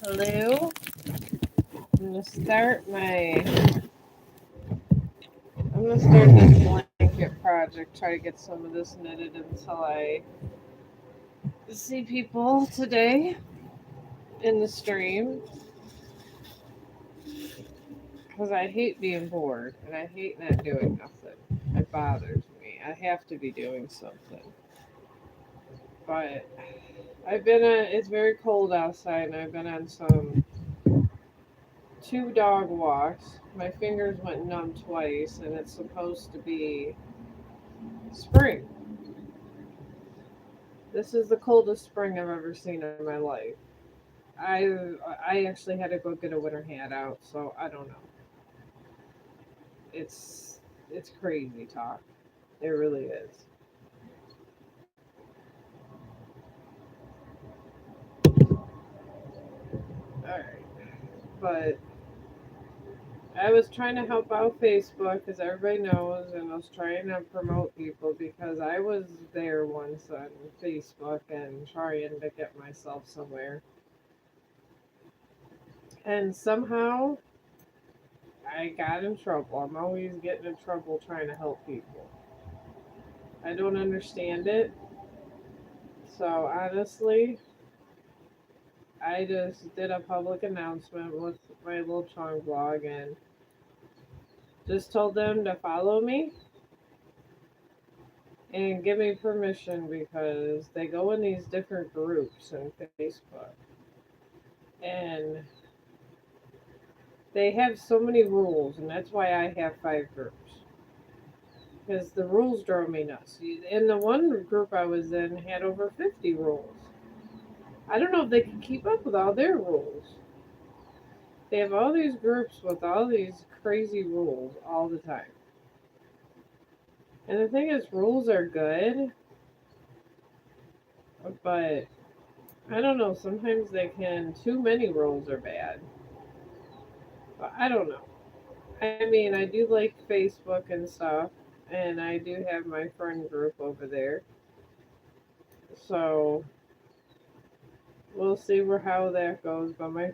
Hello. I'm gonna start this blanket project. Try to get some of this knitted until I see people today in the stream because I hate being bored and I hate not doing nothing. It bothers me. I have to be doing something. But I've been on. It's very cold outside, and I've been on some two dog walks. My fingers went numb twice, and it's supposed to be spring. This is the coldest spring I've ever seen in my life. I I actually had to go get a winter hat out, so I don't know. It's it's crazy talk. It really is. All right, but I was trying to help out Facebook, as everybody knows, and I was trying to promote people because I was there once on Facebook and trying to get myself somewhere, and somehow I got in trouble. I'm always getting in trouble trying to help people. I don't understand it. So honestly, I just did a public announcement with my little Chong blog and just told them to follow me and give me permission because they go in these different groups on Facebook and they have so many rules, and that's why I have five groups because the rules drove me nuts. In the one group I was in had over 50 rules. I don't know if they can keep up with all their rules. They have all these groups with all these crazy rules all the time. And the thing is, rules are good, but I don't know. Sometimes they can. Too many rules are bad. But I don't know. I mean, I do like Facebook and stuff, and I do have my friend group over there. So we'll see where how that goes. But my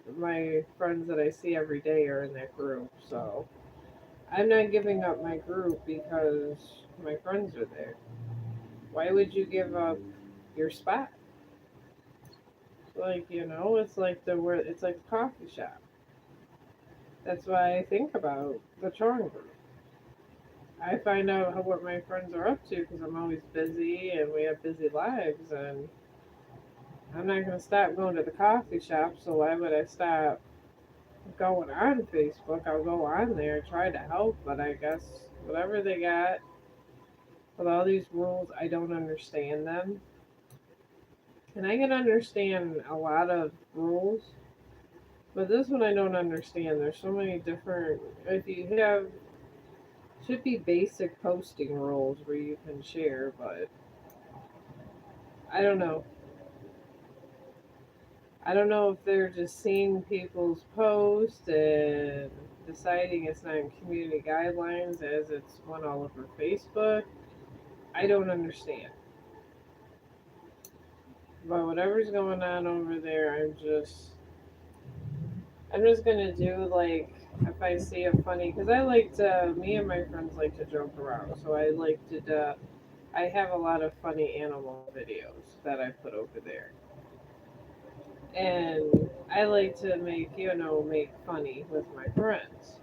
friends that I see every day are in that group, so I'm not giving up my group because my friends are there. Why would you give up your spot? Like, it's like it's like a coffee shop. That's why I think about the Chong group. I find out what my friends are up to because I'm always busy and we have busy lives, and I'm not going to stop going to the coffee shop. So why would I stop going on Facebook? I'll go on there, try to help, but I guess whatever they got with all these rules, I don't understand them. And I can understand a lot of rules, but this one I don't understand. There's so many different. If you have, should be basic posting rules where you can share, but I don't know. I don't know if they're just seeing people's posts and deciding it's not in community guidelines as it's one all over Facebook. I don't understand. But whatever's going on over there, I'm just gonna do like if I see a funny because me and my friends like to joke around, so I have a lot of funny animal videos that I put over there, and I like to make funny with my friends.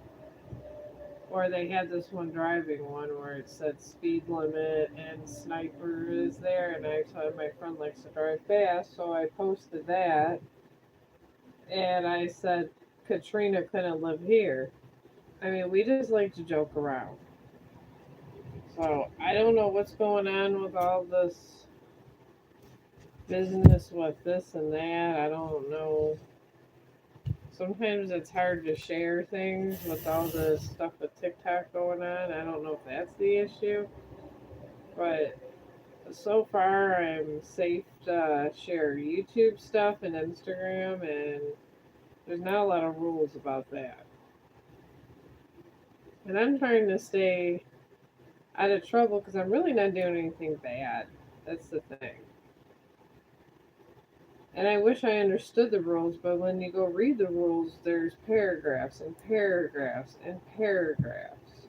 Or they had this one driving one where it said speed limit and sniper is there, and I saw my friend likes to drive fast, so I posted that, and I said Katrina couldn't live here. I mean, we just like to joke around. So I don't know what's going on with all this business with this and that. I don't know. Sometimes it's hard to share things with all the stuff with TikTok going on. I don't know if that's the issue, but so far I'm safe to share YouTube stuff and Instagram, and there's not a lot of rules about that. And I'm trying to stay out of trouble because I'm really not doing anything bad. That's the thing. And I wish I understood the rules, but when you go read the rules, there's paragraphs and paragraphs and paragraphs.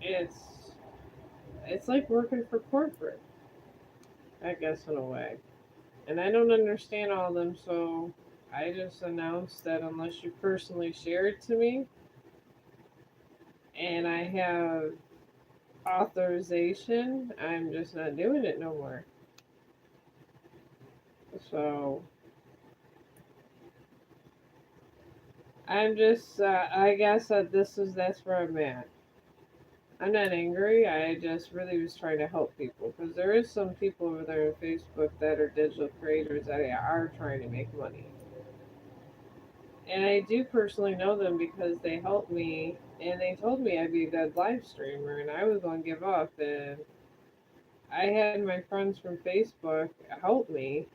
It's it's like working for corporate, I guess, in a way. And I don't understand all of them, so I just announced that unless you personally share it to me and I have authorization, I'm just not doing it no more. So I'm just, I guess that that's where I'm at. I'm not angry. I just really was trying to help people because there is some people over there on Facebook that are digital creators that are trying to make money. And I do personally know them because they helped me and they told me I'd be a good live streamer and I was going to give up. And I had my friends from Facebook help me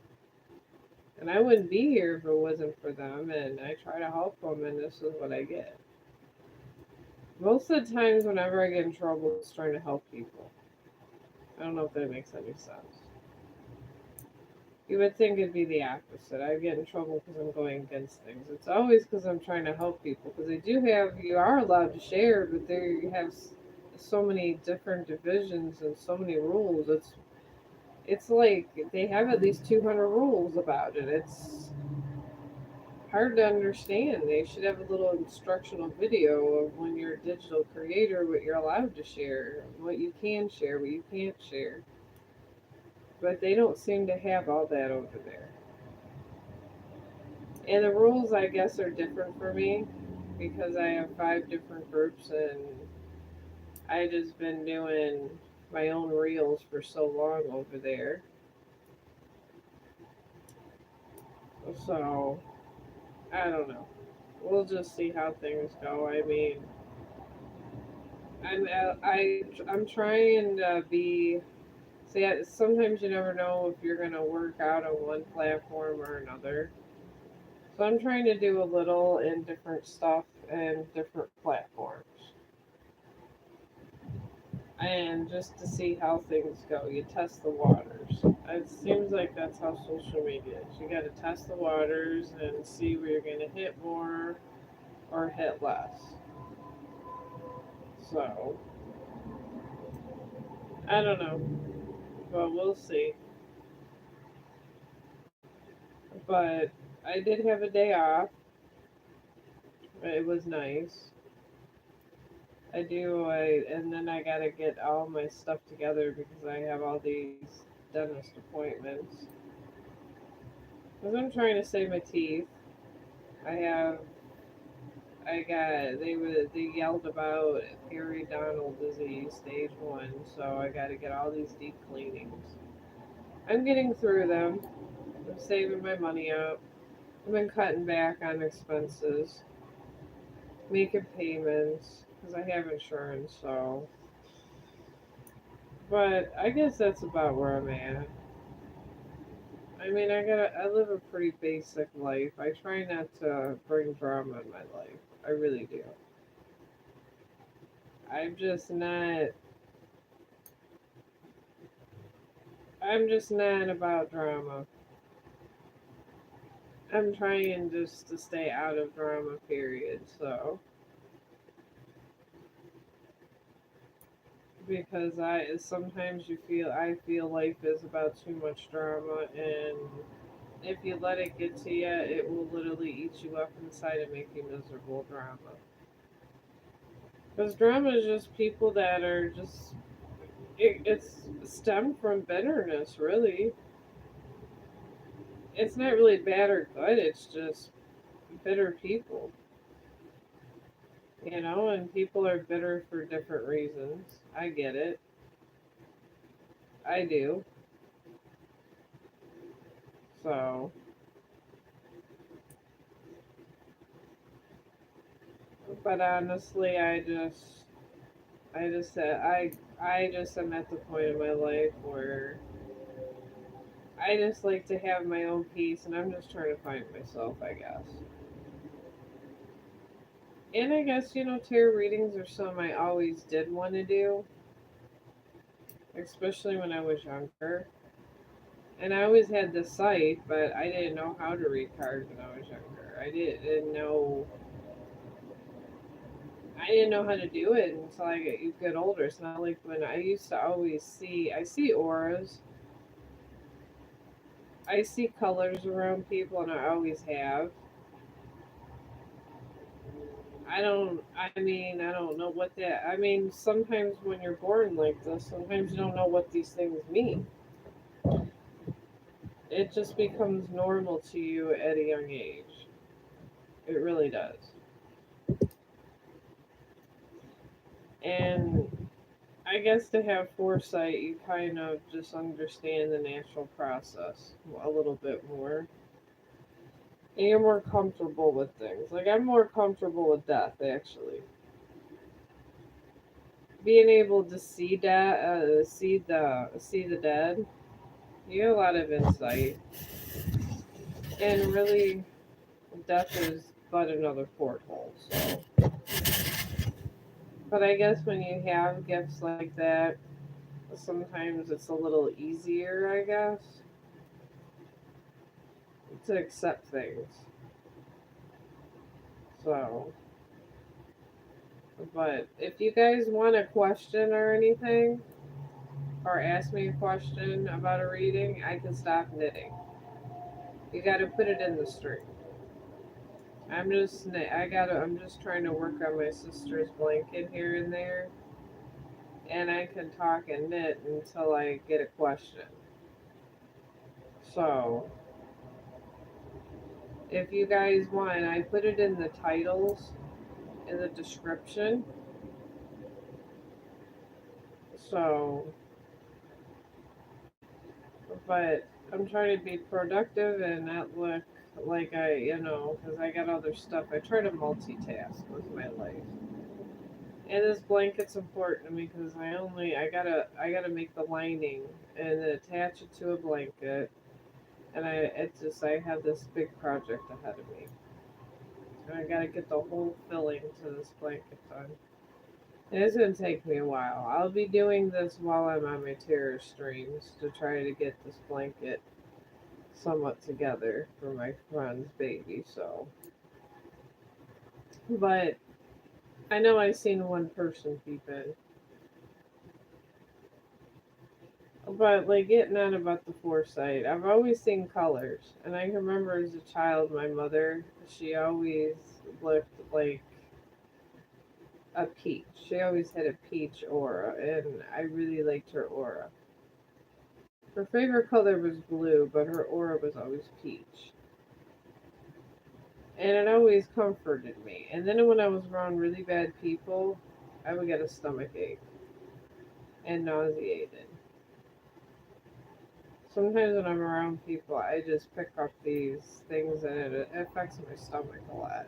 and I wouldn't be here if it wasn't for them. And I try to help them and this is what I get. Most of the times, whenever I get in trouble, it's trying to help people. I don't know if that makes any sense. You would think it'd be the opposite. I get in trouble because I'm going against things. It's always because I'm trying to help people. Because they do have, you are allowed to share, but there you have so many different divisions and so many rules. It's like they have at least 200 rules about it. It's hard to understand. They should have a little instructional video of when you're a digital creator, what you're allowed to share, what you can share, what you can't share. But they don't seem to have all that over there. And the rules, I guess, are different for me because I have 5 different groups and I just been doing my own reels for so long over there. So I don't know. We'll just see how things go. I mean, I'm trying to be. See, sometimes you never know if you're gonna work out on one platform or another. So I'm trying to do a little in different stuff and different platforms. And just to see how things go. You test the waters. It seems like that's how social media is. You got to test the waters and see where you're going to hit more or hit less. So, I don't know, but we'll see. But I did have a day off. It was nice. And then I got to get all my stuff together because I have all these dentist appointments. Because I'm trying to save my teeth. I have they yelled about periodontal disease stage 1, so I got to get all these deep cleanings. I'm getting through them. I'm saving my money up. I've been cutting back on expenses, making payments because I have insurance. So, but I guess that's about where I'm at. I mean, I live a pretty basic life. I try not to bring drama in my life. I really do. I'm just not I'm just not about drama. I'm trying just to stay out of drama, period. So, because I feel life is about too much drama, and if you let it get to you, it will literally eat you up inside and make you miserable. Drama, because drama is just people that are just it's stemmed from bitterness. Really, it's not really bad or good. It's just bitter people. And people are bitter for different reasons. I get it. I do. So, but honestly, I just said, I just am at the point in my life where I just like to have my own peace, and I'm just trying to find myself, I guess. And I guess, tarot readings are something I always did want to do, especially when I was younger. And I always had the sight, but I didn't know how to read cards when I was younger. I didn't know how to do it until I get older. It's not like when I used to always I see auras, I see colors around people, and I always have. I don't know what that, I mean, sometimes when you're born like this, sometimes you don't know what these things mean. It just becomes normal to you at a young age. It really does. And I guess to have foresight, you kind of just understand the natural process a little bit more. And you're more comfortable with things. Like, I'm more comfortable with death, actually. Being able to see the dead, you have a lot of insight. And really, death is but another porthole. So, but I guess when you have gifts like that, sometimes it's a little easier, I guess, to accept things. So, but if you guys want a question or anything, or ask me a question about a reading, I can stop knitting. You got to put it in the string. I'm just trying to work on my sister's blanket here and there, and I can talk and knit until I get a question. So, if you guys want, I put it in the titles, in the description. So, but I'm trying to be productive and not look like because I got other stuff. I try to multitask with my life. And this blanket's important to me because I gotta make the lining and then attach it to a blanket. And I have this big project ahead of me. And I gotta get the whole filling to this blanket done. And it's gonna take me a while. I'll be doing this while I'm on my terror streams to try to get this blanket somewhat together for my friend's baby. So, but I know I've seen one person peep in. But like getting on about the foresight, I've always seen colors, and I can remember as a child, my mother, she always looked like a peach. She always had a peach aura, and I really liked her aura. Her favorite color was blue, but her aura was always peach. And it always comforted me. And then when I was around really bad people, I would get a stomach ache and nauseated. Sometimes when I'm around people, I just pick up these things and it affects my stomach a lot.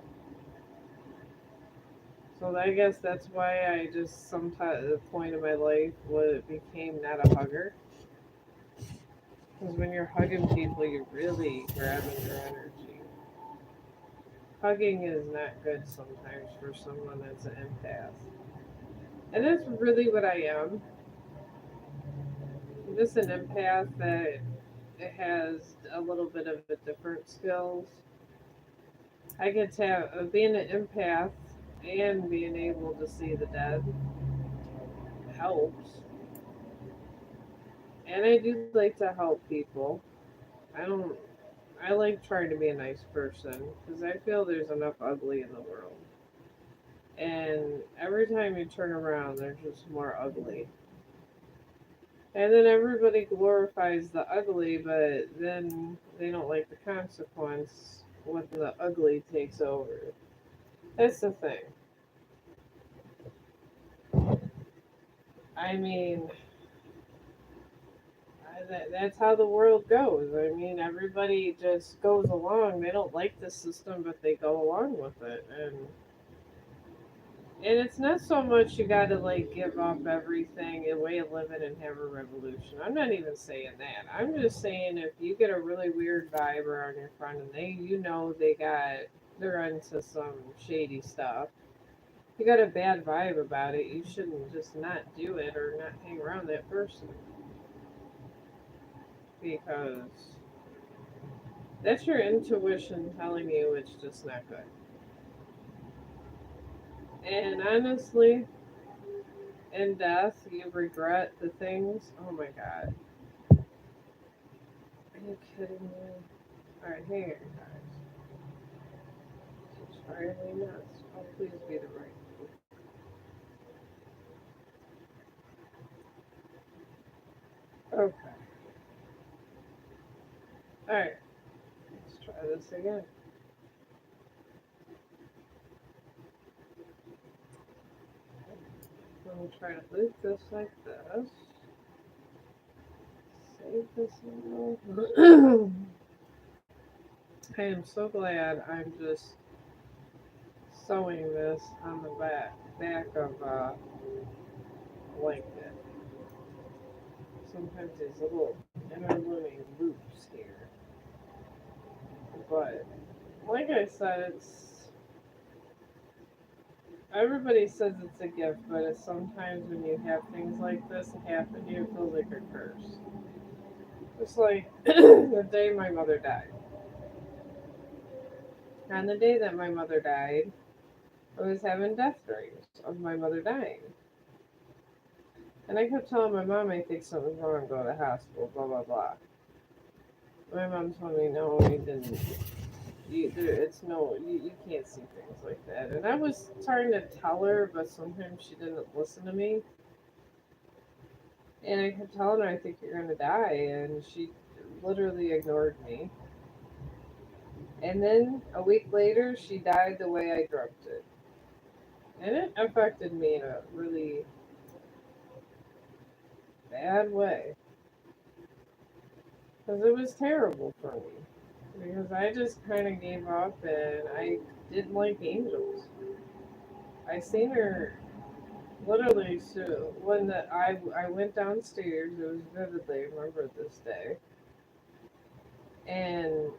So I guess that's why I just sometimes at the point of my life what became not a hugger. Because when you're hugging people, you're really grabbing their energy. Hugging is not good sometimes for someone that's an empath. And that's really what I am. I'm just an empath that has a little bit of a different skills. I get to have, being an empath and being able to see the dead helps. And I do like to help people. I don't. I like trying to be a nice person because I feel there's enough ugly in the world. And every time you turn around, there's just more ugly. And then everybody glorifies the ugly, but then they don't like the consequence when the ugly takes over. That's the thing. I mean, that's how the world goes. I mean, everybody just goes along. They don't like the system, but they go along with it. And it's not so much you got to like give up everything, a way of living, and have a revolution. I'm not even saying that. I'm just saying if you get a really weird vibe around your friend and they're into some shady stuff. You got a bad vibe about it. You shouldn't just not do it or not hang around that person. because that's your intuition telling you it's just not good. And honestly, in death, you regret the things. Oh my god. Are you kidding me? Alright, hang on, guys. It's driving me nuts. Oh, please be the right. Okay. Alright, let's try this again. I'm going to try to loop this like this. Save this now. I am so glad I'm just sewing this on the back of a blanket. Sometimes there's little interlooming loops here. But like I said, it's everybody says it's a gift, but it's sometimes when you have things like this happen to you, it feels like a curse. It's like the day my mother died. On the day that my mother died, I was having death dreams of my mother dying. And I kept telling my mom, I think something's wrong, go to the hospital, blah, blah, blah. My mom told me, no, you didn't. It's no, you can't see things like that. And I was trying to tell her, but sometimes she didn't listen to me. And I kept telling her, I think you're going to die. And she literally ignored me. And then a week later, she died the way I dreamt it. And it affected me in a really bad way. Because it was terrible for me. Because I just kind of gave up and I didn't like angels. I seen her literally so when I went downstairs, it was vividly, I remember this day. And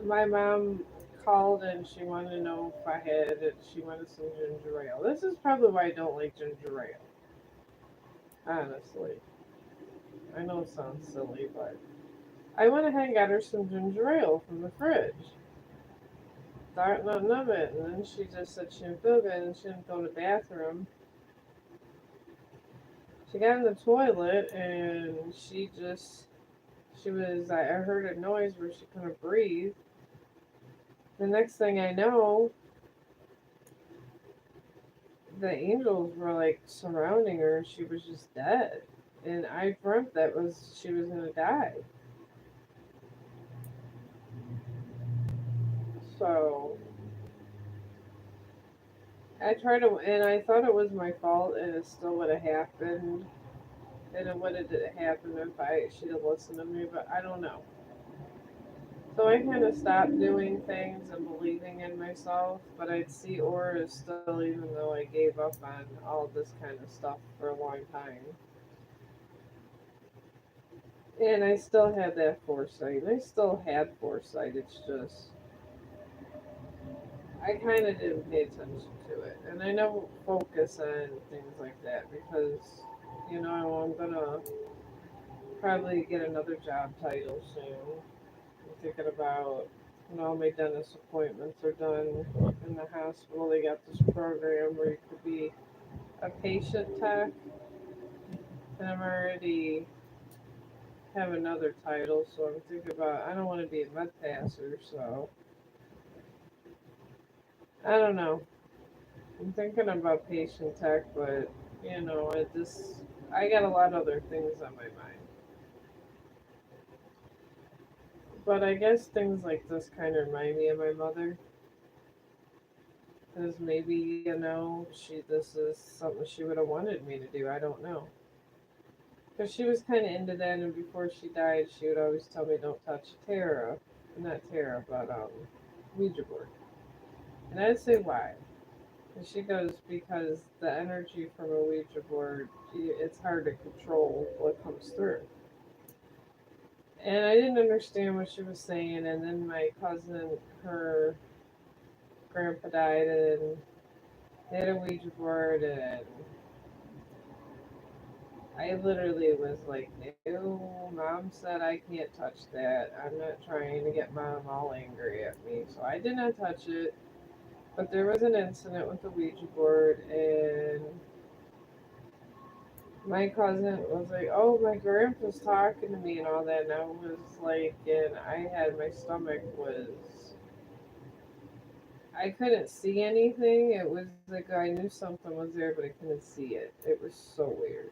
my mom called and she wanted to know if she wanted some ginger ale. This is probably why I don't like ginger ale. Honestly. I know it sounds silly, but I went ahead and got her some ginger ale from the fridge. Thought nothing of it, and then she just said she didn't feel good and she didn't go to the bathroom. She got in the toilet and I heard a noise where she couldn't breathe. The next thing I know, the angels were like surrounding her and she was just dead. And I dreamt she was gonna die. So and I thought it was my fault and it still would have happened. And it would have happened if she'd have listened to me, but I don't know. So I kind of stopped doing things and believing in myself, but I'd see auras still, even though I gave up on all this kind of stuff for a long time. And I still had that foresight. I still had foresight. It's just I kind of didn't pay attention to it, and I never focus on things like that because I'm gonna probably get another job title soon. I'm thinking about all my dentist appointments are done in the hospital. They got this program where you could be a patient tech, and I'm already have another title, so I'm thinking about I don't want to be a med passer, so I don't know. I'm thinking about patient tech, but it just I got a lot of other things on my mind. But I guess things like this kind of remind me of my mother, because maybe this is something she would have wanted me to do. I don't know. Because she was kind of into that, and before she died, she would always tell me, "Don't touch not Tara, but Ouija board." And I'd say why. And she goes, because the energy from a Ouija board, it's hard to control what comes through. And I didn't understand what she was saying. And then my cousin, her grandpa died, and they had a Ouija board, and I literally was like, no, mom said I can't touch that. I'm not trying to get mom all angry at me. So I did not touch it. But there was an incident with the Ouija board, and my cousin was like, oh, my grandpa's talking to me and all that. And I was like, and I had my stomach was, I couldn't see anything. It was like I knew something was there, but I couldn't see it. It was so weird.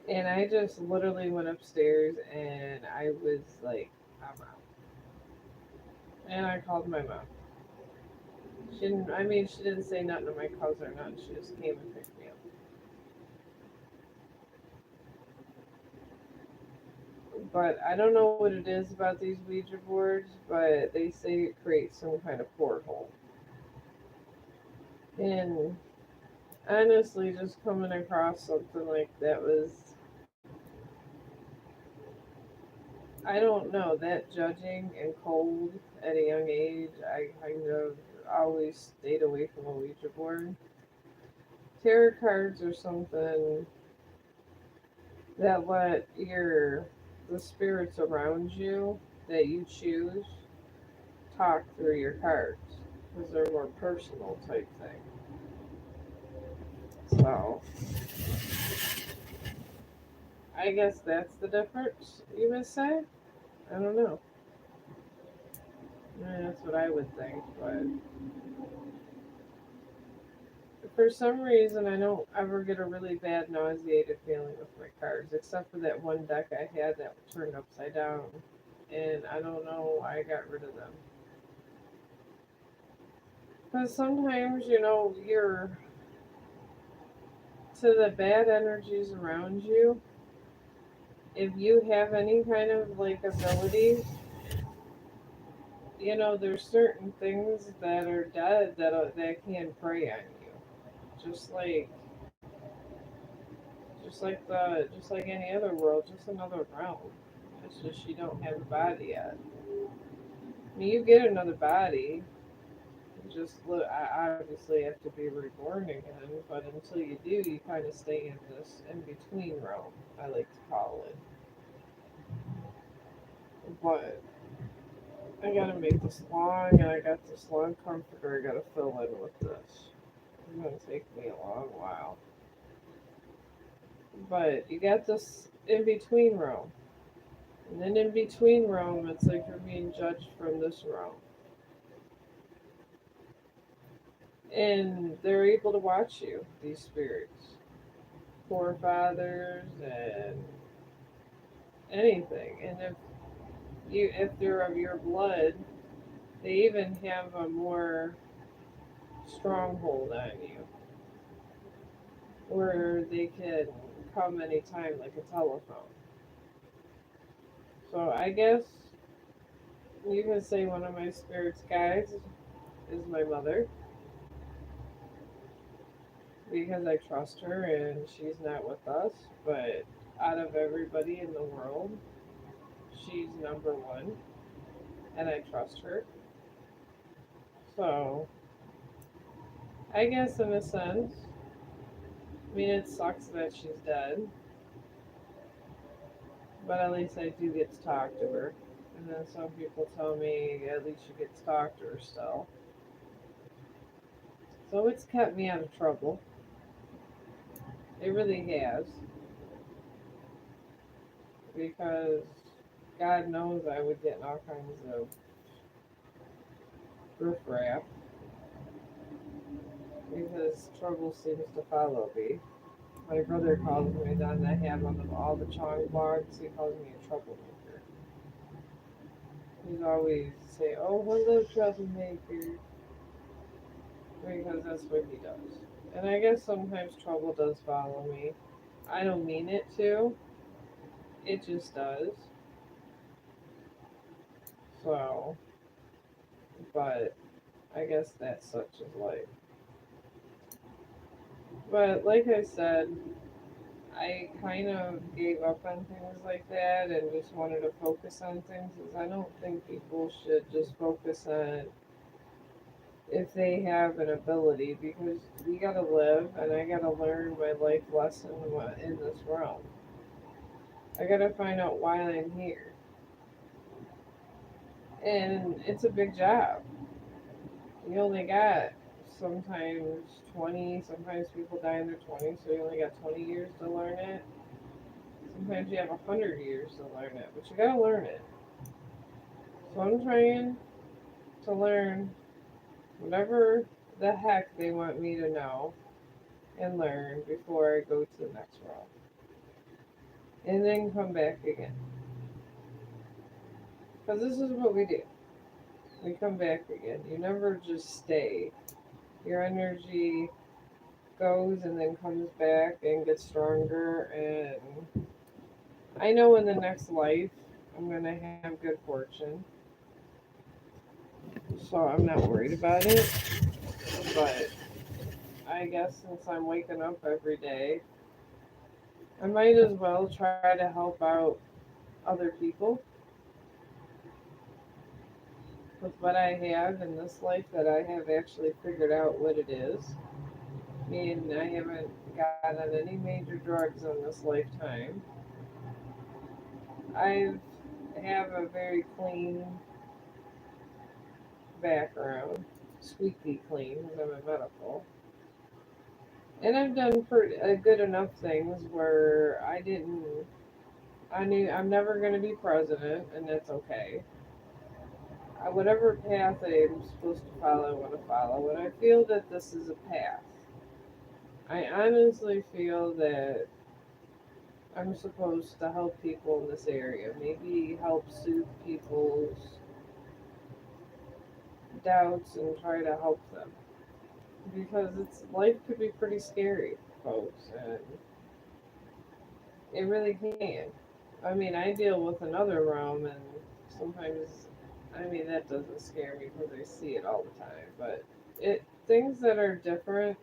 And I just literally went upstairs and I was like, I'm out. And I called my mom. She didn't say nothing to my cousin or nothing. She just came and picked me up. But I don't know what it is about these Ouija boards, but they say it creates some kind of porthole. And honestly, just coming across something like that was, I don't know, that judging and cold at a young age, I kind of always stayed away from a Ouija board. Tarot cards are something that let the spirits around you that you choose talk through your cards because they're more personal type thing. So I guess that's the difference, you would say. I don't know. That's what I would think, but for some reason I don't ever get a really bad nauseated feeling with my cards, except for that one deck I had that turned upside down, and I don't know why I got rid of them. Because sometimes, you're to the bad energies around you, if you have any kind of like abilities, there's certain things that are dead that can prey on you. Just like just like any other world, just another realm. It's just you don't have a body yet. I mean, you get another body. I obviously have to be reborn again, but until you do, you kind of stay in this in between realm. I like to call it. But I gotta make this long, and I got this long comforter I gotta fill in with this. It's gonna take me a long while. But you got this in between realm. And then in between realm, it's like you're being judged from this realm. And they're able to watch you, these spirits. Forefathers and anything. And if they're of your blood, they even have a more stronghold on you where they can come anytime like a telephone. So I guess you can say one of my spirit's guides is my mother because I trust her and she's not with us, but out of everybody in the world, she's number one and I trust her. So I guess in a sense, I mean, it sucks that she's dead, but at least I do get to talk to her. And then some people tell me at least you get to talk to her still. So it's kept me out of trouble. It really has. Because God knows I would get in all kinds of riffraff. Because trouble seems to follow me. My brother calls me that I have on all the Chong blogs. He calls me a troublemaker. He's always say, "Oh, hello, troublemaker," because that's what he does. And I guess sometimes trouble does follow me. I don't mean it to. It just does. So, but I guess that's such as life. But like I said, I kind of gave up on things like that and just wanted to focus on things because I don't think people should just focus on if they have an ability, because we gotta live and I gotta learn my life lesson in this realm. I gotta find out why I'm here. And it's a big job. You only got sometimes 20, sometimes people die in their 20s, so you only got 20 years to learn it. Sometimes you have 100 years to learn it, but you gotta learn it. So I'm trying to learn whatever the heck they want me to know and learn before I go to the next world. And then come back again. Because this is what we do. We come back again. You never just stay. Your energy goes and then comes back and gets stronger. And I know in the next life I'm going to have good fortune. So I'm not worried about it. But I guess since I'm waking up every day, I might as well try to help out other people with what I have in this life that I have actually figured out what it is. And I haven't gotten any major drugs in this lifetime. I have a very clean background, squeaky clean because I'm a medical. And I've done good enough things where I knew I'm never going to be president, and that's okay. Whatever path I'm supposed to follow, I want to follow. And I feel that this is a path. I honestly feel that I'm supposed to help people in this area. Maybe help soothe people's doubts and try to help them. Because it's life could be pretty scary, folks, and it really can. I mean, I deal with another realm, and sometimes, I mean, that doesn't scare me because I see it all the time. But it things that are different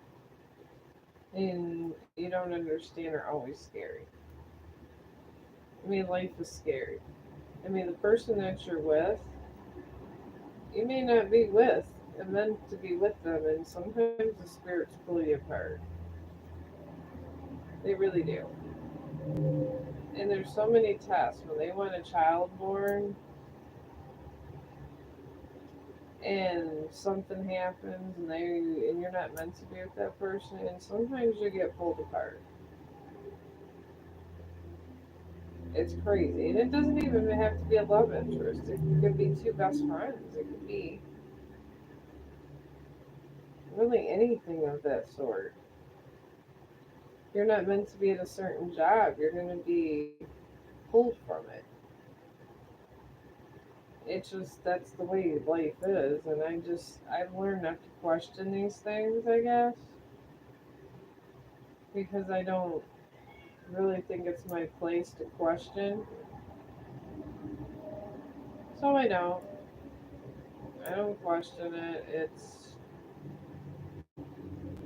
and you don't understand are always scary. I mean, life is scary. I mean, the person that you're with, you may not be with and meant to be with them, and sometimes the spirits pull you apart. They really do. And there's so many tests when they want a child born and something happens and you're not meant to be with that person, and sometimes you get pulled apart. It's crazy. And it doesn't even have to be a love interest. It could be two best friends. It could be really anything of that sort. You're not meant to be at a certain job. You're going to be pulled from it. It's just that's the way life is, and I've learned not to question these things, I guess, because I don't really think it's my place to question. So I don't question it.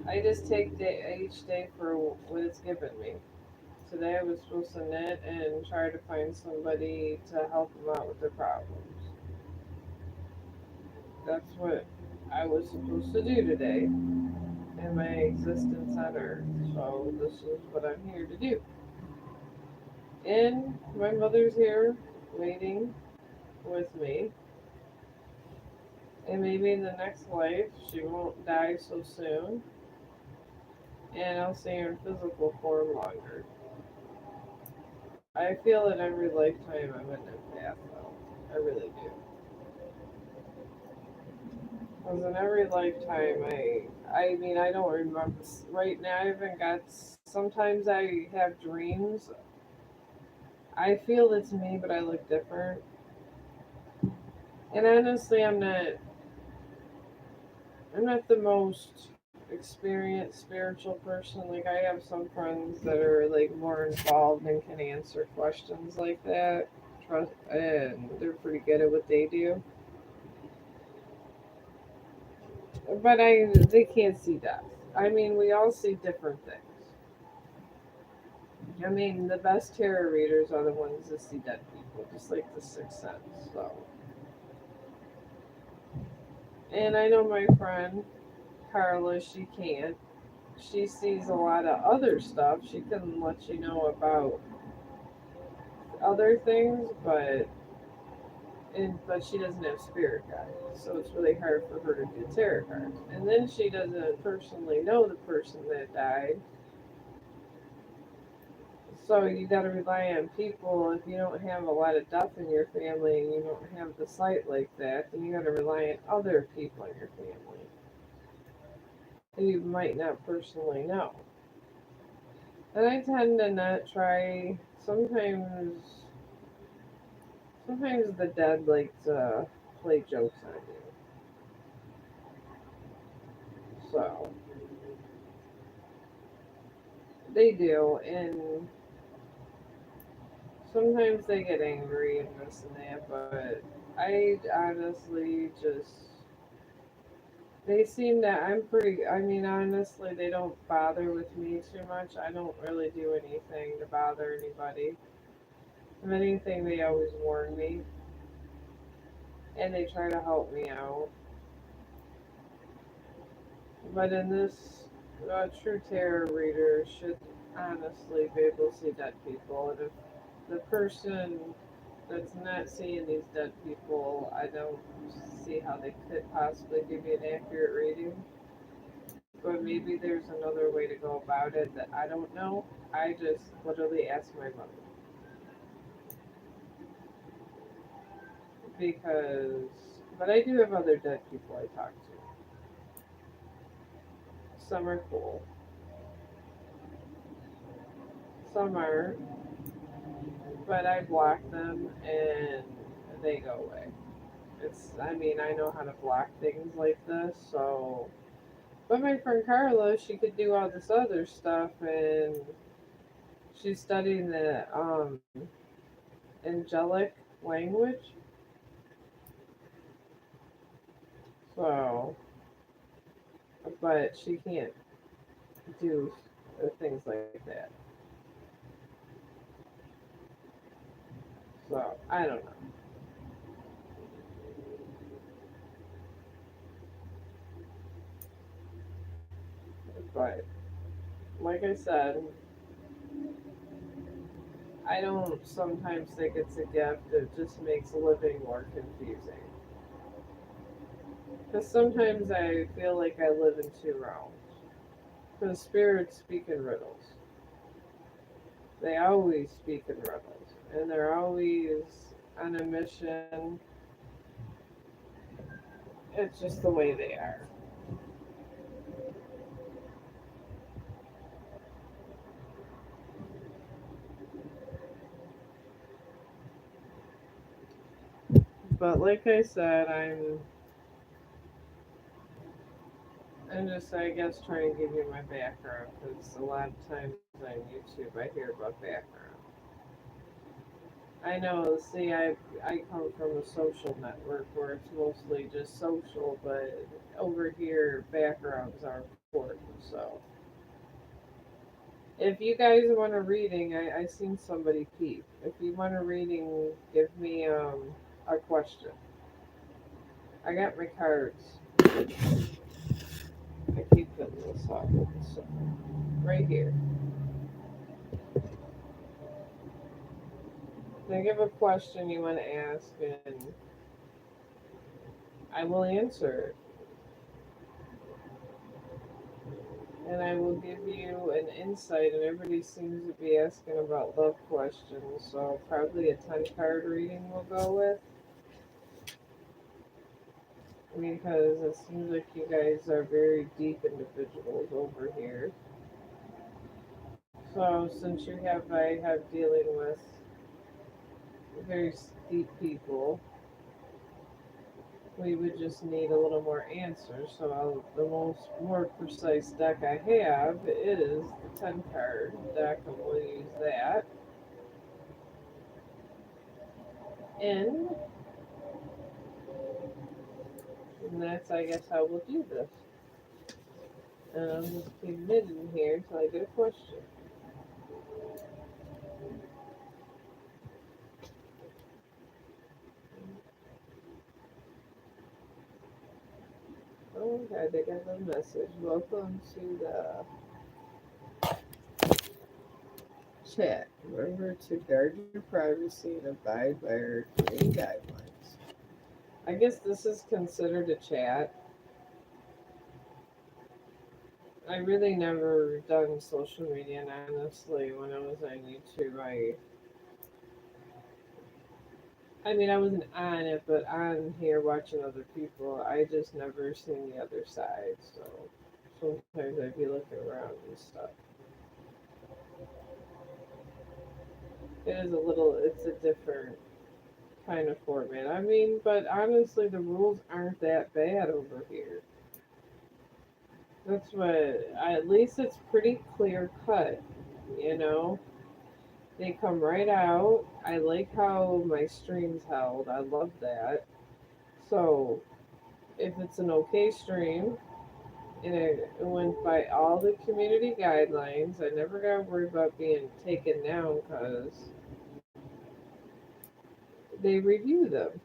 I just take each day for what it's given me. Today I was supposed to knit and try to find somebody to help them out with their problems. That's what I was supposed to do today in my existence on Earth. So this is what I'm here to do. And my mother's here waiting with me. And maybe in the next life she won't die so soon. And I'll see her in physical form longer. I feel in every lifetime I'm in that path though. I really do. Because in every lifetime I mean I don't remember right now I haven't got sometimes I have dreams. I feel it's me but I look different. And honestly I'm not the most experienced spiritual person. Like I have some friends that are like more involved and can answer questions like that. Trust and they're pretty good at what they do. But they can't see death. I mean, we all see different things. I mean, the best tarot readers are the ones that see dead people, just like the Sixth Sense. So And I know my friend Carla, she can't. She sees a lot of other stuff. She can let you know about other things, but she doesn't have spirit guides, so it's really hard for her to do tarot cards. And then she doesn't personally know the person that died, so you got to rely on people. If you don't have a lot of death in your family and you don't have the sight like that, then you got to rely on other people in your family who you might not personally know. And I tend to not try. Sometimes the dead like to play jokes on you. So they do, and sometimes they get angry and this and that, but I honestly just. They seem that I'm pretty. I mean, honestly, they don't bother with me too much. I don't really do anything to bother anybody. If anything, they always warn me and they try to help me out. But in this, a true tarot reader should honestly be able to see dead people. And if the person that's not seeing these dead people, I don't see how they could possibly give you an accurate reading. But maybe there's another way to go about it that I don't know. I just literally asked my mother because, but I do have other dead people I talk to. Some are cool, some are, but I block them and they go away. I mean, I know how to block things like this, so. But my friend Carla, she could do all this other stuff, and she's studying the angelic language. So, but she can't do things like that. So I don't know. But like I said, I don't sometimes think it's a gift. It just makes living more confusing. Because sometimes I feel like I live in two realms. Because spirits speak in riddles. They always speak in riddles. And they're always on a mission. It's just the way they are. But like I said, I'm just, I guess, trying to give you my background because a lot of times on YouTube I hear about background. I know, see, I come from a social network where it's mostly just social, but over here backgrounds are important. So if you guys want a reading, I seen somebody peep. If you want a reading, give me a question. I got my cards. I keep putting this up. So, right here. Think of a question you want to ask, and I will answer it. And I will give you an insight. And everybody seems to be asking about love questions, so probably a 10 card reading we'll go with because it seems like you guys are very deep individuals over here. So since I have dealing with very deep people, we would just need a little more answers. So the most more precise deck I have is the 10 card deck, and we'll use that. And that's, I guess, how we'll do this. And I'll just keep knitting here until I get a question. Okay, they got the message. Welcome to the chat. Remember to guard your privacy and abide by our community guidelines. I guess this is considered a chat. I really never done social media, and honestly, when I was on YouTube, I mean, I wasn't on it, but on here watching other people, I just never seen the other side. So sometimes I'd be looking around and stuff. It is a little, it's a different kind of format. I mean, but honestly, the rules aren't that bad over here. That's what, at least it's pretty clear cut, you know? They come right out. I like how my stream's held. I love that. So, if it's an okay stream, and it went by all the community guidelines, I never got to worry about being taken down because they review them.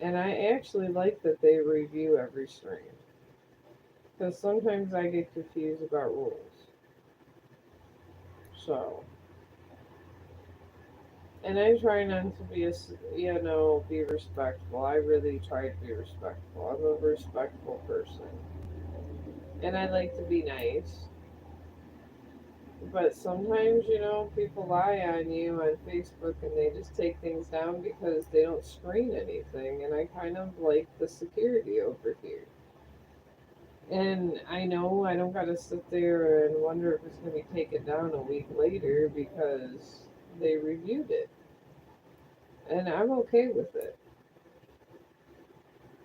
And I actually like that they review every stream because sometimes I get confused about rules. So, and I try not to be be respectful. I really try to be respectful. I'm a respectful person, and I like to be nice. But sometimes, people lie on you on Facebook and they just take things down because they don't screen anything. And I kind of like the security over here. And I know I don't got to sit there and wonder if it's going to be taken down a week later because they reviewed it. And I'm okay with it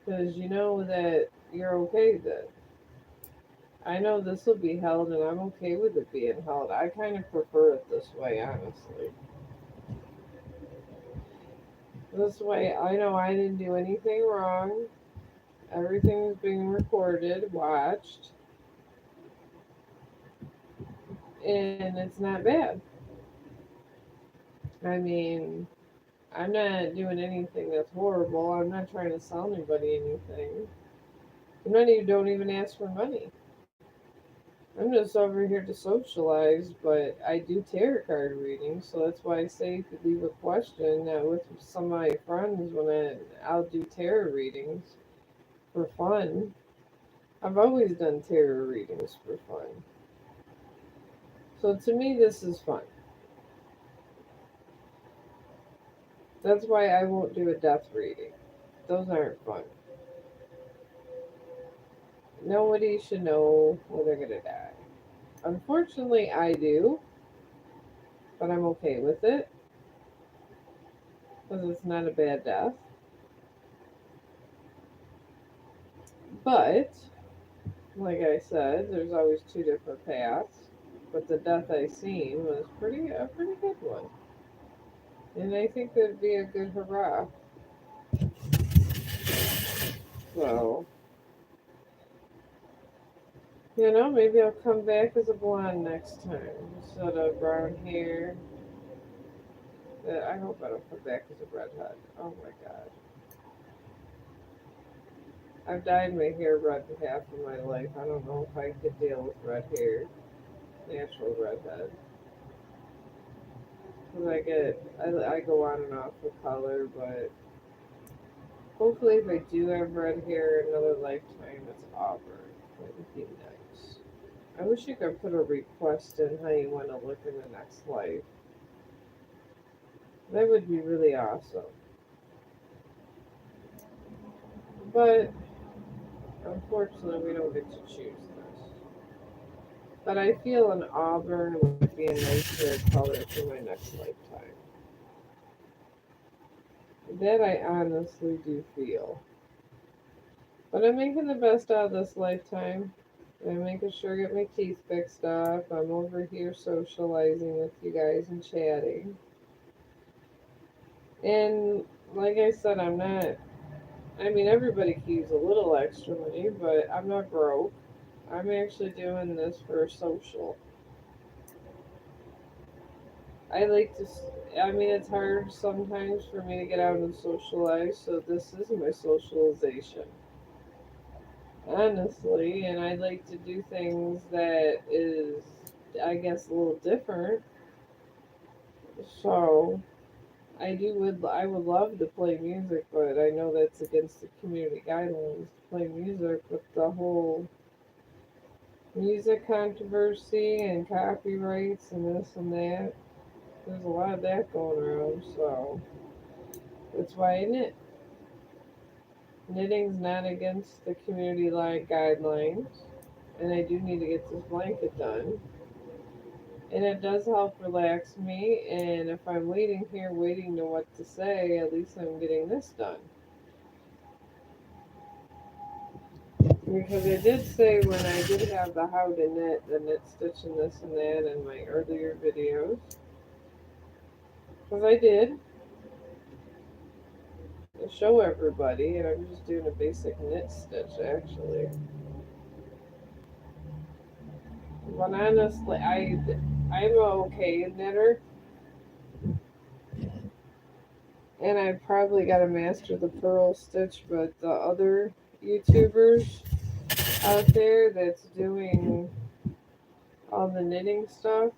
because you know that you're okay then. I know this will be held and I'm okay with it being held. I kind of prefer it this way, honestly. This way, I know I didn't do anything wrong. Everything is being recorded, watched, and it's not bad. I mean, I'm not doing anything that's horrible. I'm not trying to sell anybody anything. Don't even ask for money. I'm just over here to socialize, but I do tarot card readings, so that's why I say if you leave a question with some of my friends I'll do tarot readings for fun. I've always done tarot readings for fun. So to me, this is fun. That's why I won't do a death reading. Those aren't fun. Nobody should know when they're gonna die. Unfortunately, I do, but I'm okay with it because it's not a bad death. But, like I said, there's always two different paths. But the death I seen was a pretty good one, and I think that'd be a good hurrah. So, maybe I'll come back as a blonde next time instead of brown hair. I hope I don't come back as a redhead. Oh my god. I've dyed my hair red half of my life. I don't know if I could deal with red hair. Natural redhead. Because I go on and off with color, but hopefully if I do have red hair in another lifetime, it's auburn. That would be nice. I wish you could put a request in how you want to look in the next life. That would be really awesome. But unfortunately, we don't get to choose this. But I feel an auburn would be a nice hair color for my next lifetime. That I honestly do feel. But I'm making the best out of this lifetime. I'm making sure I get my teeth fixed up. I'm over here socializing with you guys and chatting. And like I said, I mean, everybody can use a little extra money, but I'm not broke. I'm actually doing this for social. I like to, I mean, it's hard sometimes for me to get out and socialize, so this is my socialization. honestly, and I like to do things that is, I guess, a little different. So I would love to play music, but I know that's against the community guidelines to play music with the whole music controversy and copyrights and this and that. There's a lot of that going around, so that's why I knit. Knitting's not against the community line guidelines, and I do need to get this blanket done. And it does help relax me, and if I'm waiting here, waiting to what to say, at least I'm getting this done. Because I did say when I did have the how to knit, the knit stitch and this and that in my earlier videos. Because I did show everybody, and I'm just doing a basic knit stitch actually. But honestly, I'm a okay knitter, and I probably got to master the purl stitch. But the other YouTubers out there that's doing all the knitting stuff,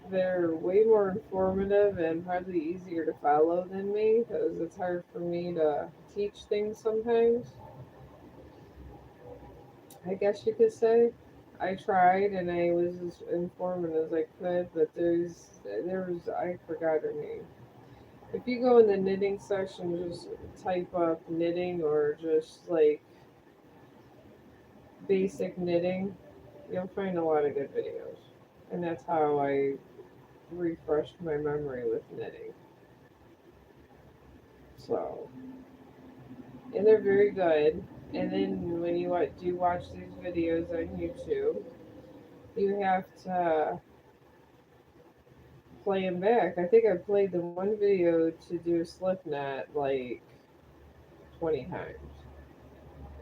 they're way more informative and probably easier to follow than me because it's hard for me to teach things sometimes. I guess you could say. I tried and I was as informative as I could, but I forgot her name. If you go in the knitting section, just type up knitting or just like basic knitting, you'll find a lot of good videos. And that's how I refreshed my memory with knitting. So, and they're very good. And then when you do watch these videos on YouTube, you have to play them back. I think I played the one video to do slip knot like 20 times,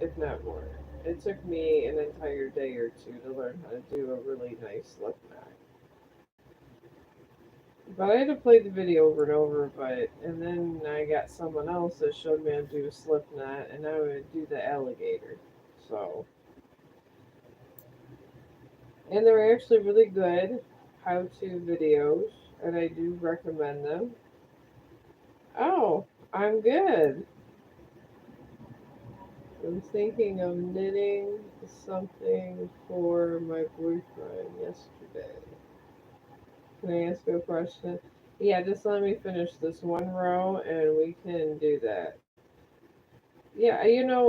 if not more. It took me an entire day or two to learn how to do a really nice slip knot. But I had to play the video over and over, and then I got someone else that showed me how to do a slip knot, and I would do the alligator. So, and they're actually really good how-to videos, and I do recommend them. Oh, I'm good. I'm thinking of knitting something for my boyfriend yesterday. Can I ask you a question? Yeah, just let me finish this one row and we can do that. Yeah,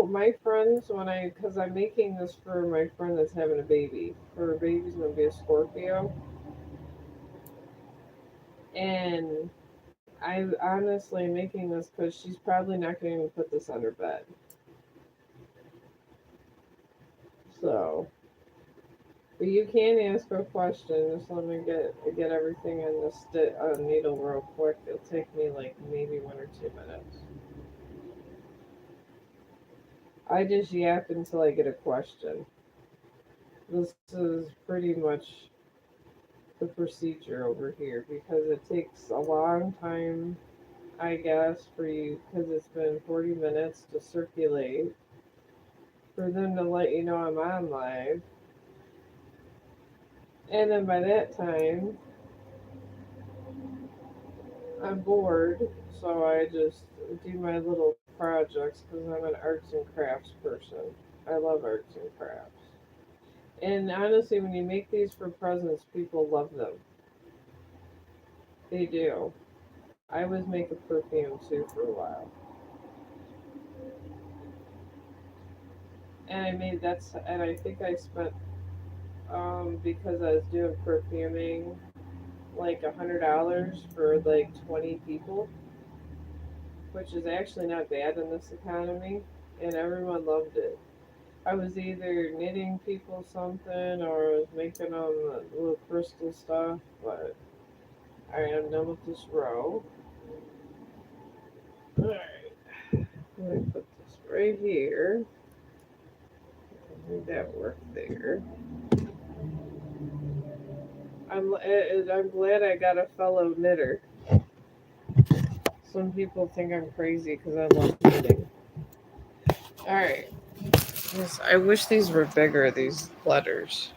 my friends, because I'm making this for my friend that's having a baby. Her baby's gonna be a Scorpio. And I'm honestly making this because she's probably not going to even put this on her bed. So, but you can ask her a question. Just let me get everything in the needle real quick. It'll take me like maybe 1 or 2 minutes. I just yap until I get a question. This is pretty much the procedure over here because it takes a long time, I guess, for you because it's been 40 minutes to circulate for them to let you know I'm on live. And then by that time, I'm bored, so I just do my little projects because I'm an arts and crafts person. I love arts and crafts. And honestly, when you make these for presents, people love them. They do. I was making perfume too for a while. And I think I spent, because I was doing perfuming, like $100 for like 20 people, which is actually not bad in this economy, and everyone loved it. I was either knitting people something or I was making them little crystal stuff, but alright, I'm done with this row. Alright, I'm going to put this right here. Make that work there. I'm glad I got a fellow knitter. Some people think I'm crazy because I love knitting. Alright, I wish these were bigger, these letters.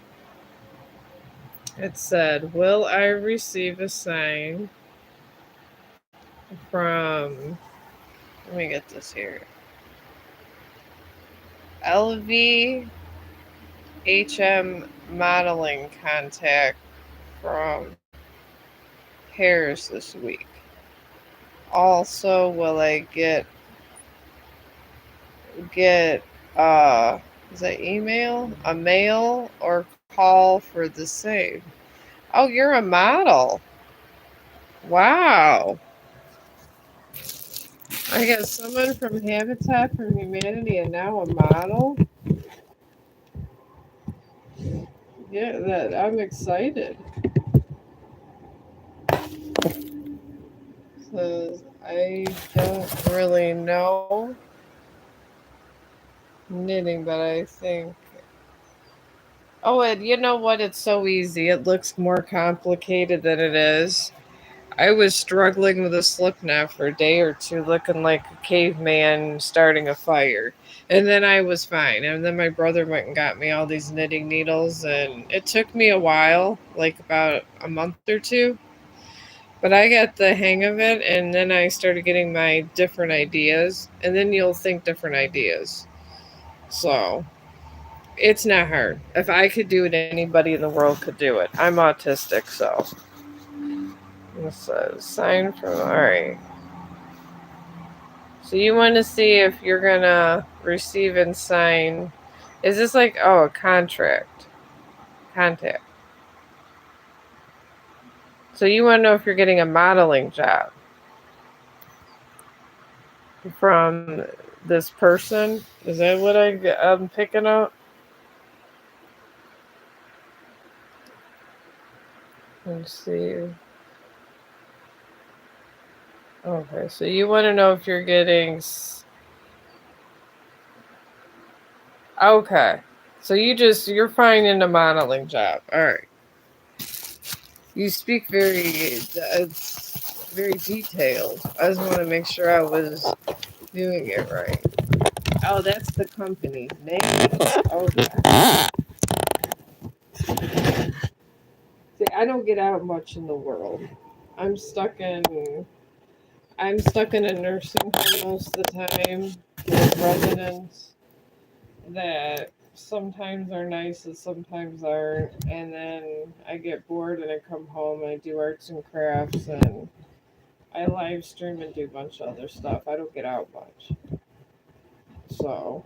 It said, "Will I receive a sign from," let me get this here, LVHM modeling contact from Paris this week? Also, will I get is that email, a mail, or call for the same? Oh, you're a model. Wow. I got someone from Habitat for Humanity and now a model. Yeah, that I'm excited. Because I don't really know knitting, but I think. Oh, and you know what? It's so easy. It looks more complicated than it is. I was struggling with a slip knot for a day or two, looking like a caveman starting a fire. And then I was fine. And then my brother went and got me all these knitting needles, and it took me a while, like about a month or two. But I got the hang of it, and then I started getting my different ideas, and then you'll think different ideas. So it's not hard. If I could do it, anybody in the world could do it. I'm autistic, so this says sign from. All right. So you want to see if you're gonna receive and sign. Is this like, oh, a contract? Contact. So you want to know if you're getting a modeling job from this person? Is that what I'm picking up? Let's see. Okay, so you want to know if you're getting. Okay, so you're finding a modeling job. All right. You speak very detailed. I just want to make sure I was doing it right. Oh, that's the company's name. Okay. See, I don't get out much in the world. I'm stuck in I'm stuck in a nursing home most of the time with residents that sometimes are nice and sometimes aren't. And then I get bored and I come home and I do arts and crafts and I live stream and do a bunch of other stuff. I don't get out much. So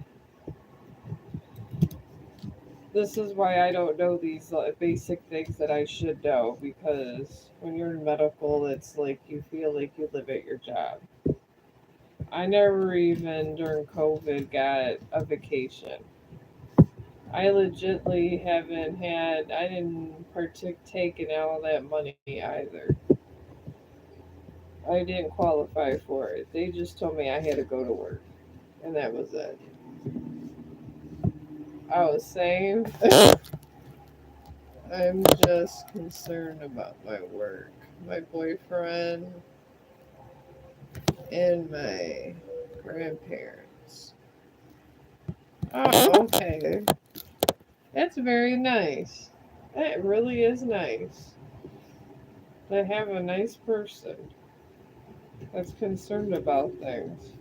this is why I don't know these basic things that I should know, because when you're in medical, it's like you feel like you live at your job. I never even during COVID got a vacation. I legitly I didn't partake in all that money either. I didn't qualify for it. They just told me I had to go to work, and that was it. I was saying, I'm just concerned about my work, my boyfriend, and my grandparents. Oh, okay. That's very nice. That really is nice. To have a nice person that's concerned about things.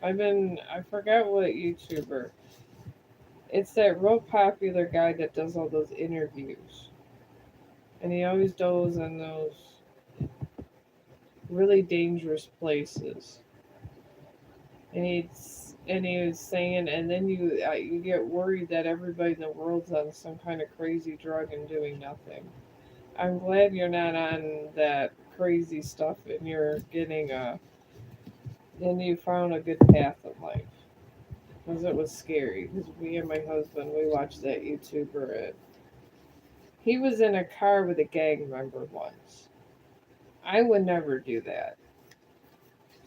I forgot what YouTuber. It's that real popular guy that does all those interviews. And he always goes in those really dangerous places. And he was saying, and then you get worried that everybody in the world's on some kind of crazy drug and doing nothing. I'm glad you're not on that crazy stuff and and you found a good path in life. Because it was scary. Because me and my husband, we watched that YouTuber. And he was in a car with a gang member once. I would never do that.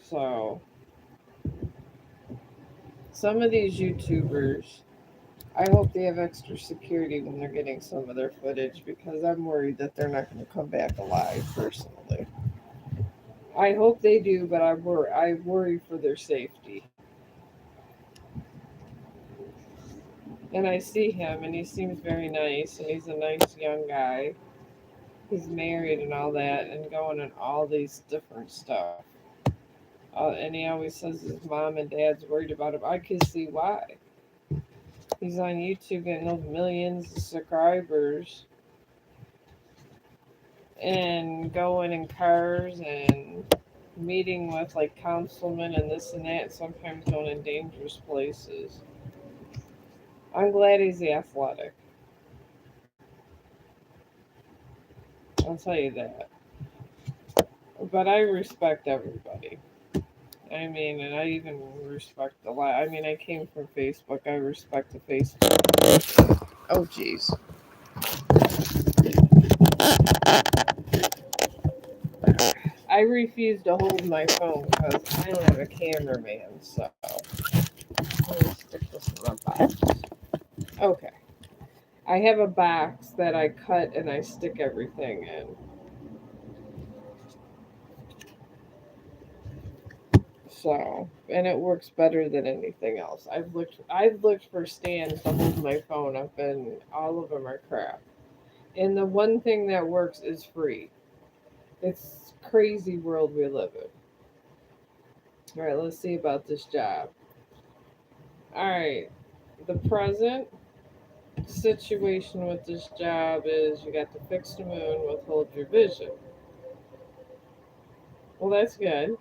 So some of these YouTubers, I hope they have extra security when they're getting some of their footage, because I'm worried that they're not going to come back alive personally. I hope they do, but I worry for their safety. And I see him, and he seems very nice, and he's a nice young guy. He's married and all that, and going on all these different stuff. And he always says his mom and dad's worried about him. I can see why. He's on YouTube getting those millions of subscribers and going in cars and meeting with like councilmen and this and that, sometimes going in dangerous places. I'm glad he's athletic. I'll tell you that. But I respect everybody. I mean, and I even respect a lot. I mean, I came from Facebook. I respect the Facebook. Oh, jeez. I refuse to hold my phone because I don't have a cameraman. So let me stick this in my box. Okay. I have a box that I cut and I stick everything in. So, and it works better than anything else. I've looked for stands to hold my phone up, and all of them are crap. And the one thing that works is free. It's crazy world we live in. All right, let's see about this job. All right, the present situation with this job is you got to fix the moon, withhold your vision. Well, that's good.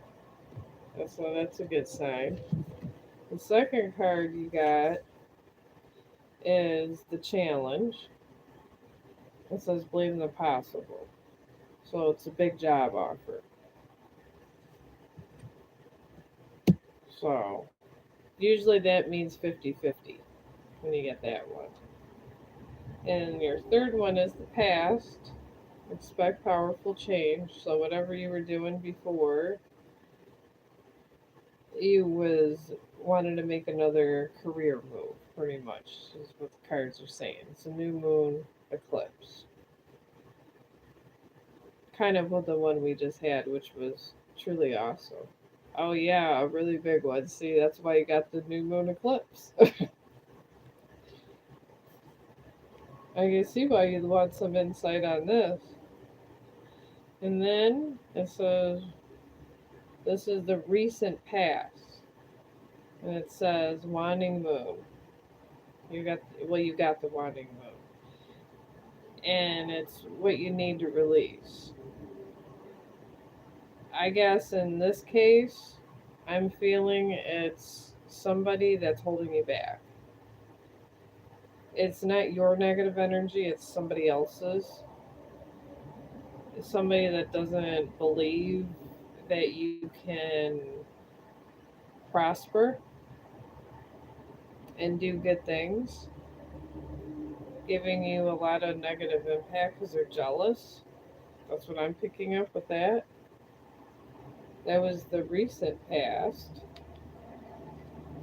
That's a good sign. The second card you got is the challenge. It says believe in the possible. So it's a big job offer. So usually that means 50-50 when you get that one. And your third one is the past. Expect powerful change. So whatever you were doing before, you was wanted to make another career move, pretty much, is what the cards are saying. It's a new moon eclipse. Kind of what the one we just had, which was truly awesome. Oh yeah, a really big one. See, that's why you got the new moon eclipse. I can see why you'd want some insight on this. And then it says this is the recent past, and it says wanting moon. You got the wanting moon, and it's what you need to release. I guess in this case, I'm feeling it's somebody that's holding you back. It's not your negative energy, it's somebody else's. It's somebody that doesn't believe that you can prosper and do good things, giving you a lot of negative impact because they're jealous. That's what I'm picking up with that. That was the recent past.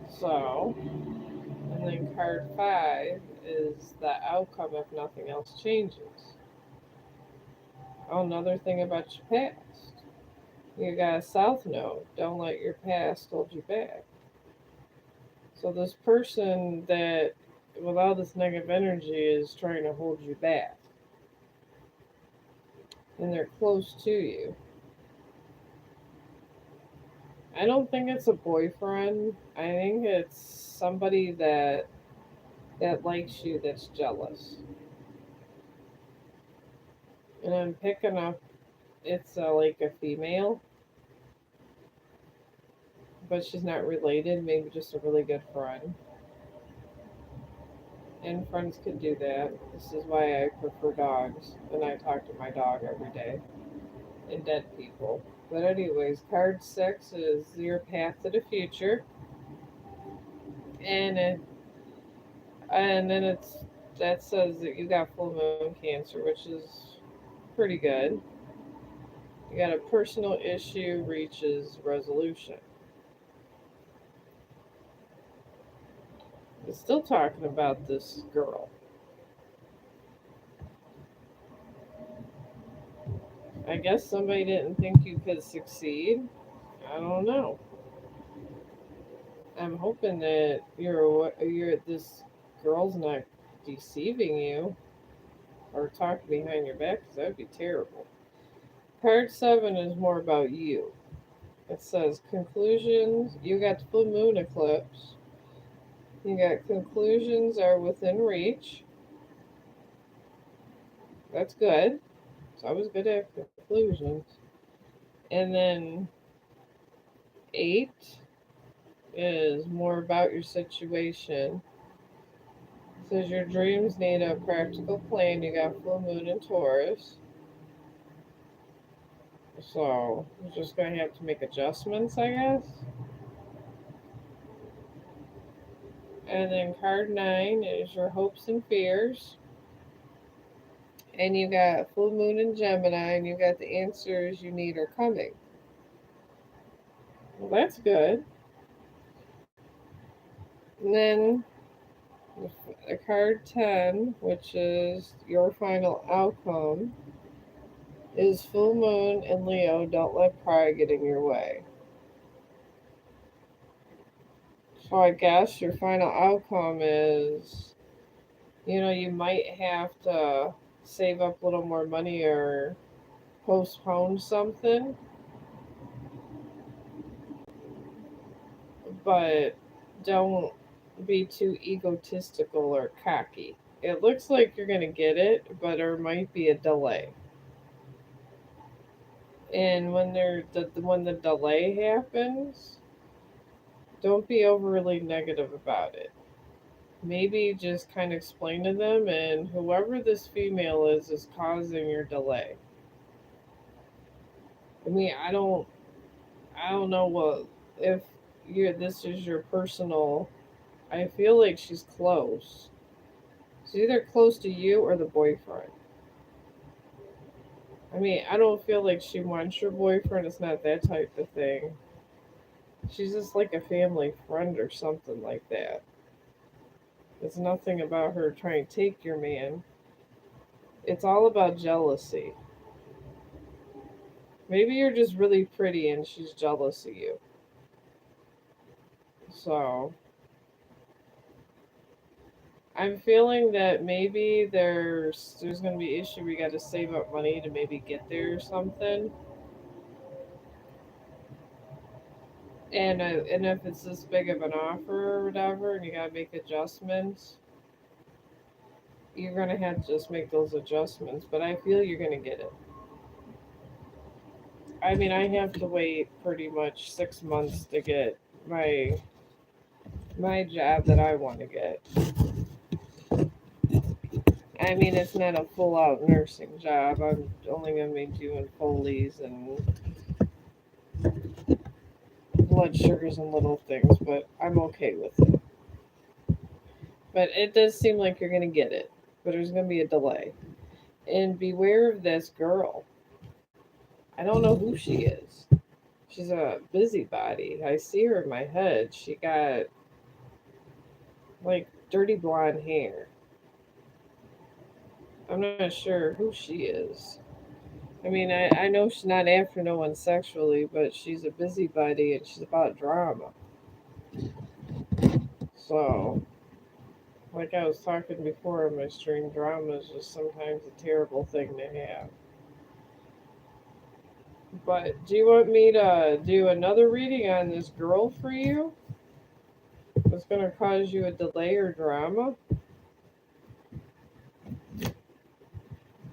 So, and then card five is the outcome if nothing else changes. Oh, another thing about your past. You got a south node. Don't let your past hold you back. So this person that with all this negative energy is trying to hold you back. And they're close to you. I don't think it's a boyfriend. I think it's somebody that likes you that's jealous. And I'm picking up it's like a female, but she's not related, maybe just a really good friend. And friends can do that. This is why I prefer dogs, and I talk to my dog every day. And dead people. But anyways, card six is your path to the future, and then it's that says that you got full moon cancer, which is pretty good. You got a personal issue reaches resolution. It's still talking about this girl. I guess somebody didn't think you could succeed. I don't know. I'm hoping that you're this girl's not deceiving you or talking behind your back, because that would be terrible. Card 7 is more about you. It says conclusions. You got the full moon eclipse. You got conclusions are within reach. That's good. It's always good to have conclusions. And then 8 is more about your situation. It says your dreams need a practical plan. You got full moon in Taurus. So you're just going to have to make adjustments, I guess. And then card 9 is your hopes and fears. And you got full moon in Gemini, and you got the answers you need are coming. Well, that's good. And then the card 10, which is your final outcome, is full moon in Leo. Don't let pride get in your way. So I guess your final outcome is, you might have to save up a little more money or postpone something, but don't be too egotistical or cocky. It looks like you're going to get it, but there might be a delay. And when the delay happens, don't be overly negative about it. Maybe just kind of explain to them, and whoever this female is causing your delay. I mean, I don't know what if you this is your personal. I feel like she's close. She's either close to you or the boyfriend. I mean, I don't feel like she wants your boyfriend. It's not that type of thing. She's just like a family friend or something like that. It's nothing about her trying to take your man. It's all about jealousy. Maybe you're just really pretty and she's jealous of you. So, I'm feeling that maybe there's going to be an issue. We got to save up money to maybe get there or something. And if it's this big of an offer or whatever, and you got to make adjustments, you're going to have to just make those adjustments. But I feel you're going to get it. I mean, I have to wait pretty much 6 months to get my job that I want to get. I mean, it's not a full out nursing job. I'm only going to be doing Foley's and blood sugars and little things, but I'm okay with it. But it does seem like you're going to get it, but there's going to be a delay. And beware of this girl. I don't know who she is. She's a busybody. I see her in my head. She got like dirty blonde hair. I'm not sure who she is. I mean, I know she's not after no one sexually, but she's a busybody and she's about drama. So, like I was talking before in my stream, drama is just sometimes a terrible thing to have. But do you want me to do another reading on this girl for you? That's going to cause you a delay or drama?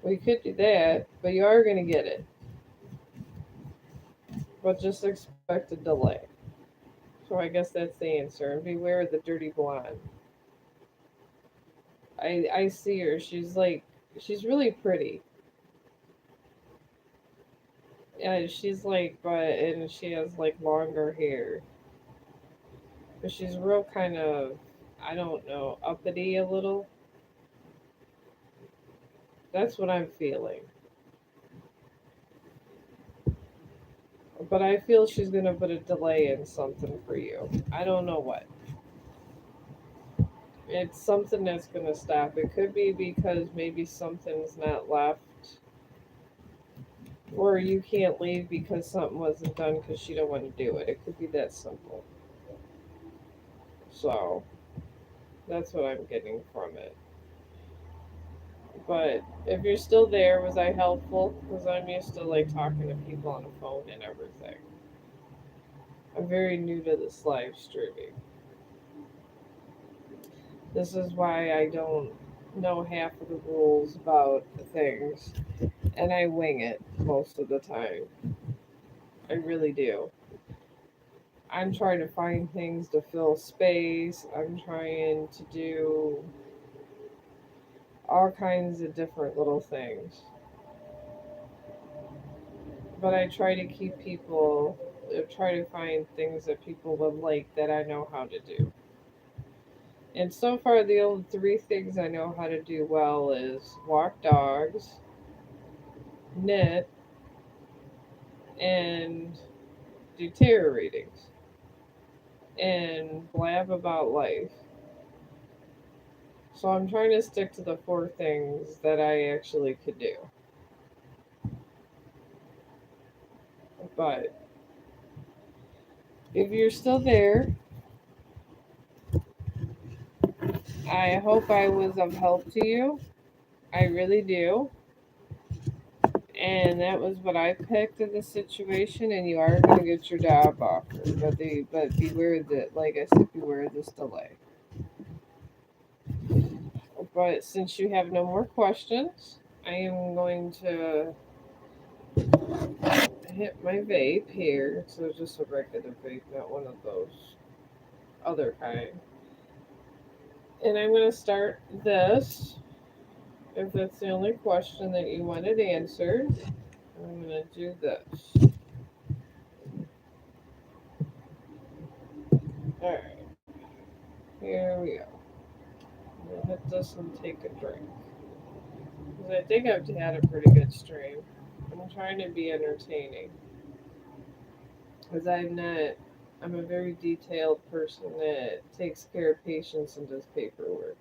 We could do that, but you are going to get it. But just expect a delay. So I guess that's the answer. And beware of the dirty blonde. I see her. She's really pretty. Yeah, she's like, and she has like longer hair. But she's real kind of, I don't know, uppity a little. That's what I'm feeling. But I feel she's going to put a delay in something for you. I don't know what. It's something that's going to stop. It could be because maybe something's not left, or you can't leave because something wasn't done because she don't want to do it. It could be that simple. So That's what I'm getting from it. But if you're still there, was I helpful? Because I'm used to like talking to people on the phone and everything. I'm very new to this live streaming. This is why I don't know half of the rules about things, and I wing it most of the time. I really do. I'm trying to find things to fill space. I'm trying to do all kinds of different little things. But I try to keep people, try to find things that people would like that I know how to do. And so far, the only three things I know how to do well is walk dogs, knit, and do tarot readings, and blab about life. So I'm trying to stick to the four things that I actually could do. But if you're still there, I hope I was of help to you. I really do. And that was what I picked in the situation, and you are going to get your job offer. But beware that, like I said, beware this delay. But since you have no more questions, I am going to hit my vape here. So just a regular vape, not one of those other kind. And I'm going to start this. If that's the only question that you wanted answered, I'm going to do this. Alright, here we go. I'm going to hit this and take a drink. Because I think I've had a pretty good stream. I'm trying to be entertaining. Because I'm a very detailed person that takes care of patients and does paperwork.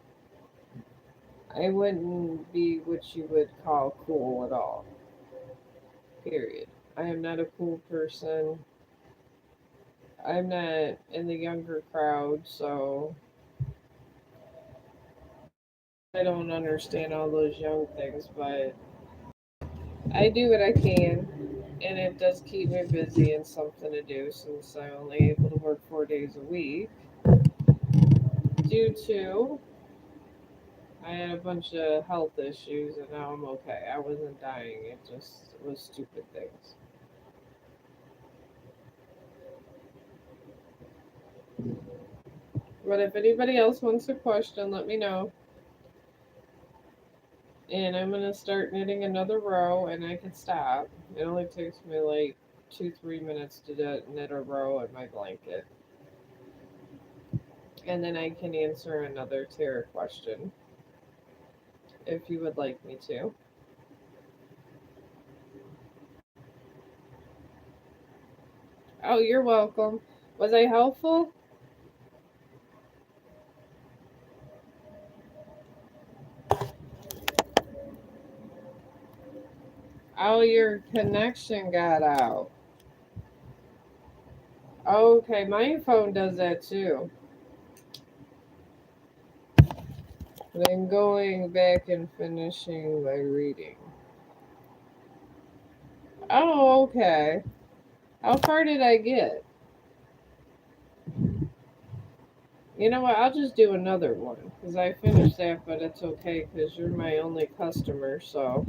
I wouldn't be what you would call cool at all. Period. I am not a cool person. I'm not in the younger crowd, so I don't understand all those young things, but I do what I can, and it does keep me busy and something to do since I'm only able to work 4 days a week. Due to I had a bunch of health issues, and now I'm okay. I wasn't dying, it just was stupid things. But if anybody else wants a question, let me know. And I'm gonna start knitting another row, and I can stop. It only takes me like 2, 3 minutes to knit a row in my blanket. And then I can answer another tarot question if you would like me to. Oh, you're welcome. Was I helpful? Oh, your connection got out. Okay, my phone does that too. But I'm going back and finishing my reading. Oh, okay. How far did I get? You know what? I'll just do another one because I finished that, but it's okay because you're my only customer. So,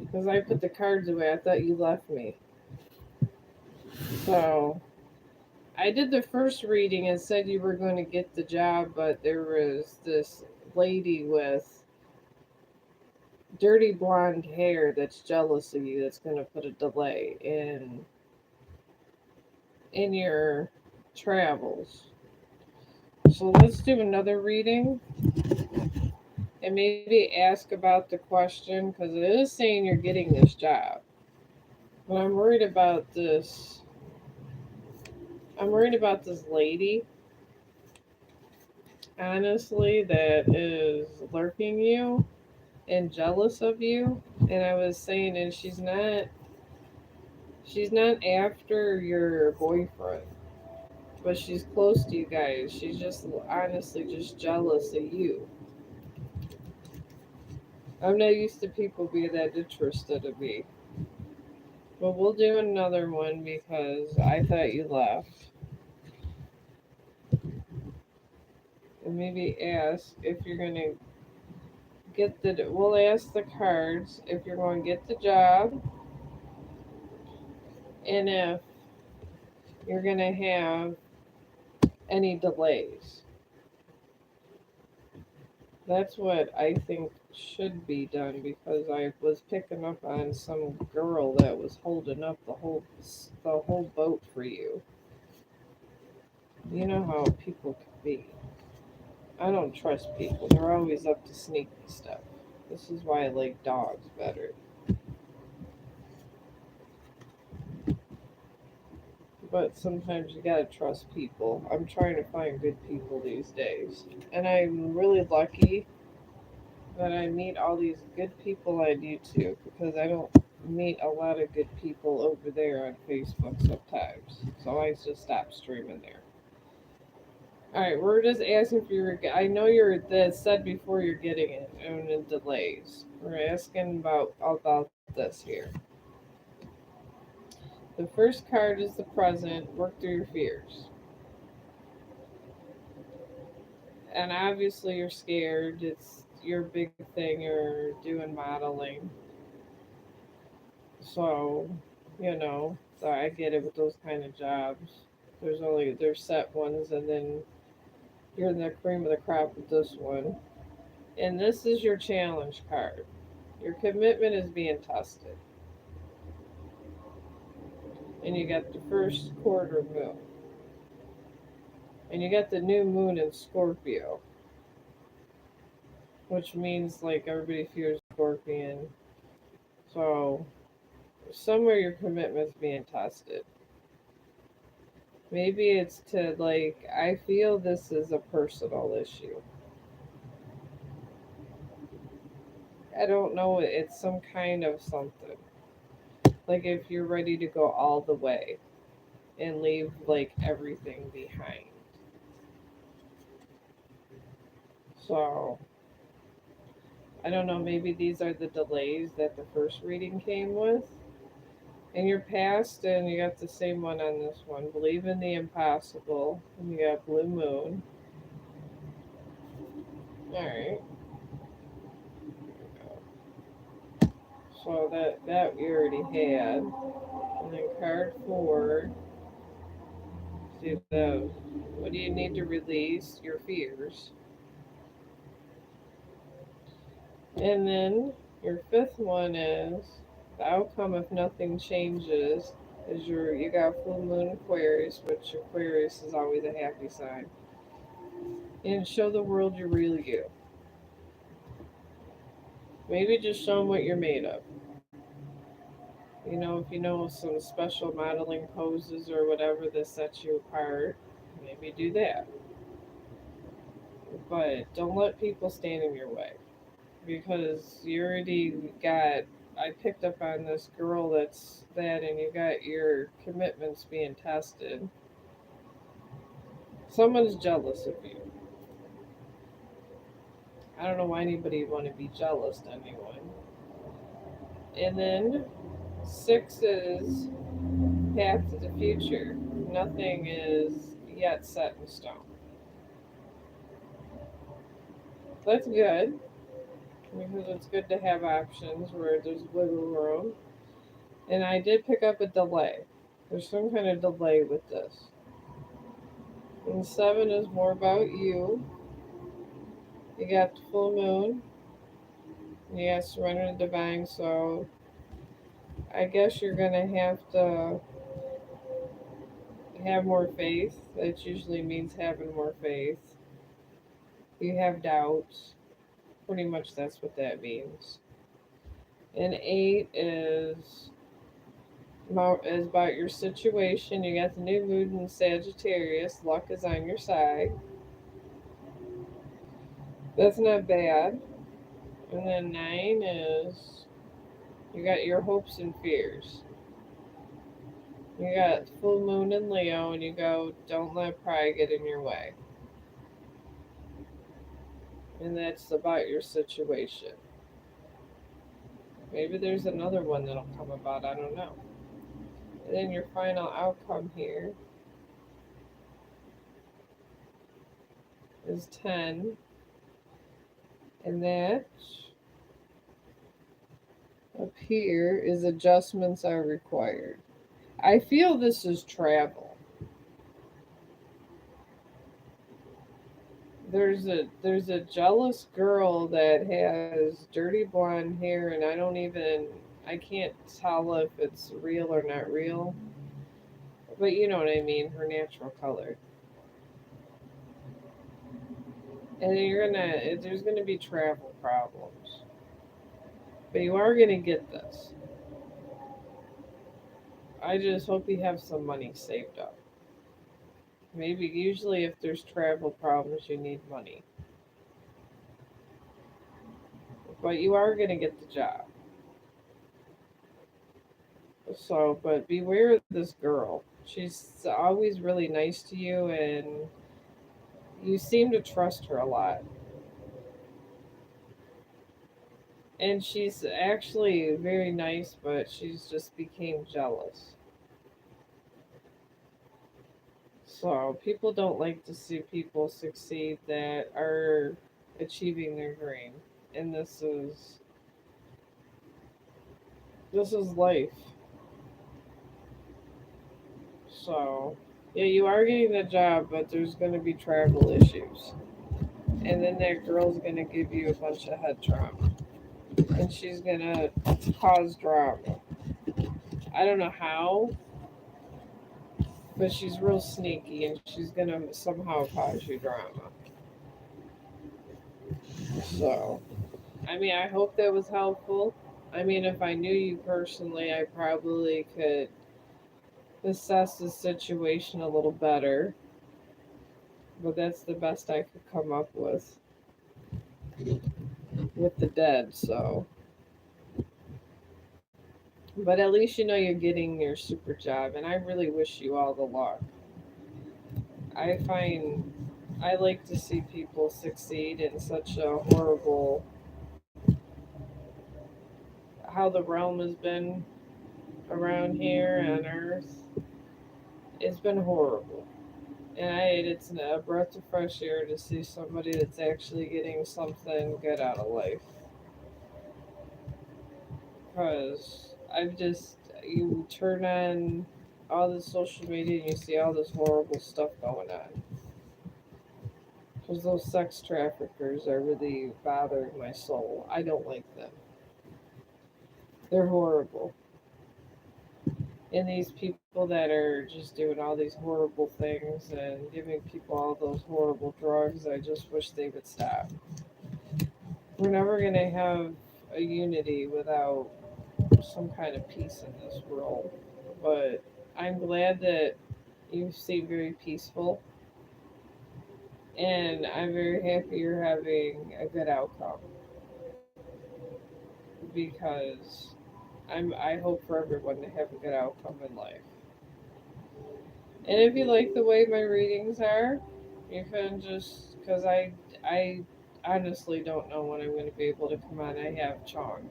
because I put the cards away, I thought you left me. So, I did the first reading and said you were going to get the job, but there was this lady with dirty blonde hair that's jealous of you that's going to put a delay in your travels. So let's do another reading and maybe ask about the question because it is saying you're getting this job. But I'm worried about this. I'm worried about this lady, honestly, that is lurking you and jealous of you. And I was saying, and she's not after your boyfriend. but she's close to you guys. She's just honestly just jealous of you. I'm not used to people being that interested in me. But we'll do another one because I thought you left. And maybe ask if you're going to get the. We'll ask the cards if you're going to get the job and if you're going to have any delays. That's what I think should be done because I was picking up on some girl that was holding up the whole boat for you. You know how people can be. I don't trust people. They're always up to sneaky stuff. This is why I like dogs better. But sometimes you gotta trust people. I'm trying to find good people these days. And I'm really lucky that I meet all these good people on YouTube because I don't meet a lot of good people over there on Facebook sometimes. So I just stopped streaming there. Alright, we're just asking for your. I know you're that said before you're getting it and the delays. We're asking about this here. The first card is the present. Work through your fears. And obviously you're scared. It's your big thing. You're doing modeling. So, so I get it with those kind of jobs. There's set ones and then you're in the cream of the crop with this one. And this is your challenge card. Your commitment is being tested. And you got the first quarter moon. And you got the new moon in Scorpio, which means like everybody fears Scorpion. So somewhere your commitment's being tested. Maybe it's to like I feel this is a personal issue. I don't know, it's some kind of something. Like if you're ready to go all the way and leave like everything behind. So I don't know, maybe these are the delays that the first reading came with. In your past, and you got the same one on this one. Believe in the impossible. And you got Blue Moon. Alright. So that we already had. And then card 4. See the what do you need to release? Your fears. And then your fifth one is the outcome if nothing changes is you got full moon Aquarius, which Aquarius is always a happy sign. And show the world your real you. Maybe just show them what you're made of. If you know some special modeling poses or whatever that sets you apart, maybe do that. But don't let people stand in your way because you already got. I picked up on this girl and you got your commitments being tested. Someone's jealous of you. I don't know why anybody would want to be jealous to anyone. And then 6 is path to the future. Nothing is yet set in stone. That's good because it's good to have options where there's wiggle room. And I did pick up a delay. There's some kind of delay with this. And 7 is more about you. You got the full moon. You got surrender to divine. So I guess you're going to have to have more faith. That usually means having more faith. You have doubts. Pretty much that's what that means. And 8 is about your situation. You got the new moon in Sagittarius. Luck is on your side. That's not bad. And then 9 is you got your hopes and fears. You got full moon in Leo, and you go, don't let pride get in your way. And that's about your situation. Maybe there's another one that'll come about, I don't know. And then your final outcome here is 10, and that up here is adjustments are required. I feel this is travel. There's a jealous girl that has dirty blonde hair, and I can't tell if it's real or not real, but you know what I mean, her natural color. And there's gonna be travel problems, but you are gonna get this. I just hope you have some money saved up. Maybe usually if there's travel problems, you need money, but you are gonna get the job. So, but beware of this girl. She's always really nice to you, and you seem to trust her a lot. And she's actually very nice, but she's just became jealous. So, people don't like to see people succeed that are achieving their dream. And this is life. So, yeah, you are getting the job, but there's going to be travel issues. And then that girl's going to give you a bunch of head trauma. And she's going to cause drama. I don't know how, but she's real sneaky and she's going to somehow cause you drama. So, I mean, I hope that was helpful. I mean, if I knew you personally, I probably could assess the situation a little better. But that's the best I could come up with the dead. So, but at least you know you're getting your super job, and I really wish you all the luck. I find I like to see people succeed in such a horrible how the realm has been around here on Earth. It's been horrible, and it's a breath of fresh air to see somebody that's actually getting something good out of life. Because I've just you turn on all the social media and you see all this horrible stuff going on. Because those sex traffickers are really bothering my soul. I don't like them. They're horrible. And these people that are just doing all these horrible things and giving people all those horrible drugs, I just wish they would stop. We're never going to have a unity without some kind of peace in this world. But I'm glad that you seem very peaceful, and I'm very happy you're having a good outcome because I hope for everyone to have a good outcome in life. And if you like the way my readings are, you can just because I honestly don't know when I'm going to be able to come on. I have Chong,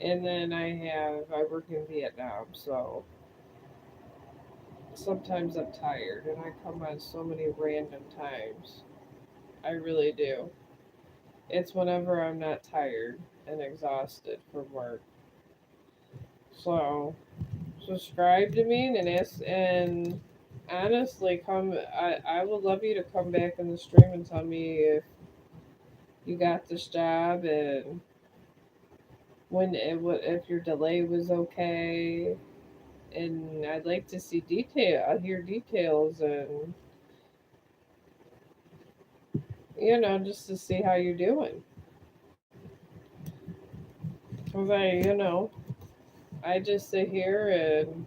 and then I work in Vietnam, so sometimes I'm tired, and I come on so many random times. I really do. It's whenever I'm not tired and exhausted from work. So subscribe to me and ask and honestly come I would love you to come back in the stream and tell me if you got this job and if your delay was okay, and I'd like to see hear details, and just to see how you're doing. Cause I just sit here and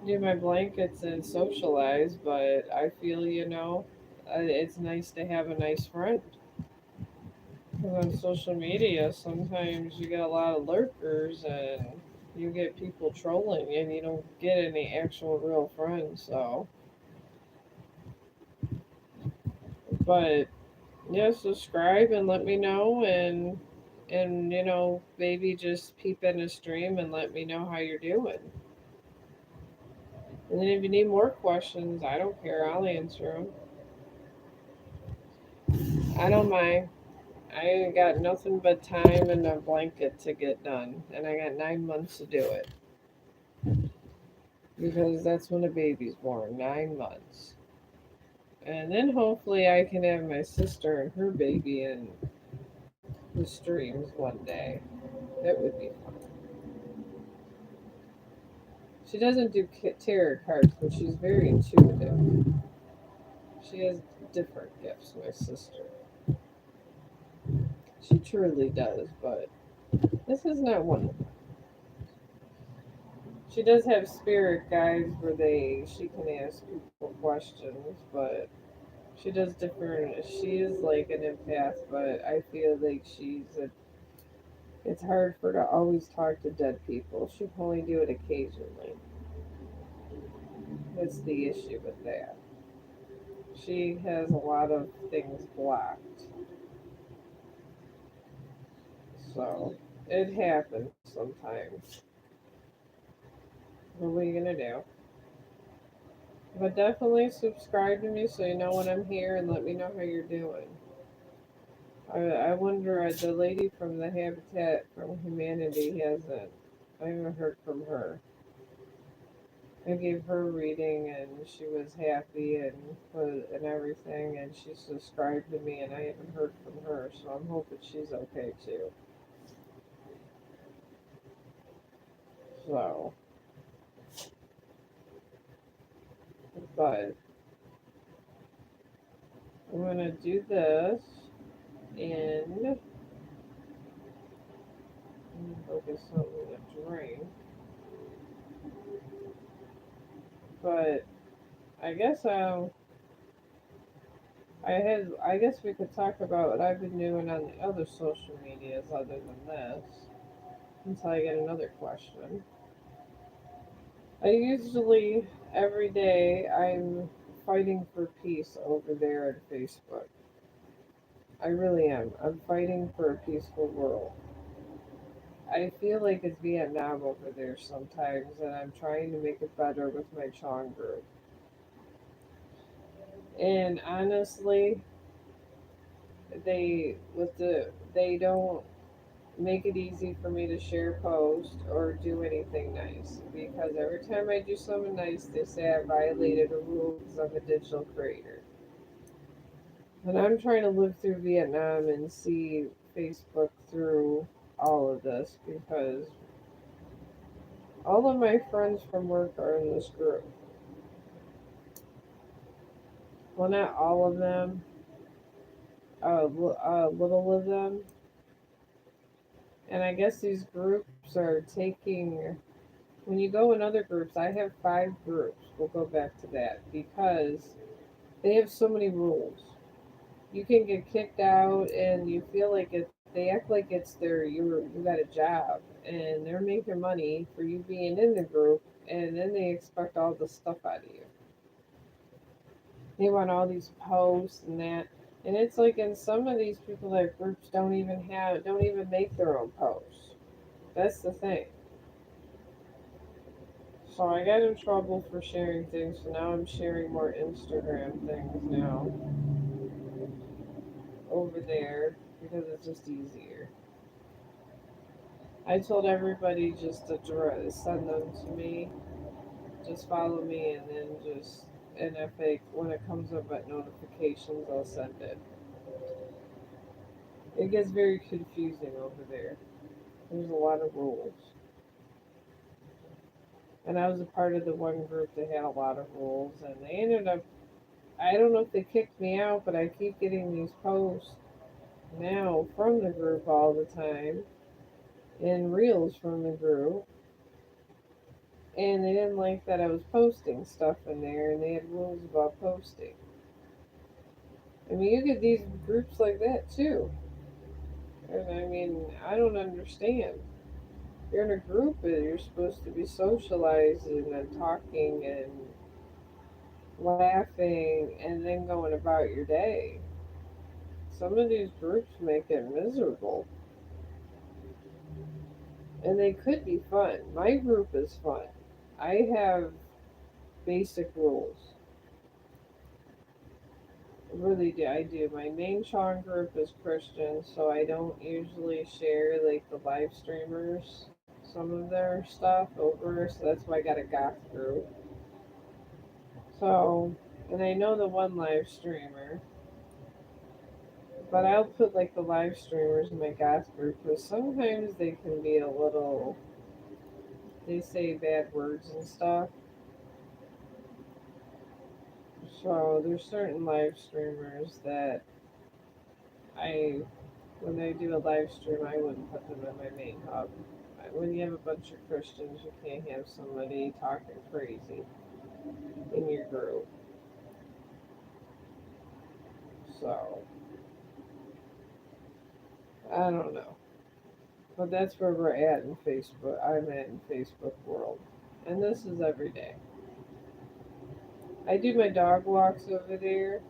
do my blankets and socialize, but I feel, it's nice to have a nice friend. 'Cause on social media, sometimes you get a lot of lurkers, and You get people trolling and you don't get any actual real friends. So, but yeah, subscribe and let me know, and maybe just peep in a stream and let me know how you're doing. And then if you need more questions, I don't care. I'll answer them. I don't mind. I ain't got nothing but time and a blanket to get done, and I got 9 months to do it because that's when a baby's born. 9 months, and then hopefully I can have my sister and her baby in the streams one day. That would be fun. She doesn't do tarot cards, but she's very intuitive. She has different gifts, my sister. She truly does, but this is not one of them. She does have spirit guides where she can ask people questions, but she does different. She is like an empath, but I feel like it's hard for her to always talk to dead people. She can only do it occasionally. That's the issue with that. She has a lot of things blocked. So it happens sometimes. What are you gonna do? But definitely subscribe to me so you know when I'm here and let me know how you're doing. I wonder, the lady from the Habitat from Humanity hasn't. I haven't heard from her. I gave her a reading and she was happy and everything, and she subscribed to me, and I haven't heard from her, so I'm hoping she's okay too. So, but I'm gonna do this and go get something to drink. But I guess I guess we could talk about what I've been doing on the other social medias other than this until I get another question. I usually every day I'm fighting for peace over there at Facebook. I really am. I'm fighting for a peaceful world. I feel like it's Vietnam over there sometimes, and I'm trying to make it better with my Chong group. And honestly, they don't make it easy for me to share post or do anything nice, because every time I do something nice they say I violated a rule because I'm a digital creator. And I'm trying to live through Vietnam and see Facebook through all of this, because all of my friends from work are in this group. Well, not all of them, a little of them. And I guess these groups are taking. When you go in other groups, I have 5 groups. We'll go back to that because they have so many rules. You can get kicked out, and you feel like it. They act like it's you got a job, and they're making money for you being in the group, and then they expect all the stuff out of you. They want all these posts and that, and it's like in some of these people that groups don't even make their own posts. That's the thing. So I got in trouble for sharing things, so now I'm sharing more Instagram things now over there because it's just easier. I told everybody just to send them to me, just follow me, and then and if when it comes up at notifications, I'll send it. It gets very confusing over there. There's a lot of rules. And I was a part of the one group that had a lot of rules, and they ended up, I don't know if they kicked me out, but I keep getting these posts now from the group all the time and reels from the group, and they didn't like that I was posting stuff in there, and they had rules about posting. I mean, you get these groups like that too, and I mean, I don't understand. You're in a group and you're supposed to be socializing and talking and laughing and then going about your day. Some of these groups make it miserable. And they could be fun. My group is fun. I have basic rules. Really do. I do. My main Chong group is Christian, so I don't usually share like the live streamers some of their stuff over, so that's why I got a goth group. So, and I know the one live streamer, but I'll put like the live streamers in my goth group because sometimes they can be a little, they say bad words and stuff. So there's certain live streamers that I, when they do a live stream, I wouldn't put them in my main hub. When you have a bunch of Christians, you can't have somebody talking crazy in your group. So I don't know, but that's where we're at in Facebook. I'm at in Facebook world, and this is every day. I do my dog walks over there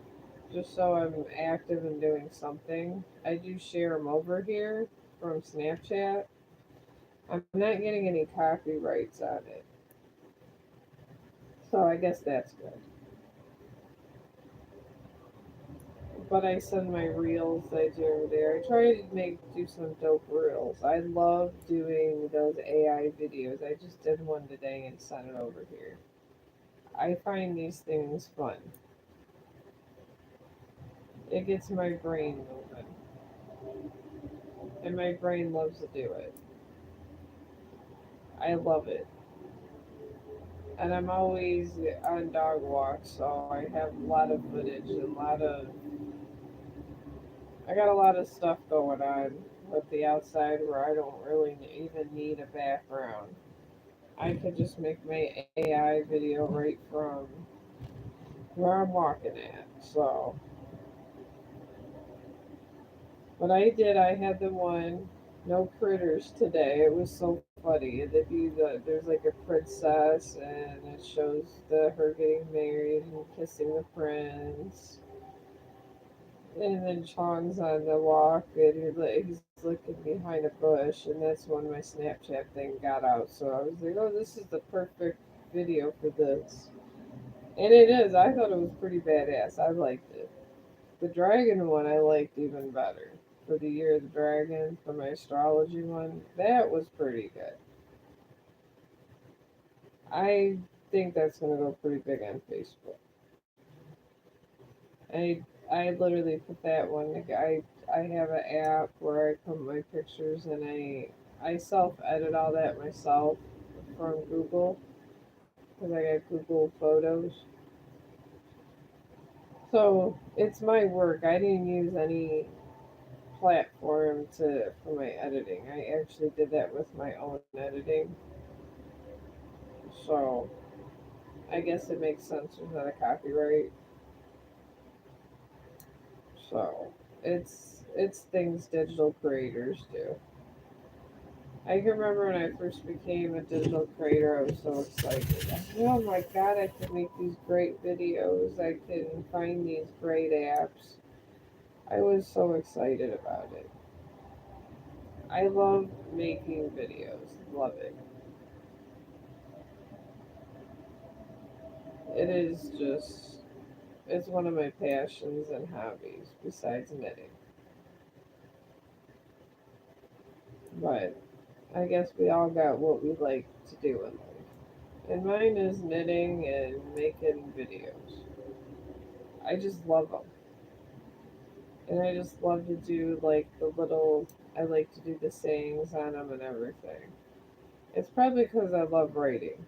just so I'm active and doing something. I do share them over here from Snapchat. I'm not getting any copyrights on it, so I guess that's good. But I send my reels I do over there. I try to make do some dope reels. I love doing those AI videos. I just did one today and sent it over here. I find these things fun. It gets my brain moving, and my brain loves to do it. I love it. And I'm always on dog walks, so I have a lot of footage and a lot of I got a lot of stuff going on with the outside where I don't really even need a background. I could just make my AI video right from where I'm walking at. So, but I had the one, no critters today. It was so funny. And there's like a princess, and it shows her getting married and kissing the prince. And then Chong's on the walk, and he's looking behind a bush, and that's when my Snapchat thing got out. So I was like, oh, this is the perfect video for this. And it is. I thought it was pretty badass. I liked it. The dragon one I liked even better. For the year of the dragon, for my astrology one, that was pretty good. I think that's gonna go pretty big on Facebook. I literally put that one. Like I have an app where I put my pictures and I self edit all that myself from Google because I got Google Photos. So it's my work. I didn't use any platform to for my editing. I actually did that with my own editing. So I guess it makes sense without a copyright. So it's things digital creators do. I can remember when I first became a digital creator, I was so excited. Oh my god, I can make these great videos. I can find these great apps. I was so excited about it. I love making videos. Love it. It is just, it's one of my passions and hobbies besides knitting. But I guess we all got what we like to do in life. And mine is knitting and making videos. I just love them. And I just love to do like the little, I like to do the sayings on them and everything. It's probably because I love writing.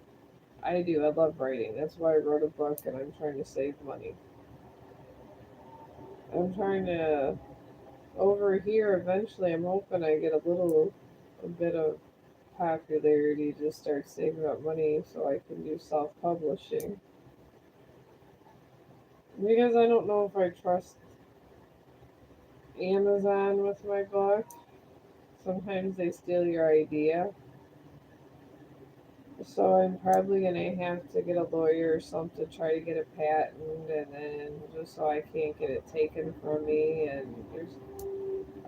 I do, I love writing. That's why I wrote a book and I'm trying to save money. I'm trying to, over here, eventually, I'm hoping I get a bit of popularity to start saving up money so I can do self publishing. Because I don't know if I trust Amazon with my book. Sometimes they steal your idea. So I'm probably gonna have to get a lawyer or something, try to get a patent, and then just so I can't get it taken from me. And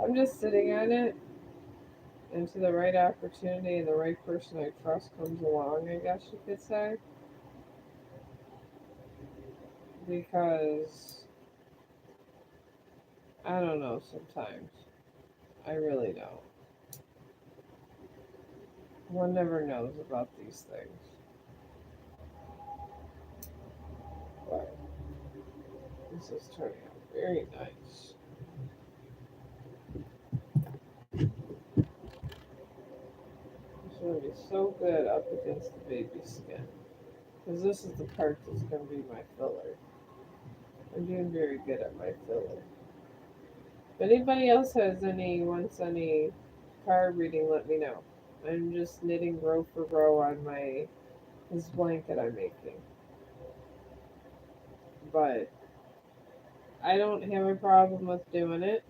I'm just sitting on it until the right opportunity and the right person I trust comes along. I guess you could say, because I don't know. Sometimes I really don't. One never knows about these things. But this is turning out very nice. It's going to be so good up against the baby skin. Because this is the part that's going to be my filler. I'm doing very good at my filler. If anybody else wants any card reading, let me know. I'm just knitting row for row on this blanket I'm making. But I don't have a problem with doing it.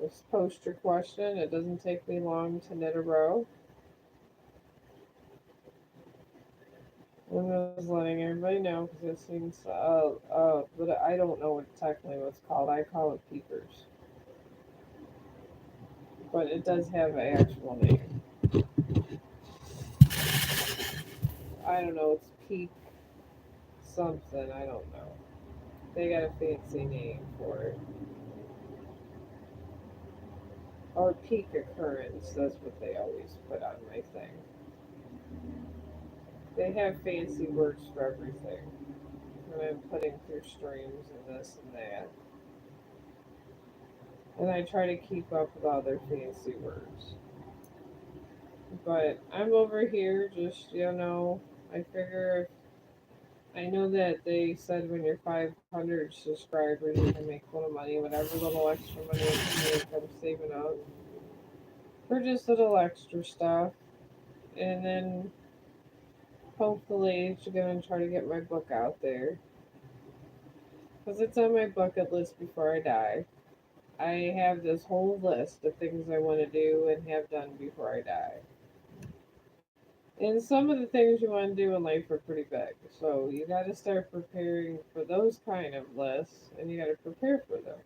Just post your question. It doesn't take me long to knit a row. I'm just letting everybody know because it seems, but I don't know what technically what's called. I call it peepers, but it does have an actual name. I don't know. It's peak something. I don't know. They got a fancy name for it, or peak occurrence. That's what they always put on my thing. They have fancy words for everything. When I'm putting through streams and this and that, and I try to keep up with all their fancy words. But I'm over here just, I figure I know that they said when you're 500 subscribers, you can make a little money, whatever little extra money I can make, I'm saving up for just little extra stuff. And then hopefully, she's going to try to get my book out there because it's on my bucket list before I die. I have this whole list of things I want to do and have done before I die. And some of the things you want to do in life are pretty big. So you got to start preparing for those kind of lists and you got to prepare for them.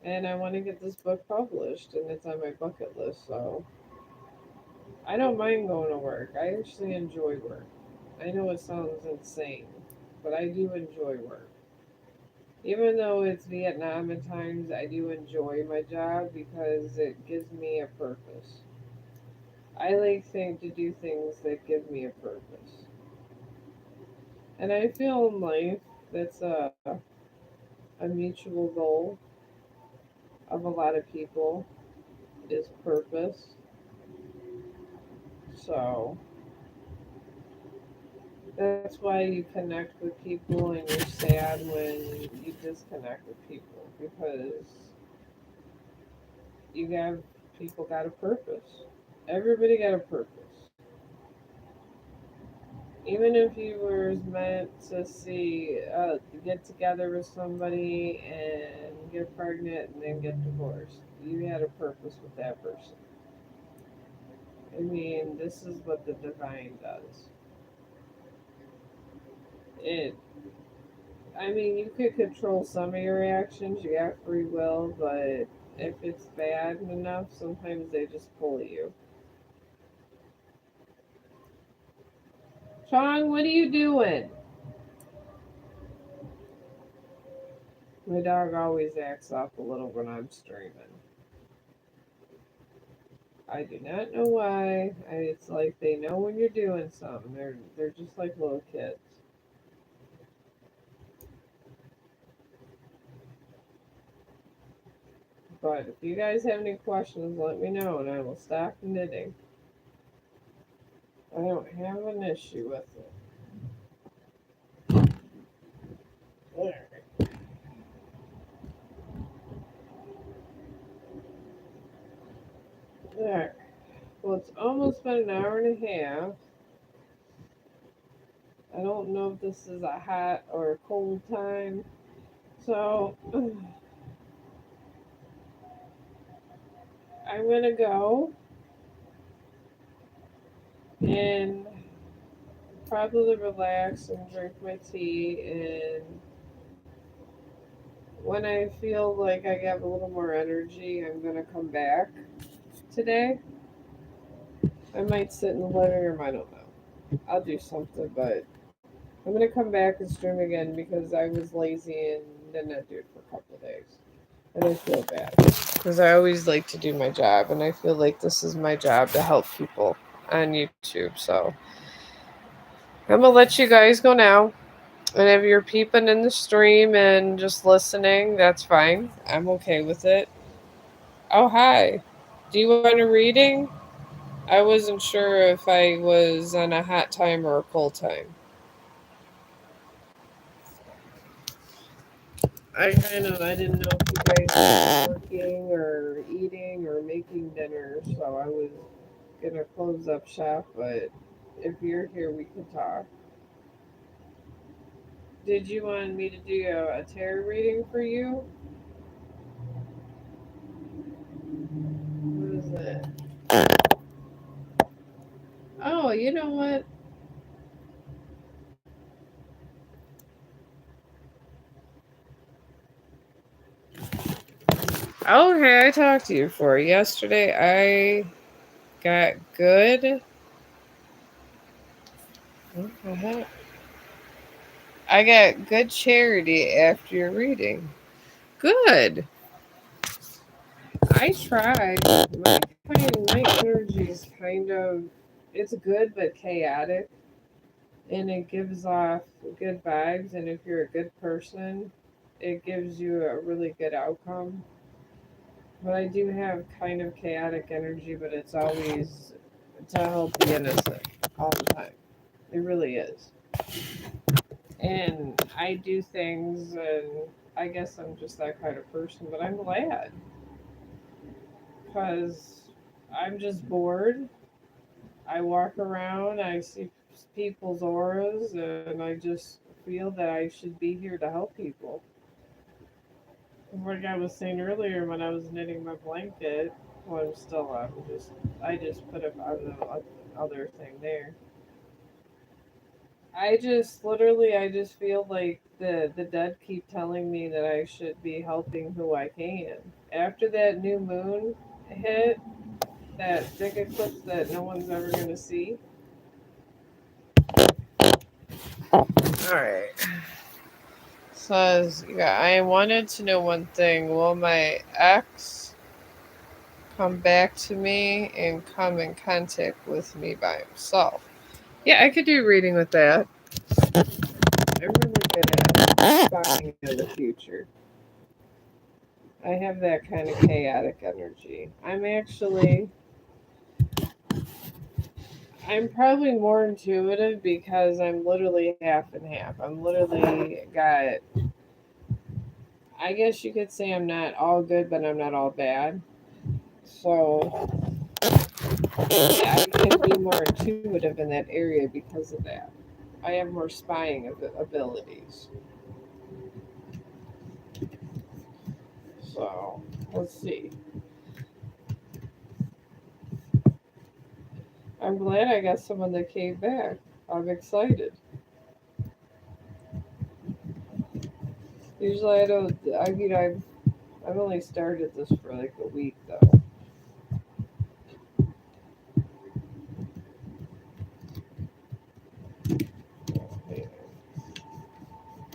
And I want to get this book published and it's on my bucket list. So I don't mind going to work. I actually enjoy work. I know it sounds insane, but I do enjoy work. Even though it's Vietnam at times, I do enjoy my job because it gives me a purpose. I like to do things that give me a purpose. And I feel in life that's a mutual goal of a lot of people is purpose. So that's why you connect with people and you're sad when you disconnect with people because you have people got a purpose. Everybody got a purpose. Even if you were meant to get together with somebody and get pregnant and then get divorced, you had a purpose with that person. I mean, this is what the divine does. It. I mean, you could control some of your reactions. You have free will, but if it's bad enough, sometimes they just pull you. Chong, what are you doing? My dog always acts up a little when I'm streaming. I do not know why. It's like they know when you're doing something. They're just like little kids. But if you guys have any questions, let me know and I will stop knitting. I don't have an issue with it. There. There. Well, it's almost been an hour and a half. I don't know if this is a hot or a cold time. So I'm going to go and probably relax and drink my tea. And when I feel like I have a little more energy, I'm gonna come back today. I might sit in the living room. I don't know. I'll do something, but I'm gonna come back and stream again because I was lazy and did not do it for a couple of days, and I feel bad because I always like to do my job, and I feel like this is my job to help people on YouTube. So I'm gonna let you guys go now. And if you're peeping in the stream and just listening, that's fine. I'm okay with it. Oh, hi. Do you want a reading? I wasn't sure if I was on a hot time or a cold time. I didn't know if you guys were working or eating or making dinner, so I was gonna close up shop, but if you're here, we can talk. Did you want me to do a tarot reading for you? What is it? Oh, you know what? Okay, I talked to you before. Yesterday, I got good. What the heck? I got good charity after your reading. Good. I tried. My energy is kind of, it's good but chaotic, and it gives off good vibes. And if you're a good person, it gives you a really good outcome. But I do have kind of chaotic energy, but it's always to help the innocent all the time. It really is. And I do things, and I guess I'm just that kind of person, but I'm glad because I'm just bored. I walk around, I see people's auras, and I just feel that I should be here to help people. Like I was saying earlier when I was knitting my blanket, well, I'm still I just put it on the other thing there. I just feel like the dead keep telling me that I should be helping who I can. After that new moon hit, that big eclipse that no one's ever gonna see. All right. Says, yeah, I wanted to know one thing. Will my ex come back to me and come in contact with me by himself? Yeah, I could do reading with that. I'm really good at spying in the future. I have that kind of chaotic energy. I'm probably more intuitive because I'm literally half and half. I'm literally got, I guess you could say I'm not all good, but I'm not all bad. So yeah, I can be more intuitive in that area because of that. I have more spying abilities. So let's see. I'm glad I got someone that came back. I'm excited. Usually I don't. I mean, I've only started this for like a week though. Yeah,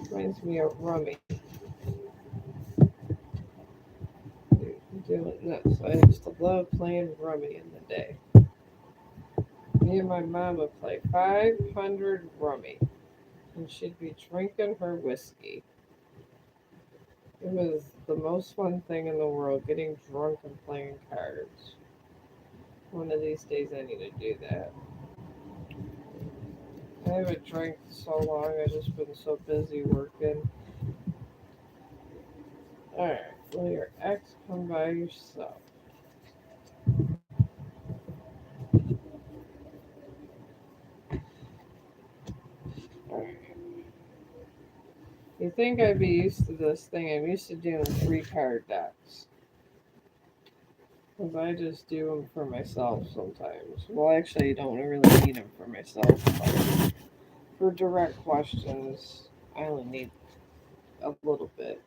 reminds me of rummy. Doing nuts. I used to love playing rummy in the day. Me and my mom would play 500 rummy, and she'd be drinking her whiskey. It was the most fun thing in the world, getting drunk and playing cards. One of these days I need to do that. I haven't drank so long, I've just been so busy working. Alright, will your ex come by yourself? Alright. You think I'd be used to this thing? I'm used to doing 3 card decks. Because I just do them for myself sometimes. Well, actually, I don't really need them for myself. For direct questions, I only need a little bit.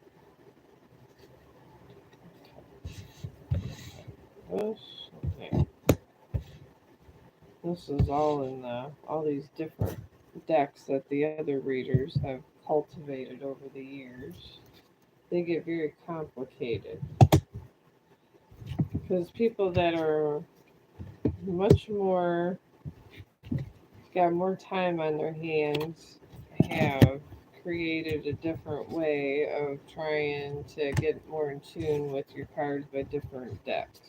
This, okay. This is all in all these different decks that the other readers have cultivated over the years. They get very complicated because people that are much more got more time on their hands have created a different way of trying to get more in tune with your cards by different decks.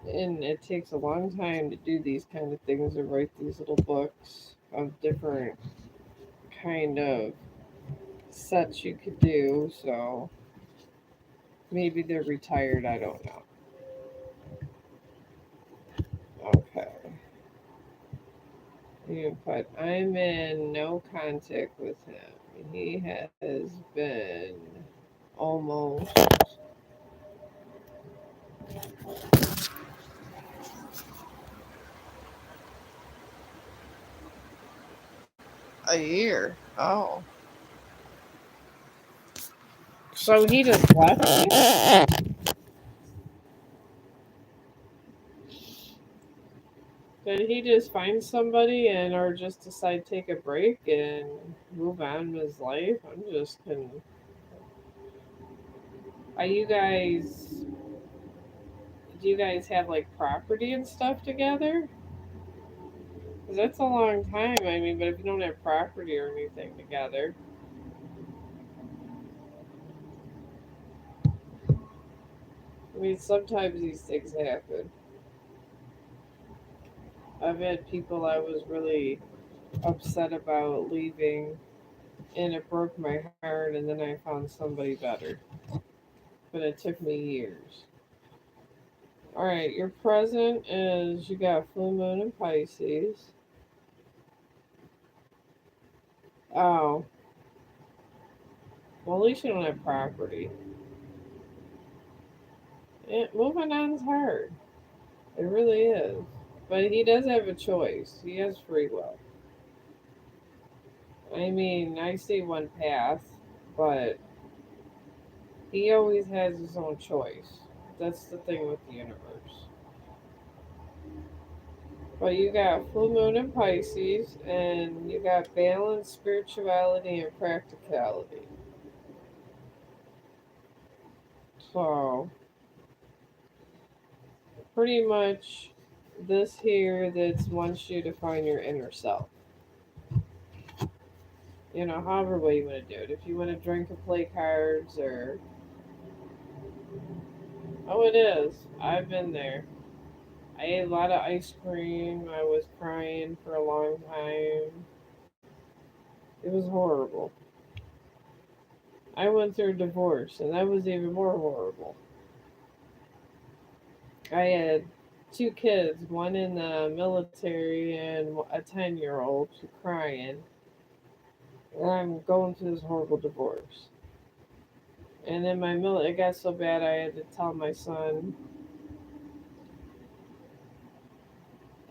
And it takes a long time to do these kind of things or write these little books of different kind of sets you could do. So maybe they're retired, I don't know. Okay. You put, I'm in no contact with him. He has been almost a year. Oh. So he just left you? Did he just find somebody and or just decide to take a break and move on with his life? I'm just are you guys do you guys have like property and stuff together? 'Cause that's a long time. I mean, but if you don't have property or anything together, I mean, sometimes these things happen. I've had people I was really upset about leaving, and it broke my heart, and then I found somebody better. But it took me years. All right, your present is you got full moon in Pisces. Oh, well, at least you don't have property. Moving on is hard. It really is. But he does have a choice. He has free will. I mean, I see one path, but he always has his own choice. That's the thing with the universe. But you got full moon in Pisces, and you got balance, spirituality, and practicality. So, pretty much this here that wants you to find your inner self. However way you want to do it. If you want to drink and play cards, or oh, it is. I've been there. I ate a lot of ice cream. I was crying for a long time. It was horrible. I went through a divorce, and that was even more horrible. I had two kids, one in the military and a 10-year-old crying. And I'm going through this horrible divorce. And then it got so bad I had to tell my son.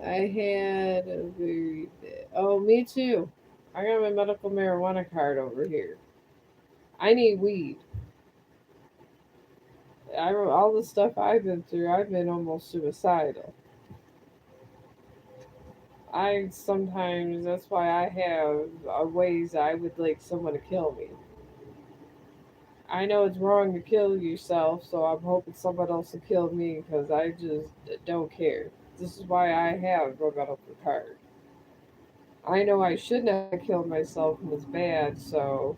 I had a very bad. Oh, me too. I got my medical marijuana card over here. I need weed. All the stuff I've been through. I've been almost suicidal. I sometimes that's why I have ways I would like someone to kill me. I know it's wrong to kill yourself, so I'm hoping someone else will kill me because I just don't care. This is why I have my medical card. I know I shouldn't have killed myself and it's bad, so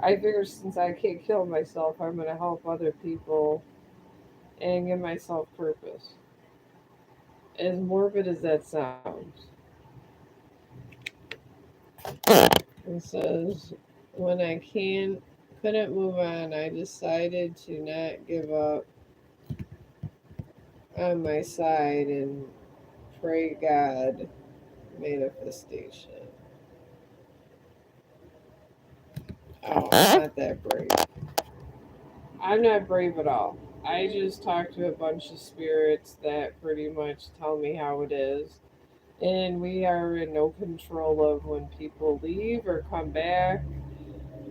I figure since I can't kill myself, I'm going to help other people and give myself purpose. As morbid as that sounds. It says, when I couldn't move on, I decided to not give up on my side and pray God manifestation. Oh, I'm not that brave. I'm not brave at all. I just talk to a bunch of spirits that pretty much tell me how it is. And we are in no control of when people leave or come back,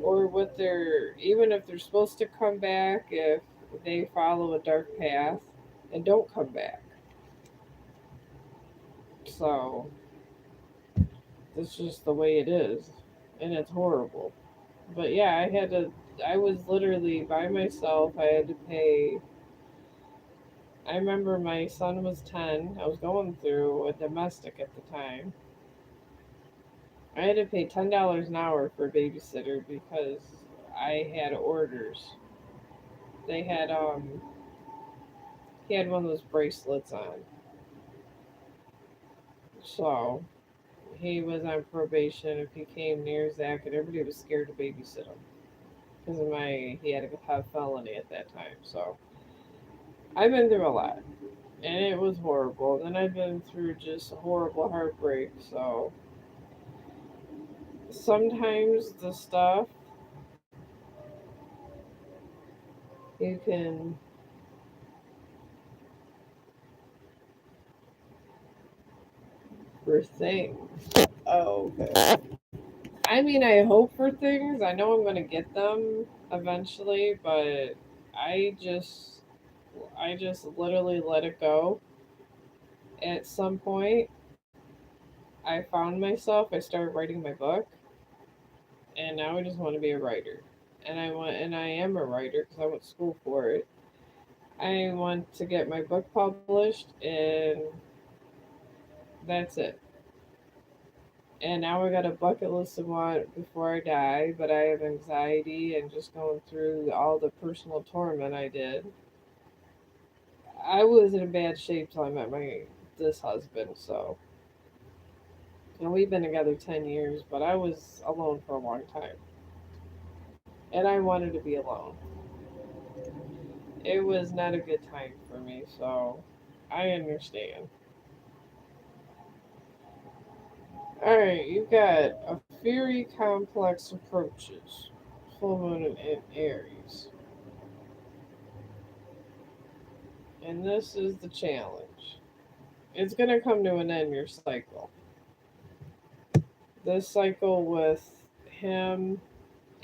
or what they're, even if they're supposed to come back, if they follow a dark path and don't come back. So that's just the way it is. And it's horrible. But yeah, I was literally by myself. I had to pay. I remember my son was 10. I was going through a domestic at the time. I had to pay $10 an hour for a babysitter because I had orders. They had he had one of those bracelets on. So he was on probation if he came near Zach, and everybody was scared to babysit him because of my he had a felony at that time. So I've been through a lot, and it was horrible. Then I've been through just horrible heartbreak. So sometimes the stuff you can for things. Oh, okay. I mean, I hope for things. I know I'm going to get them eventually, but I just I just literally let it go. At some point, I found myself. I started writing my book, and now I just want to be a writer. And I am a writer because I went to school for it. I want to get my book published, and that's it. And now I got a bucket list of what before I die, but I have anxiety and just going through all the personal torment I did. I was in bad shape till I met my this husband, so and we've been together 10 years, but I was alone for a long time. And I wanted to be alone. It was not a good time for me, so I understand. Alright, you got a very complex approaches. Full moon in Aries. And this is the challenge. It's going to come to an end, your cycle. This cycle with him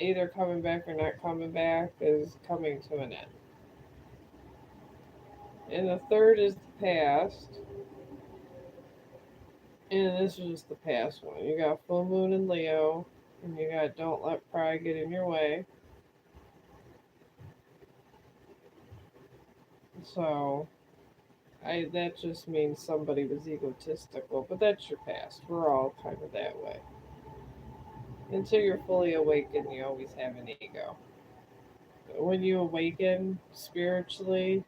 either coming back or not coming back is coming to an end. And the third is the past. And this is just the past one. You got full moon in Leo, and you got don't let pride get in your way. So I that just means somebody was egotistical, but that's your past. We're all kind of that way. Until you're fully awakened, you always have an ego. When you awaken spiritually,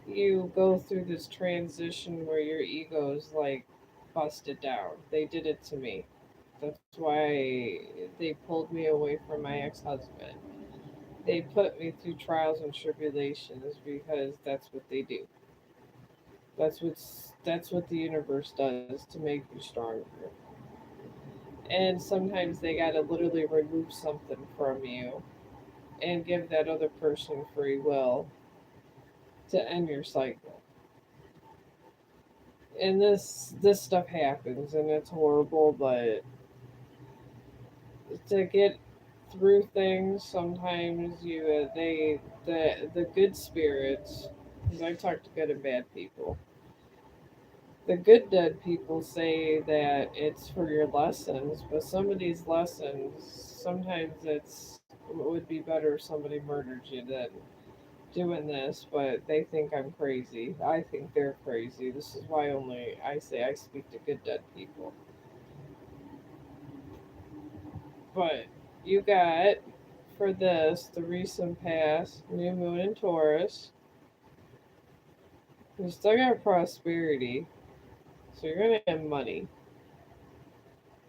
you go through this transition where your ego is like busted down. They did it to me. That's why they pulled me away from my ex husband. They put me through trials and tribulations because that's what they do. That's what the universe does to make you stronger. And sometimes they gotta literally remove something from you and give that other person free will to end your cycle. And this stuff happens and it's horrible, but to get through things sometimes you they the good spirits, because I talk to good and bad people, the good dead people say that it's for your lessons, but some of these lessons sometimes it would be better if somebody murdered you than doing this, but they think I'm crazy. I think they're crazy. This is why only I say I speak to good dead people. But you got for this the recent past, new moon in Taurus. You still got prosperity, so you're gonna have money.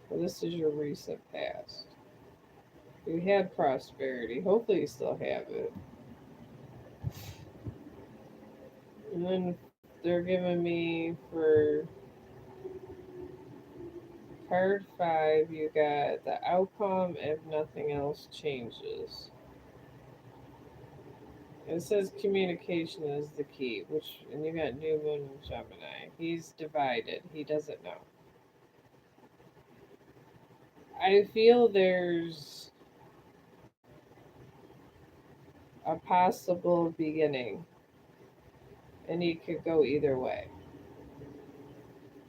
But this is your recent past. You had prosperity. Hopefully you still have it. And then they're giving me for card five, you got the outcome if nothing else changes. It says communication is the key, which, and you got New Moon and Gemini. He's divided. He doesn't know. I feel there's a possible beginning, and he could go either way.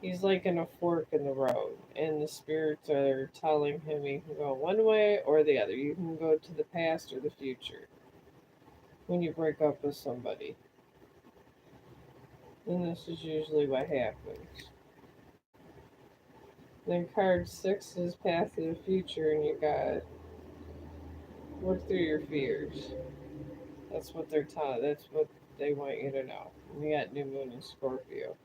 He's like in a fork in the road, and the spirits are telling him he can go one way or the other. You can go to the past or the future when you break up with somebody. And this is usually what happens. Then card 6 is Path to the Future, and you got work through your fears. That's what they're telling. That's what they want you to know. And you got New Moon in Scorpio.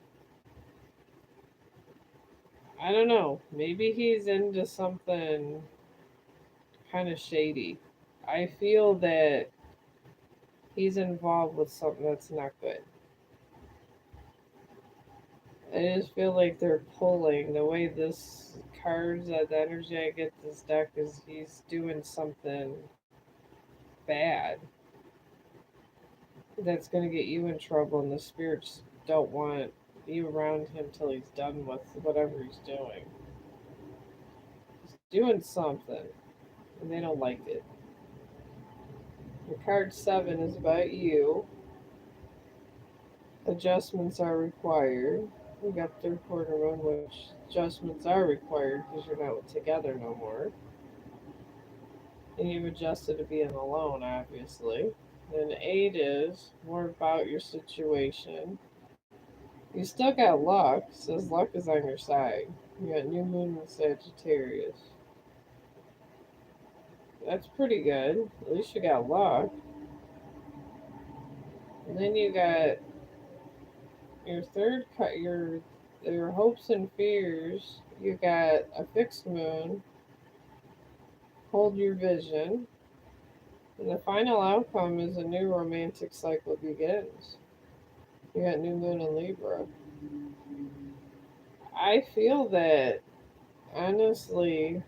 I don't know. Maybe he's into something kind of shady. I feel that he's involved with something that's not good. I just feel like they're pulling the way this cards, that the energy I get this deck is he's doing something bad that's going to get you in trouble, and the spirits don't want you around him till he's done with whatever he's doing. He's doing something, and they don't like it. The card 7 is about you. Adjustments are required. We got third quarter moon, which adjustments are required because you're not together no more. And you've adjusted to being alone, obviously. Then 8 is more about your situation. You still got luck. It says luck is on your side. You got new moon in Sagittarius. That's pretty good. At least you got luck. And then you got your third cut. Your hopes and fears. You got a fixed moon. Hold your vision. And the final outcome is a new romantic cycle begins. You got new moon in Libra. I feel that honestly,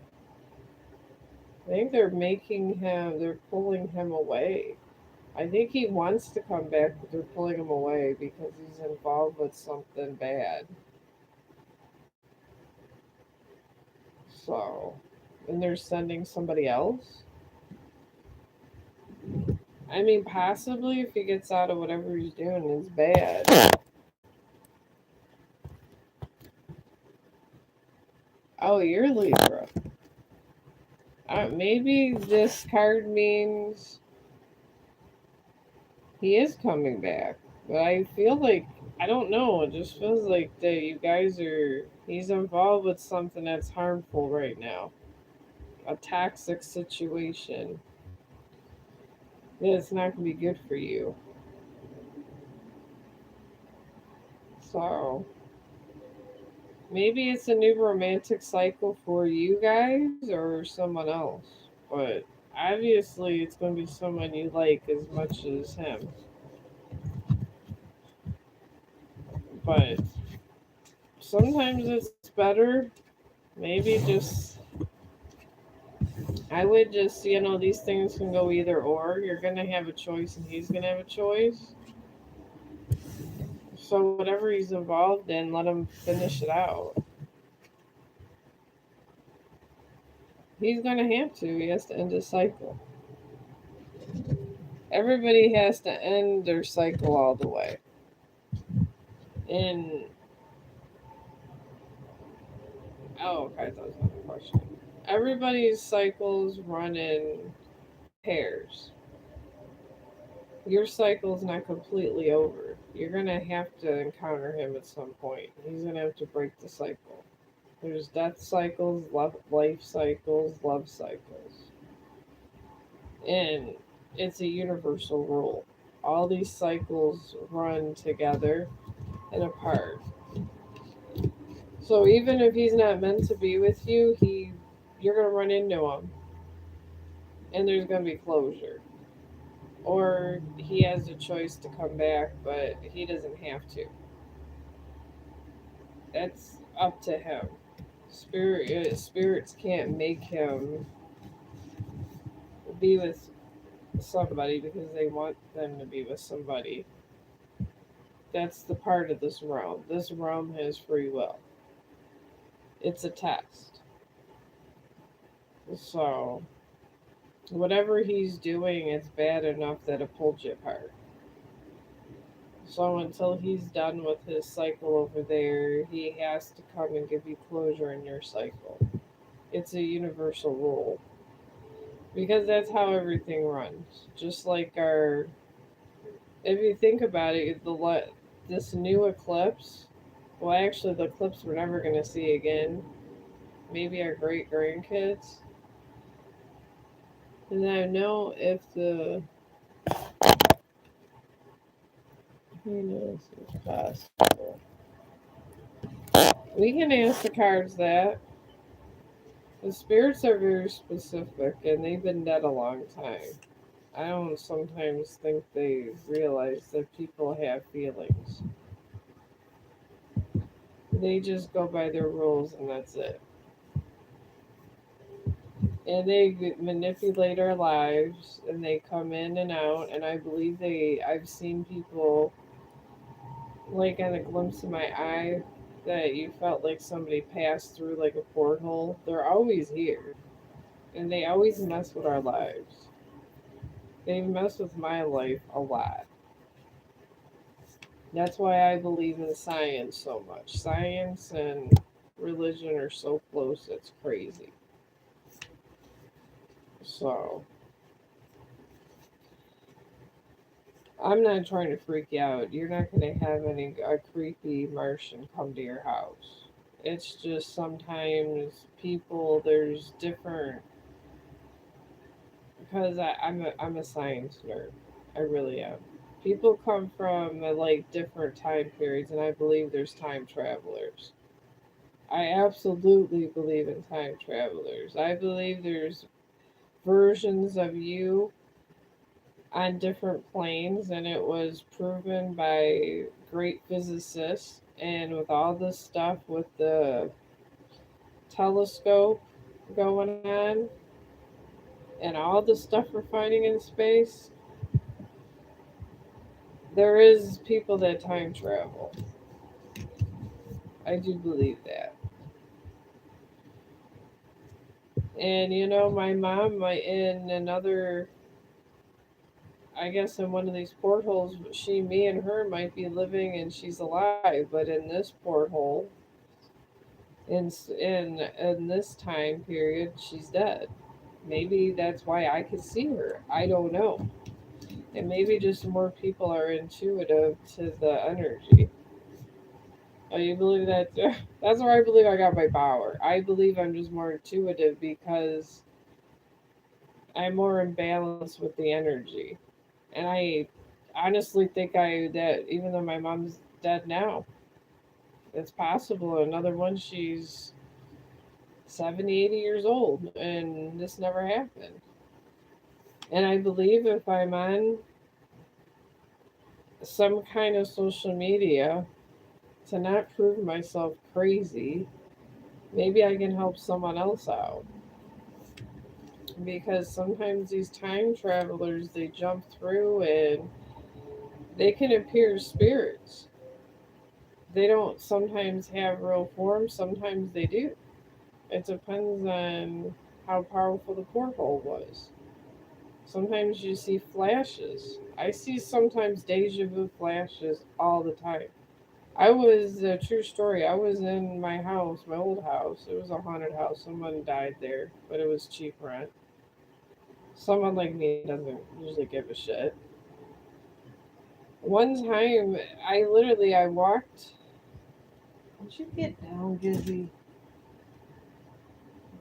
I think they're pulling him away. I think he wants to come back, but they're pulling him away because he's involved with something bad. So, and they're sending somebody else. I mean, possibly if he gets out of whatever he's doing, it's bad. Oh, you're Libra. Maybe this card means he is coming back. But I feel like, I don't know, it just feels like that you guys are, he's involved with something that's harmful right now. A toxic situation that's not going to be good for you. So, maybe it's a new romantic cycle for you guys or someone else. But obviously, it's going to be someone you like as much as him. But sometimes it's better. Maybe just, I would just, these things can go either or. You're going to have a choice and he's going to have a choice. So, whatever he's involved in, let him finish it out. He's going to have to. He has to end his cycle. Everybody has to end their cycle all the way. And, oh, okay, that was another question. Everybody's cycles run in pairs. Your cycle's not completely over. You're going to have to encounter him at some point. He's going to have to break the cycle. There's death cycles, life cycles, love cycles. And it's a universal rule. All these cycles run together and apart. So even if he's not meant to be with you, you're going to run into him. And there's going to be closure. Or he has a choice to come back, but he doesn't have to. That's up to him. Spirits can't make him be with somebody because they want them to be with somebody. That's the part of this realm. This realm has free will. It's a test. So whatever he's doing is bad enough that it pulled you apart. So until he's done with his cycle over there, he has to come and give you closure in your cycle. It's a universal rule because that's how everything runs. Just like our, if you think about it, this new eclipse. Well, actually, the eclipse we're never going to see again. Maybe our great grandkids. And I know if the, who knows, it's possible. We can ask the cards that. The spirits are very specific and they've been dead a long time. I don't sometimes think they realize that people have feelings. They just go by their rules and that's it. And they manipulate our lives and they come in and out. And I believe I've seen people, like on a glimpse of my eye, that you felt like somebody passed through like a porthole. They're always here and they always mess with our lives. They've messed with my life a lot. That's why I believe in science so much. Science and religion are so close, it's crazy. So, I'm not trying to freak you out. You're not going to have any a creepy Martian come to your house. It's just sometimes people, there's different, because I'm a science nerd. I really am. People come from like different time periods, and I believe there's time travelers. I absolutely believe in time travelers. I believe there's versions of you on different planes, and it was proven by great physicists. And with all this stuff with the telescope going on, and all the stuff we're finding in space, there is people that time travel. I do believe that. And my mom might in another, I guess in one of these portholes, me and her might be living and she's alive, but in this porthole, in this time period, she's dead. Maybe that's why I could see her. I don't know. And maybe just more people are intuitive to the energy. Oh, you believe that too? That's where I believe I got my power. I believe I'm just more intuitive because I'm more in balance with the energy. And I honestly think that even though my mom's dead now, it's possible. Another one, she's 70, 80 years old, and this never happened. And I believe if I'm on some kind of social media to not prove myself crazy, maybe I can help someone else out. Because sometimes these time travelers, they jump through and they can appear as spirits. They don't sometimes have real form, sometimes they do. It depends on how powerful the porthole was. Sometimes you see flashes. I see sometimes deja vu flashes all the time. I was a true story. I was in my house, my old house. It was a haunted house. Someone died there, but it was cheap rent. Someone like me doesn't usually give a shit. One time, I walked. Did you get down, Gizzy?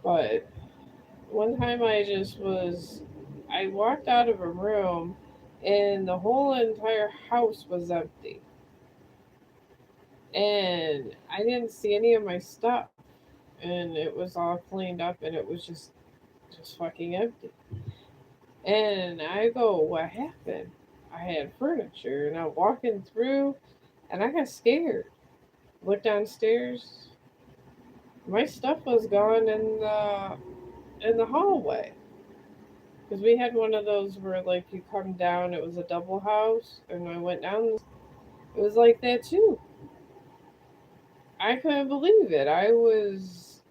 But one time I walked out of a room and the whole entire house was empty. And I didn't see any of my stuff. And it was all cleaned up and it was just fucking empty. And I go, what happened? I had furniture and I'm walking through and I got scared. Looked downstairs. My stuff was gone in the hallway. Because we had one of those where, like, you come down, it was a double house, and I went down, it was like that too. I couldn't believe it. I was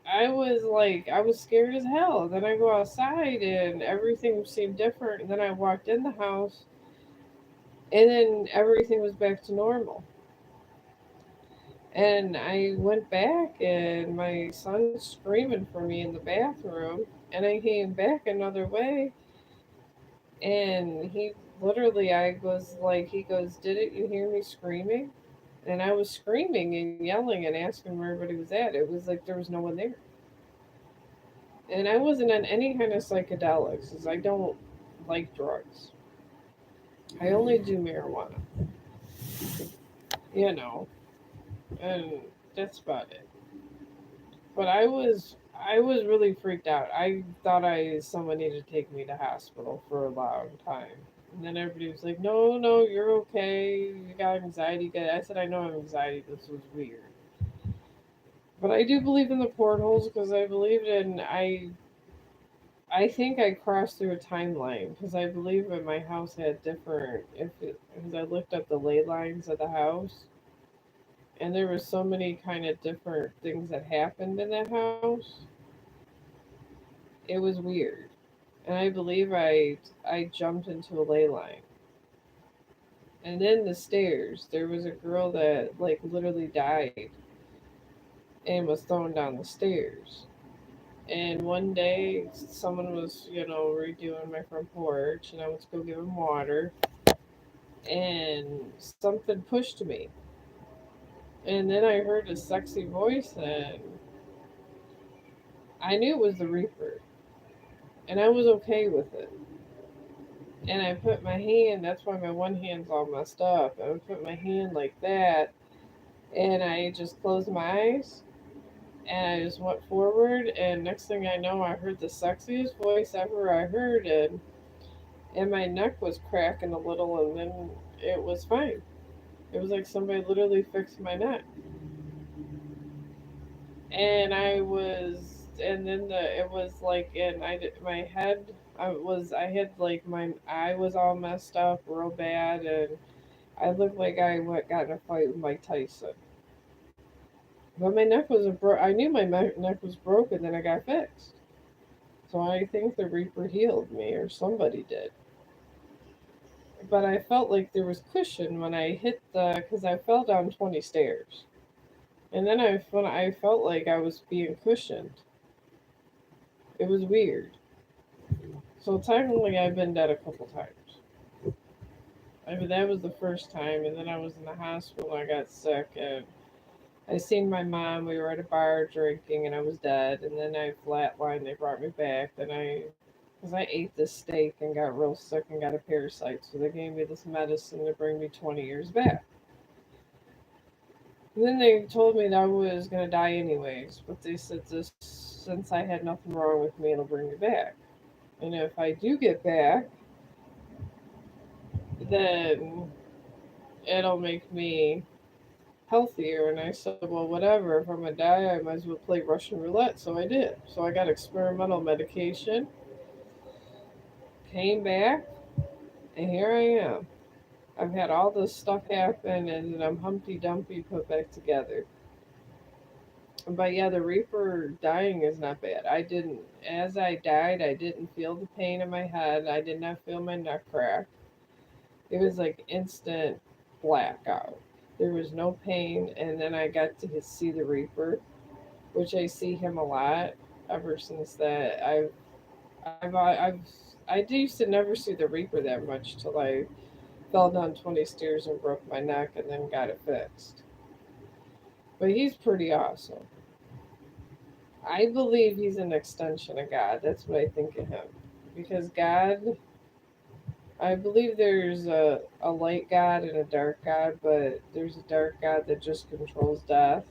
like, I was scared as hell. Then I go outside and everything seemed different. And then I walked in the house and then everything was back to normal. And I went back and my son's screaming for me in the bathroom. And I came back another way and he literally, I was like, he goes, "Didn't you hear me screaming?" And I was screaming and yelling and asking where everybody was at. It was like there was no one there. And I wasn't on any kind of psychedelics because I don't like drugs. I only do marijuana, you know, and that's about it. But I was really freaked out. I thought someone needed to take me to hospital for a long time. And then everybody was like, "No, no, you're okay. You got anxiety." I said, "I know I have anxiety. This was weird." But I do believe in the portholes because I believed in I think I crossed through a timeline because I believe that my house had different. Because I looked up the ley lines of the house, and there were so many kind of different things that happened in that house. It was weird, and I believe I jumped into a ley line. And then the stairs, there was a girl that like literally died and was thrown down the stairs. And one day, someone was, redoing my front porch, and I went to go give him water, and something pushed me. And then I heard a sexy voice, and I knew it was the Reaper, and I was okay with it. And I put my hand, that's why my one hand's all messed up. I would put my hand like that, and I just closed my eyes, and I just went forward, and next thing I know, I heard the sexiest voice ever I heard, and my neck was cracking a little, and then it was fine. It was like somebody literally fixed my neck. And and then it was like, and my head, I had like my eye was all messed up real bad, and I looked like got in a fight with Mike Tyson. But my neck was I knew my neck was broken, then I got fixed. So I think the Reaper healed me, or somebody did. But I felt like there was cushion when I hit because I fell down 20 stairs. And then when I felt like I was being cushioned. It was weird. So technically, I've been dead a couple times. I mean, that was the first time, and then I was in the hospital. I got sick, and I seen my mom. We were at a bar drinking, and I was dead. And then I flatlined. They brought me back. Because I ate this steak and got real sick and got a parasite, so they gave me this medicine to bring me 20 years back. And then they told me that I was gonna die anyways, but they said this since I had nothing wrong with me, it'll bring me back. And if I do get back, then it'll make me healthier. And I said, well, whatever. If I'm gonna die, I might as well play Russian roulette. So I did. So I got experimental medication, came back, and here I am. I've had all this stuff happen, and then I'm Humpty Dumpty put back together. But yeah, the Reaper dying is not bad. As I died, I didn't feel the pain in my head. I did not feel my neck crack. It was like instant blackout. There was no pain, and then I got to see the Reaper, which I see him a lot ever since that. I used to never see the Reaper that much till I fell down 20 stairs and broke my neck, and then got it fixed. But he's pretty awesome. I believe he's an extension of God. That's what I think of him. Because God, I believe there's a light God and a dark God, but there's a dark God that just controls death.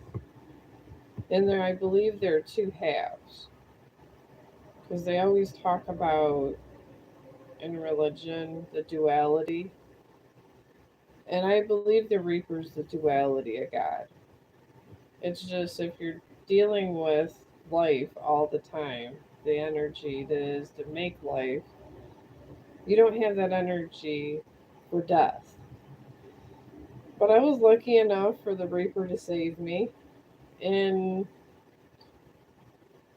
And I believe there are two halves. Because they always talk about in religion the duality. And I believe the Reaper's the duality of God. It's just if you're dealing with life all the time, the energy that is to make life. You don't have that energy for death. But I was lucky enough for the Reaper to save me. And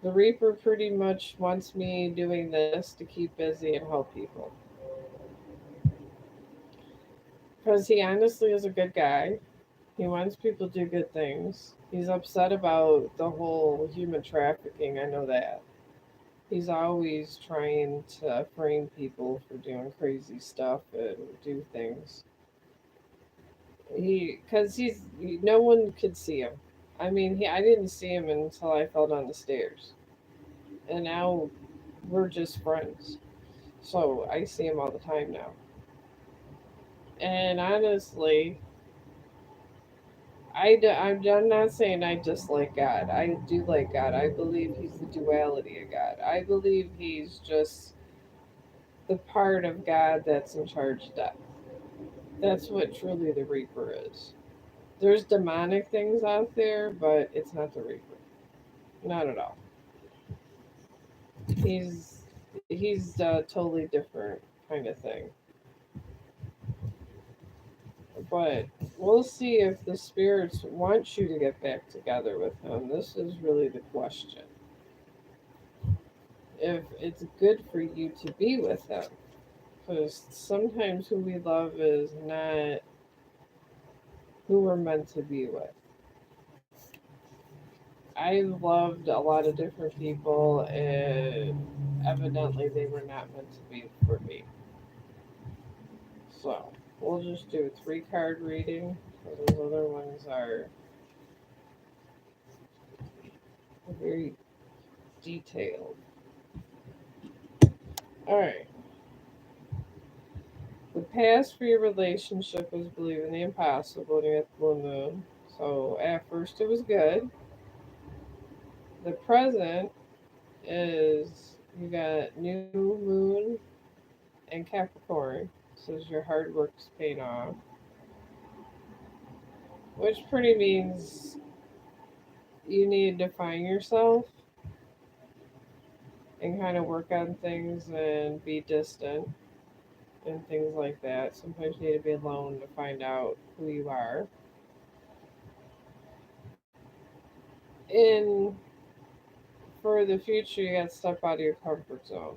the Reaper pretty much wants me doing this to keep busy and help people. Because he honestly is a good guy. He wants people to do good things. He's upset about the whole human trafficking. I know that. He's always trying to frame people for doing crazy stuff and do things. Because no one could see him. I mean, I didn't see him until I fell down the stairs, and now we're just friends. So I see him all the time now. And honestly, I'm not saying I dislike God. I do like God. I believe He's the duality of God. I believe He's just the part of God that's in charge of death. That's what truly the Reaper is. There's demonic things out there, but it's not the Reaper. Not at all. He's he's a totally different kind of thing. But we'll see if the spirits want you to get back together with him. This is really the question. If it's good for you to be with him. Because sometimes who we love is not who we're meant to be with. I've loved a lot of different people, and evidently they were not meant to be for me. So we'll just do a 3 card reading. Those other ones are very detailed. Alright. The past for your relationship was believing the impossible and you got the full moon. So at first it was good. The present is you got new moon and Capricorn. Says your hard work's paying off. Which pretty means you need to define yourself and kind of work on things and be distant and things like that. Sometimes you need to be alone to find out who you are. And for the future, you got to step out of your comfort zone.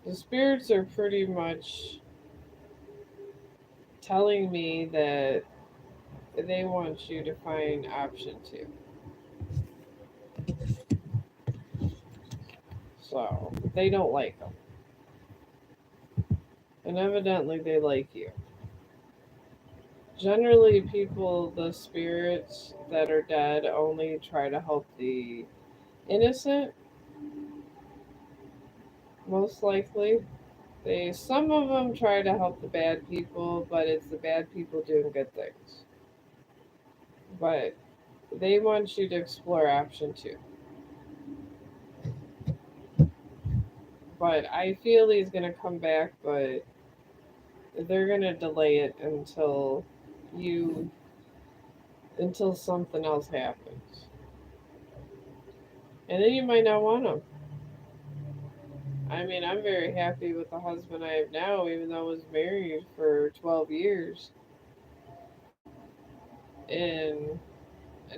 The spirits are pretty much telling me that they want you to find option two. So they don't like them. And evidently they like you. Generally, people, the spirits that are dead, only try to help the innocent, most likely. Some of them try to help the bad people, but it's the bad people doing good things. But they want you to explore option two. But I feel he's gonna come back, but they're gonna delay it you until something else happens, and then you might not want him. I mean, I'm very happy with the husband I have now, even though I was married for 12 years, and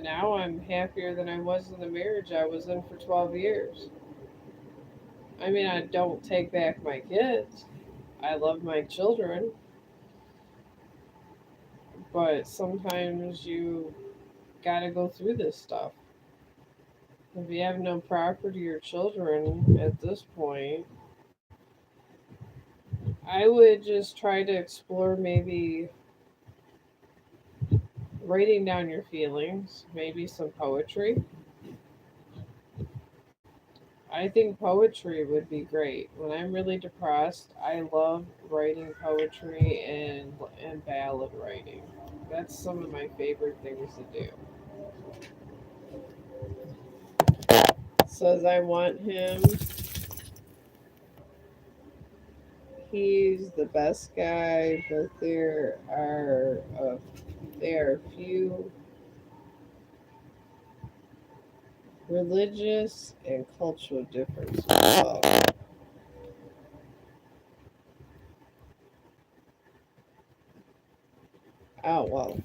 now I'm happier than I was in the marriage I was in for 12 years. I mean, I don't take back my kids. I love my children, but sometimes you gotta go through this stuff. If you have no property or children at this point, I would just try to explore maybe writing down your feelings, maybe some poetry. I think poetry would be great. When I'm really depressed, I love writing poetry and ballad writing. That's some of my favorite things to do. Says I want him. He's the best guy, but there are few Religious and cultural differences. Oh, oh well.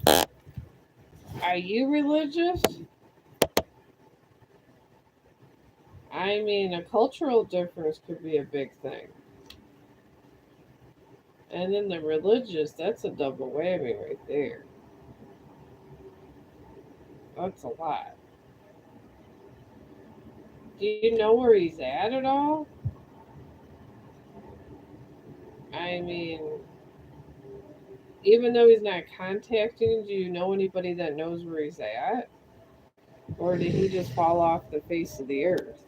Are you religious? I mean, a cultural difference could be a big thing. And then the religious, that's a double whammy right there. That's a lot. Do you know where he's at all? I mean, even though he's not contacting, do you know anybody that knows where he's at? Or did he just fall off the face of the earth?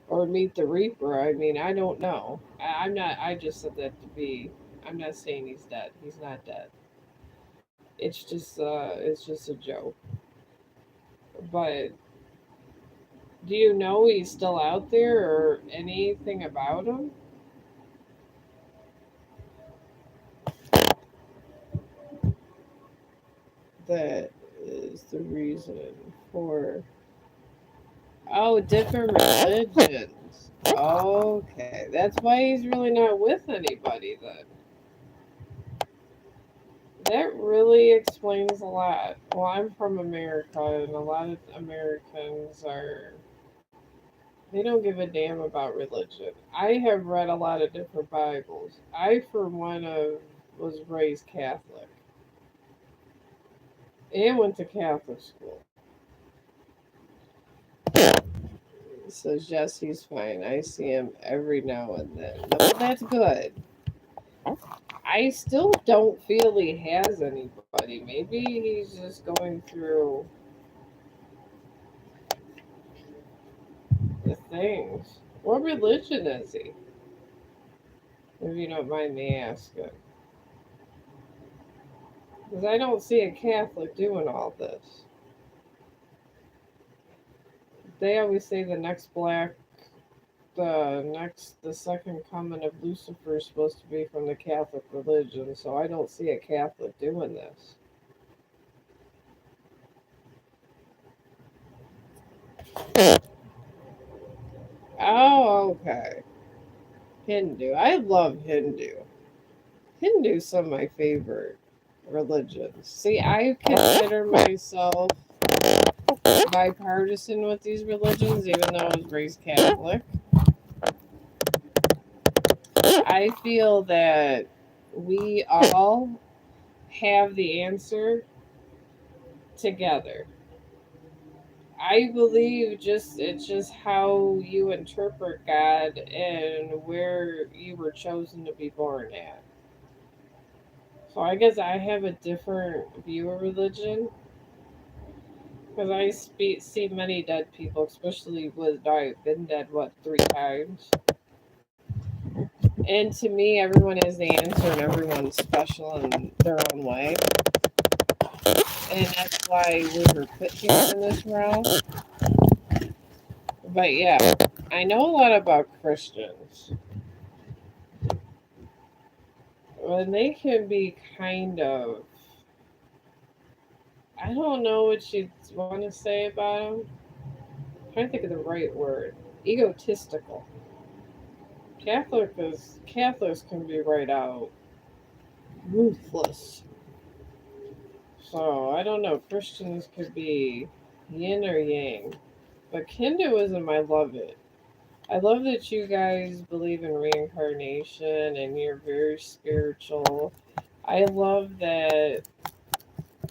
Or meet the Reaper? I mean, I don't know. I'm not, I just said that to be, I'm not saying he's dead. He's not dead. It's just a joke. But do you know he's still out there or anything about him? That is the reason for. Oh, different religions. Okay, that's why he's really not with anybody then. That really explains a lot. Well, I'm from America, and a lot of Americans are. They don't give a damn about religion. I have read a lot of different Bibles. I, for one, was raised Catholic and went to Catholic school. So Jesse's fine. I see him every now and then. Well, that's good. I still don't feel he has anybody. Maybe he's just going through the things. What religion is he? If you don't mind me asking. Because I don't see a Catholic doing all this. They always say the second coming of Lucifer is supposed to be from the Catholic religion, so I don't see a Catholic doing this. Oh, okay. Hindu. I love Hindu. Hindu's some of my favorite religions. See, I consider myself bipartisan with these religions, even though I was raised Catholic. I feel that we all have the answer together. I believe just it's just how you interpret God and where you were chosen to be born at. So I guess I have a different view of religion because see many dead people, especially with I've been dead what 3 times. And to me, everyone has the answer and everyone's special in their own way. And that's why we were put here in this world. But yeah, I know a lot about Christians. And they can be kind of, I don't know what you want to say about them. I'm trying to think of the right word. Egotistical. Catholics can be right out ruthless. So I don't know. Christians could be yin or yang. But Hinduism, I love it. I love that you guys believe in reincarnation and you're very spiritual. I love that.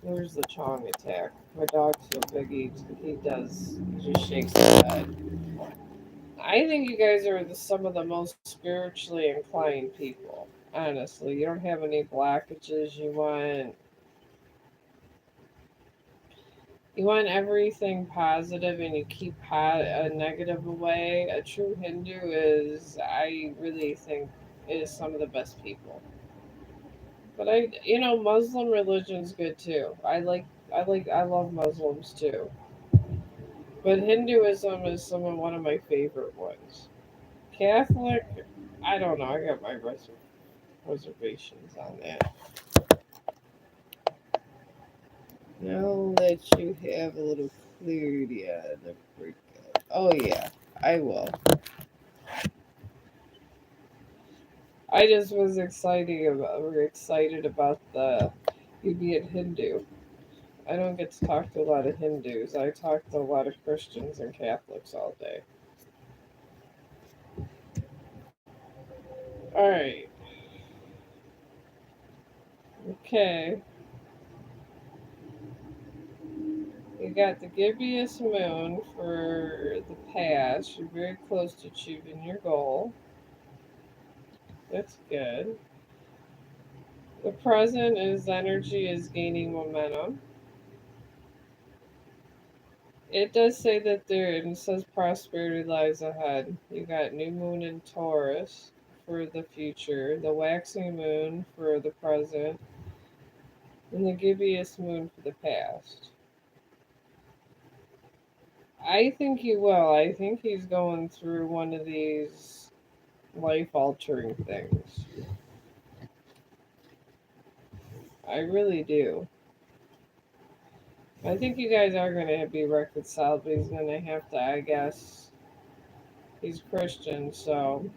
There's the Chong attack. My dog's so big, he just shakes his head. I think you guys are some of the most spiritually inclined people. Honestly, you don't have any blockages. You want everything positive, and you keep a negative away. A true Hindu is, I really think, is some of the best people. But Muslim religion's good too. I love Muslims too. But Hinduism is one of my favorite ones. Catholic, I don't know. I got my reservations on that. Now I'll let you have a little Cleared, yeah, the breakup. Oh yeah, I will. I just was excited about the you being Hindu. I don't get to talk to a lot of Hindus. I talk to a lot of Christians and Catholics all day. All right. Okay. You got the gibbous moon for the past. You're very close to achieving your goal. That's good. The present is energy is gaining momentum. It does say that there, and it says prosperity lies ahead. You got new moon in Taurus for the future, the waxing moon for the present, and the gibbous moon for the past. I think he will. I think he's going through one of these life altering things. I really do. I think you guys are going to be reconciled, but he's going to have to, I guess, he's Christian, so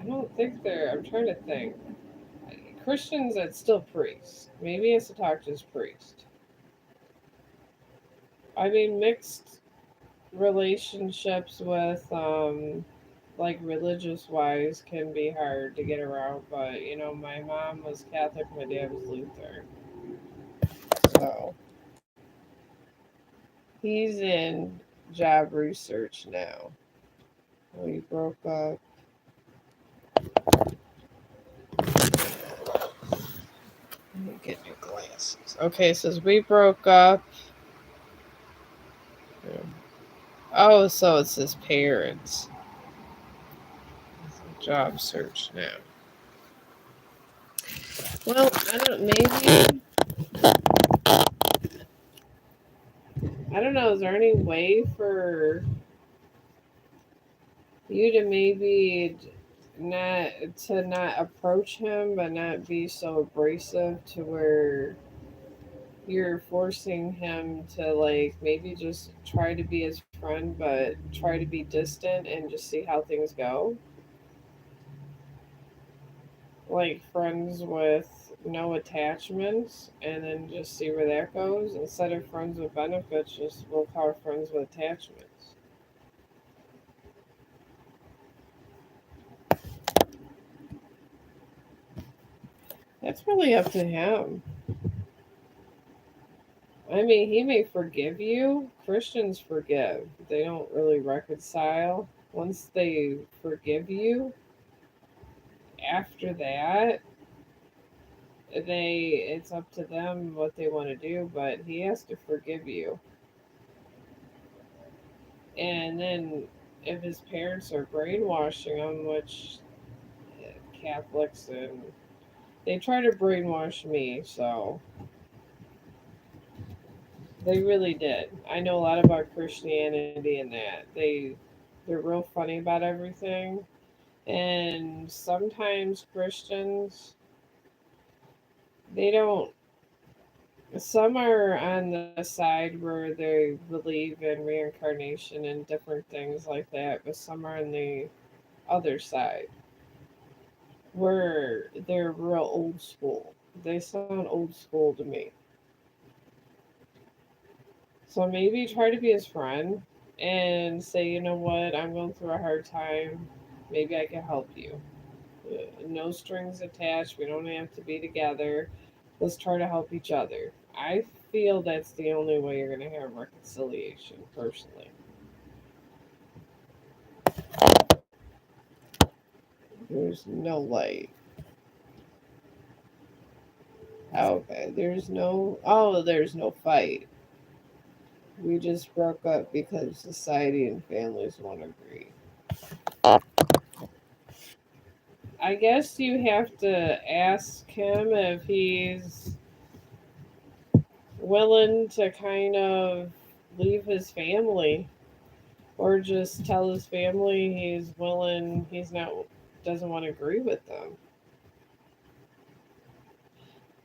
I don't think they're, I'm trying to think. Christians that's still priest. Maybe he has to talk to his priest. I mean, mixed relationships with, like religious wise can be hard to get around, but my mom was Catholic, my dad was Lutheran. So he's in job research now. We broke up. Let me get new glasses. Okay, it says we broke up. Oh, so it's his parents. Job search now. Well, I don't. Maybe I don't know. Is there any way for you to maybe not not approach him, but not be so abrasive to where you're forcing him to like maybe just try to be his friend, but try to be distant and just see how things go? Like friends with no attachments, and then just see where that goes. Instead of friends with benefits, just we'll call friends with attachments. That's really up to him. I mean, he may forgive you. Christians forgive. They don't really reconcile. Once they forgive you, after that, it's up to them what they want to do, but he has to forgive you. And then if his parents are brainwashing him, which Catholics and they try to brainwash me, so they really did. I know a lot about Christianity and that. They're real funny about everything. And sometimes Christians they don't some are on the side where they believe in reincarnation and different things like that, but some are on the other side where they're real old school. They sound old school to me. So maybe try to be his friend and say, you know what, I'm going through a hard time. Maybe I can help you. No strings attached. We don't have to be together. Let's try to help each other. I feel that's the only way you're going to have reconciliation, personally. There's no light. Okay, there's no. Oh, there's no fight. We just broke up because society and families won't agree. I guess you have to ask him if he's willing to kind of leave his family or just tell his family he's not doesn't want to agree with them.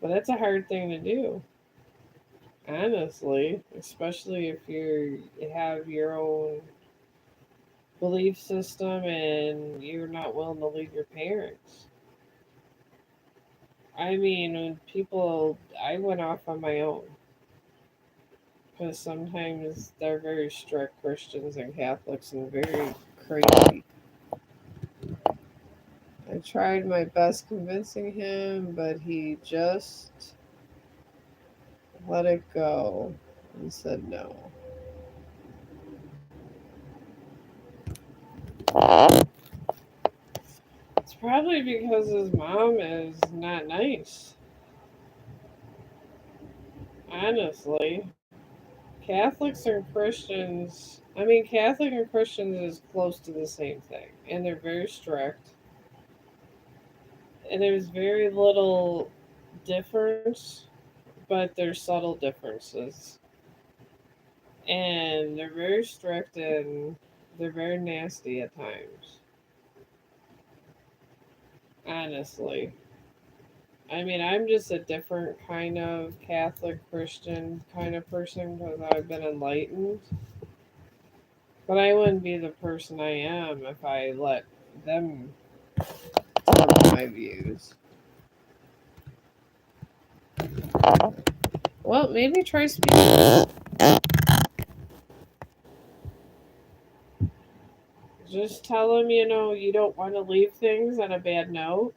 But that's a hard thing to do. Honestly, especially if you have your own belief system and you're not willing to leave your parents. I mean, when people, I went off on my own because sometimes they're very strict Christians and Catholics and very crazy. I tried my best convincing him, but he just let it go and said no. It's probably because his mom is not nice. Honestly, Catholics and Christians, I mean, Catholic and Christians is close to the same thing, and they're very strict, and there's very little difference, but there's subtle differences, and they're very strict and they're very nasty at times. Honestly, I mean, I'm just a different kind of Catholic Christian kind of person because I've been enlightened. But I wouldn't be the person I am if I let them tell me my views. Well, maybe try speaking. Just tell them, you don't want to leave things on a bad note,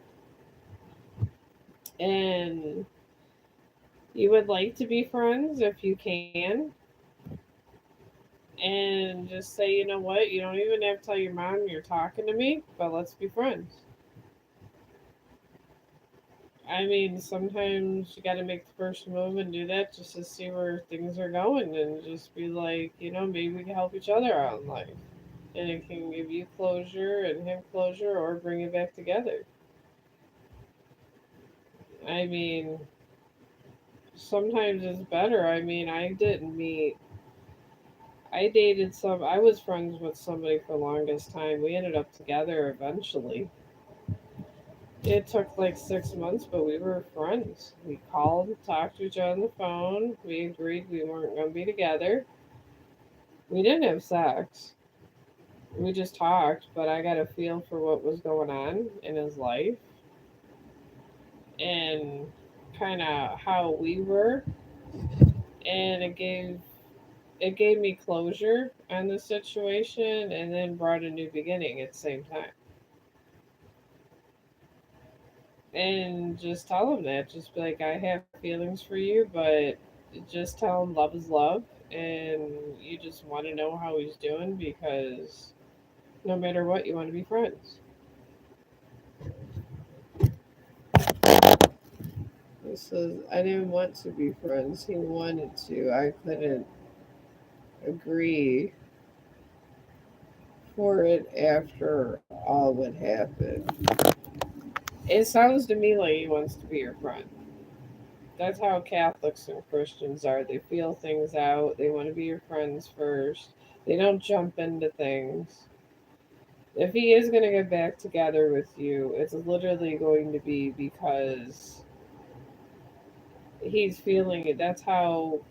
and you would like to be friends if you can, and just say, you know what, you don't even have to tell your mom you're talking to me, but let's be friends. I mean, sometimes you got to make the first move and do that just to see where things are going and just be like, maybe we can help each other out in life. And it can give you closure and him closure or bring you back together. I mean, sometimes it's better. I mean, I dated I was friends with somebody for the longest time. We ended up together eventually. It took like 6 months, but we were friends. We called, talked to each other on the phone. We agreed we weren't going to be together. We didn't have sex. We just talked, but I got a feel for what was going on in his life and kind of how we were, and it gave me closure on the situation, and then brought a new beginning at the same time. And just tell him that, just be like, I have feelings for you, but just tell him love is love, and you just want to know how he's doing because no matter what, you want to be friends. He says, I didn't want to be friends. He wanted to. I couldn't agree for it after all what happened. It sounds to me like he wants to be your friend. That's how Catholics and Christians are. They feel things out. They want to be your friends first. They don't jump into things. If he is going to get back together with you, it's literally going to be because he's feeling it. That's how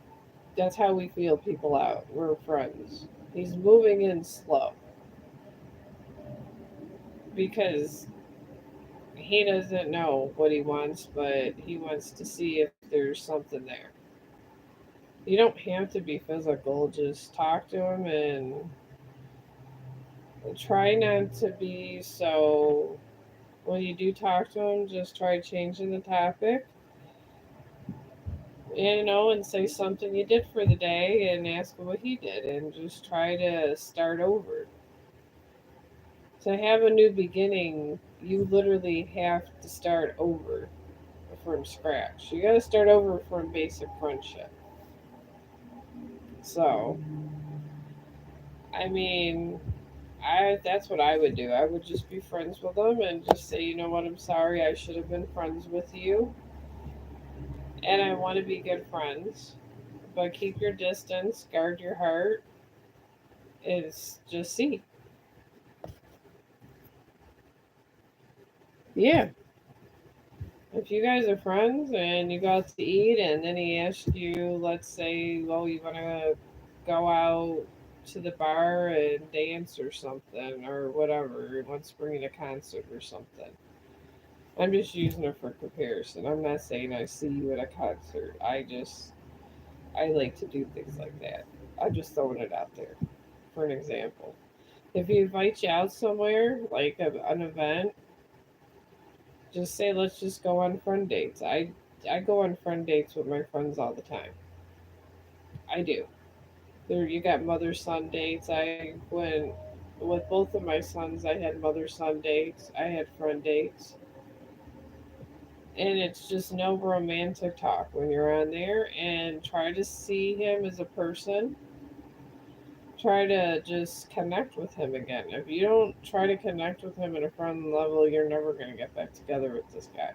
we feel people out. We're friends. He's moving in slow because he doesn't know what he wants, but he wants to see if there's something there. You don't have to be physical. Just talk to him and try not to be so. When you do talk to him, just try changing the topic, and say something you did for the day and ask him what he did and just try to start over. To have a new beginning, you literally have to start over from scratch. You got to start over from basic friendship. So, I mean, that's what I would do. I would just be friends with them and just say, you know what, I'm sorry, I should have been friends with you, and I want to be good friends, but keep your distance, guard your heart. Is just see, yeah, If you guys are friends and you go out to eat and then he asks you, let's say, well, you want to go out to the bar and dance or something or whatever, he wants to bring you to a concert or something. I'm just using it for comparison. I'm not saying I see you at a concert. I like to do things like that. I'm just throwing it out there for an example. If he invites you out somewhere, like an event, just say, let's just go on friend dates. I go on friend dates with my friends all the time. I do. There, you got mother son dates. I went with both of my sons. I had mother son dates. I had friend dates, and it's just no romantic talk when you're on there. And try to see him as a person. Try to just connect with him again. If you don't try to connect with him at a friend level, you're never going to get back together with this guy.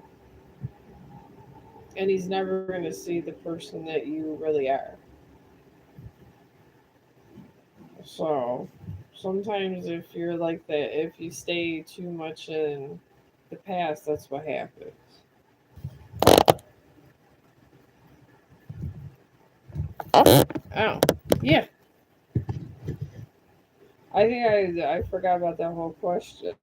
And he's never going to see the person that you really are. So sometimes if you're like that, if you stay too much in the past, that's what happens. Oh, yeah. I think I forgot about that whole question.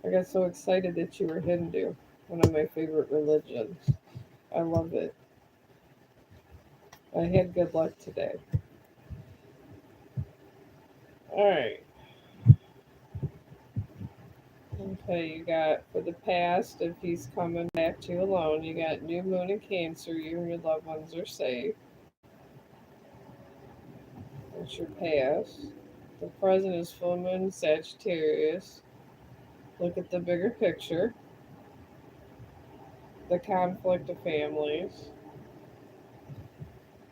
I got so excited that you were Hindu, one of my favorite religions. I love it. I had good luck today. All right. Okay, you got for the past, if he's coming back to you alone, you got new moon and Cancer. You and your loved ones are safe. That's your past. The present is full moon Sagittarius. Look at the bigger picture, the conflict of families.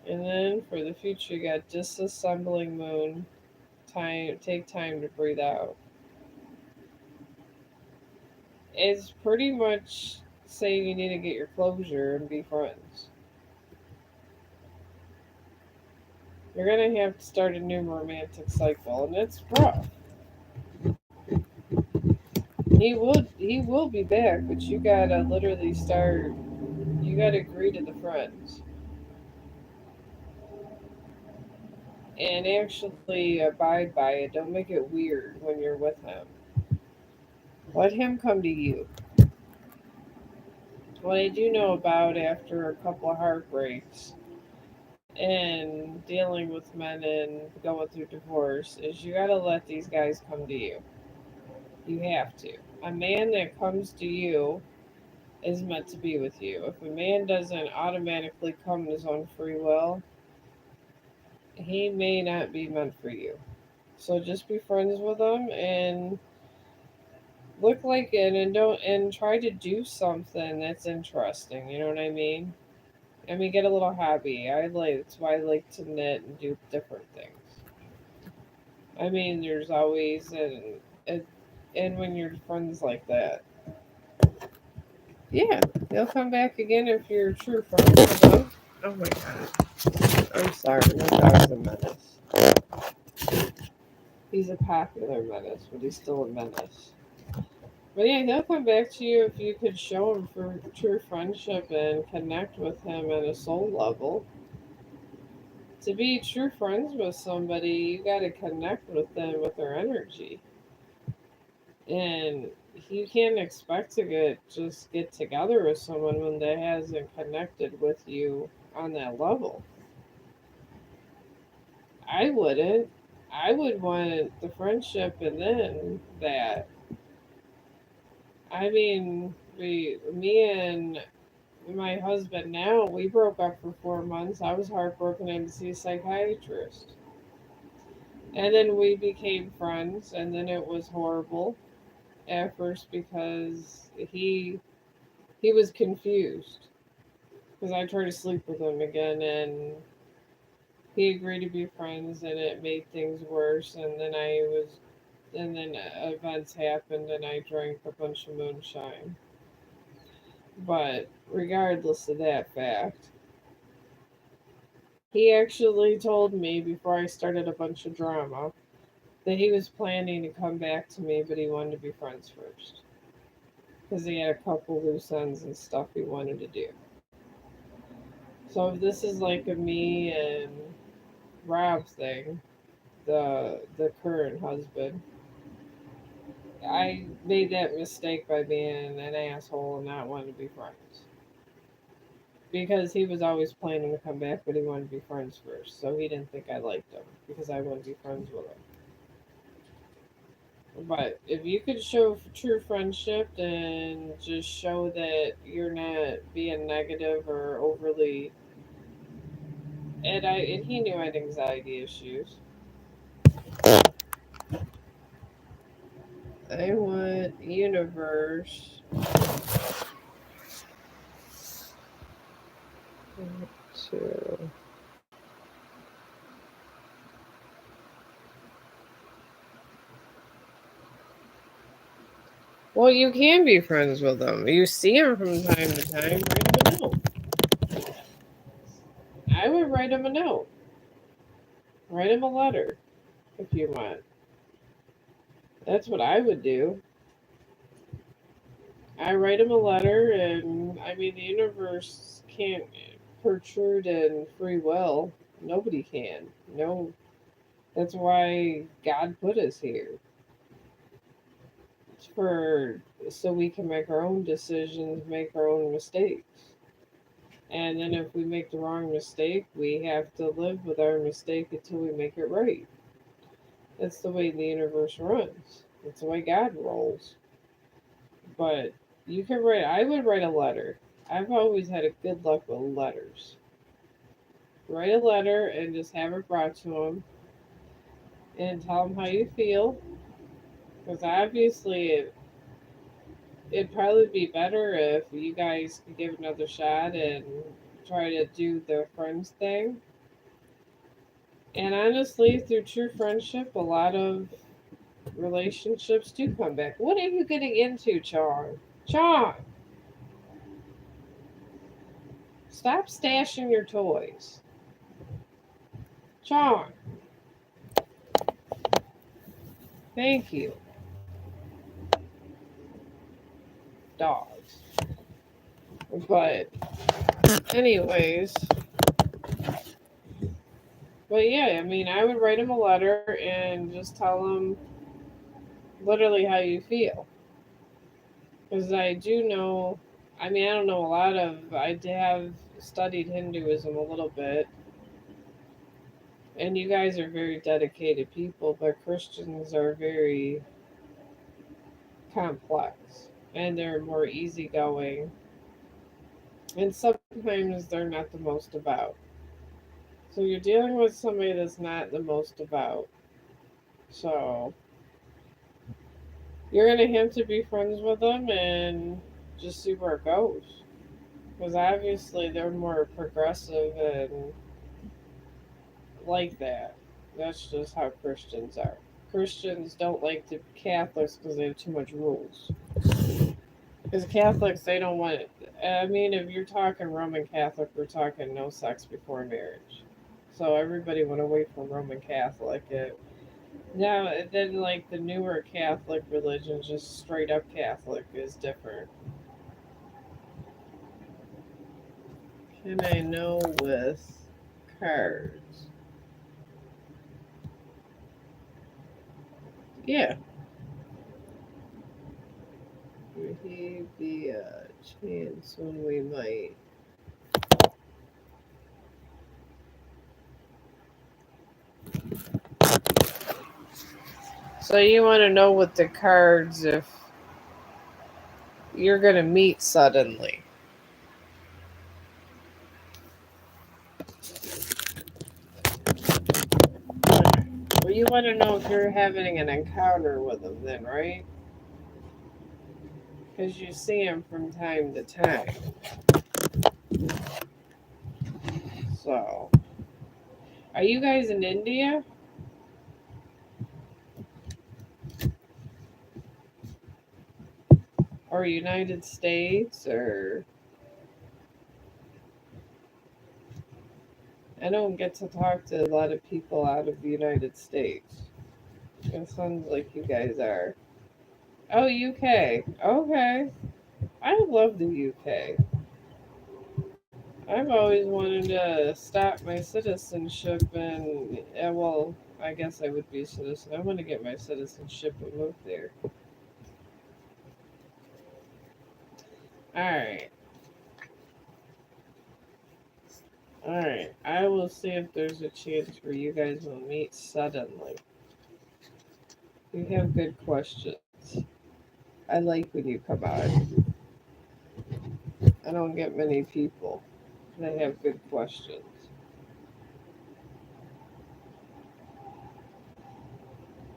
And then for the future, you got disassembling moon. Time, take time to breathe out. It's pretty much saying you need to get your closure and be friends. You're gonna have to start a new romantic cycle, and it's rough. He will be back, but you gotta literally start. You gotta agree to the friends and actually abide by it. Don't make it weird when you're with him. Let him come to you. What I do know about after a couple of heartbreaks and dealing with men and going through divorce is you gotta let these guys come to you. You have to. A man that comes to you is meant to be with you. If a man doesn't automatically come in his own free will, he may not be meant for you. So just be friends with him and look like it and don't and try to do something that's interesting, you know what I mean? I mean get a little hobby. I like That's why I like to knit and do different things. I mean there's always and when you're friends like that. Yeah, they'll come back again if you're true friends with them. Oh my god. I'm sorry, my dog's a menace. He's a popular menace, but he's still a menace. But yeah, he'll come back to you if you could show him for true friendship and connect with him at a soul level. To be true friends with somebody, you got to connect with them with their energy, and you can't expect to get together with someone when they hasn't connected with you on that level. I wouldn't. I would want the friendship and then that. I mean, me and my husband now, we broke up for 4 months. I was heartbroken and to see a psychiatrist. And then we became friends, and then it was horrible at first because he was confused because I tried to sleep with him again, and he agreed to be friends, and it made things worse. And then events happened, and I drank a bunch of moonshine. But regardless of that fact, he actually told me before I started a bunch of drama that he was planning to come back to me, but he wanted to be friends first. because he had a couple loose ends and stuff he wanted to do. So if this is like a me and Rob thing, the current husband, I made that mistake by being an asshole and not wanting to be friends. Because he was always planning to come back, but he wanted to be friends first. So he didn't think I liked him because I wouldn't be friends with him. But if you could show true friendship and just show that you're not being negative or overly, and he knew I had anxiety issues. I want universe to. Well, you can be friends with them. You see him from time to time. Write him a note. I would write him a note. Write him a letter if you want. That's what I would do. I write him a letter, and I mean, the universe can't protrude in free will. Nobody can. No, that's why God put us here. It's for so we can make our own decisions, make our own mistakes. And then if we make the wrong mistake, we have to live with our mistake until we make it right. That's the way the universe runs. That's the way God rolls. But you can write, I would write a letter. I've always had a good luck with letters. Write a letter and just have it brought to him and tell him how you feel. Because obviously, it'd probably be better if you guys could give another shot and try to do the friends thing. And honestly, through true friendship, a lot of relationships do come back. What are you getting into, Chong? Chong, stop stashing your toys. Chong, thank you. Dogs. But, anyways, but yeah, I mean, I would write him a letter and just tell him literally how you feel. Because I do know, I mean, I don't know a lot of, I have studied Hinduism a little bit, and you guys are very dedicated people, but Christians are very complex and they're more easygoing, and sometimes they're not the most about. So you're dealing with somebody that's not the most about. So you're gonna have to be friends with them and just see where it goes. Because obviously they're more progressive and like that. That's just how Christians are. Christians don't like the Catholics because they have too much rules. Because Catholics, they don't want it. I mean, if you're talking Roman Catholic, we're talking no sex before marriage. So everybody went away from Roman Catholic. Now, then, like the newer Catholic religion, just straight up Catholic, is different. Can I know with cards? Yeah. Would he be a chance when we might? So you want to know with the cards if you're going to meet suddenly. Well, you want to know if you're having an encounter with them then, right? Because you see him from time to time. So, are you guys in India or United States or? I don't get to talk to a lot of people out of the United States. It sounds like you guys are. Oh, UK. Okay. I love the UK. I've always wanted to stop my citizenship and, well, I guess I would be a citizen. I want to get my citizenship and move there. Alright, alright. I will see if there's a chance where you guys will meet suddenly. You have good questions. I like when you come on. I don't get many people that have good questions.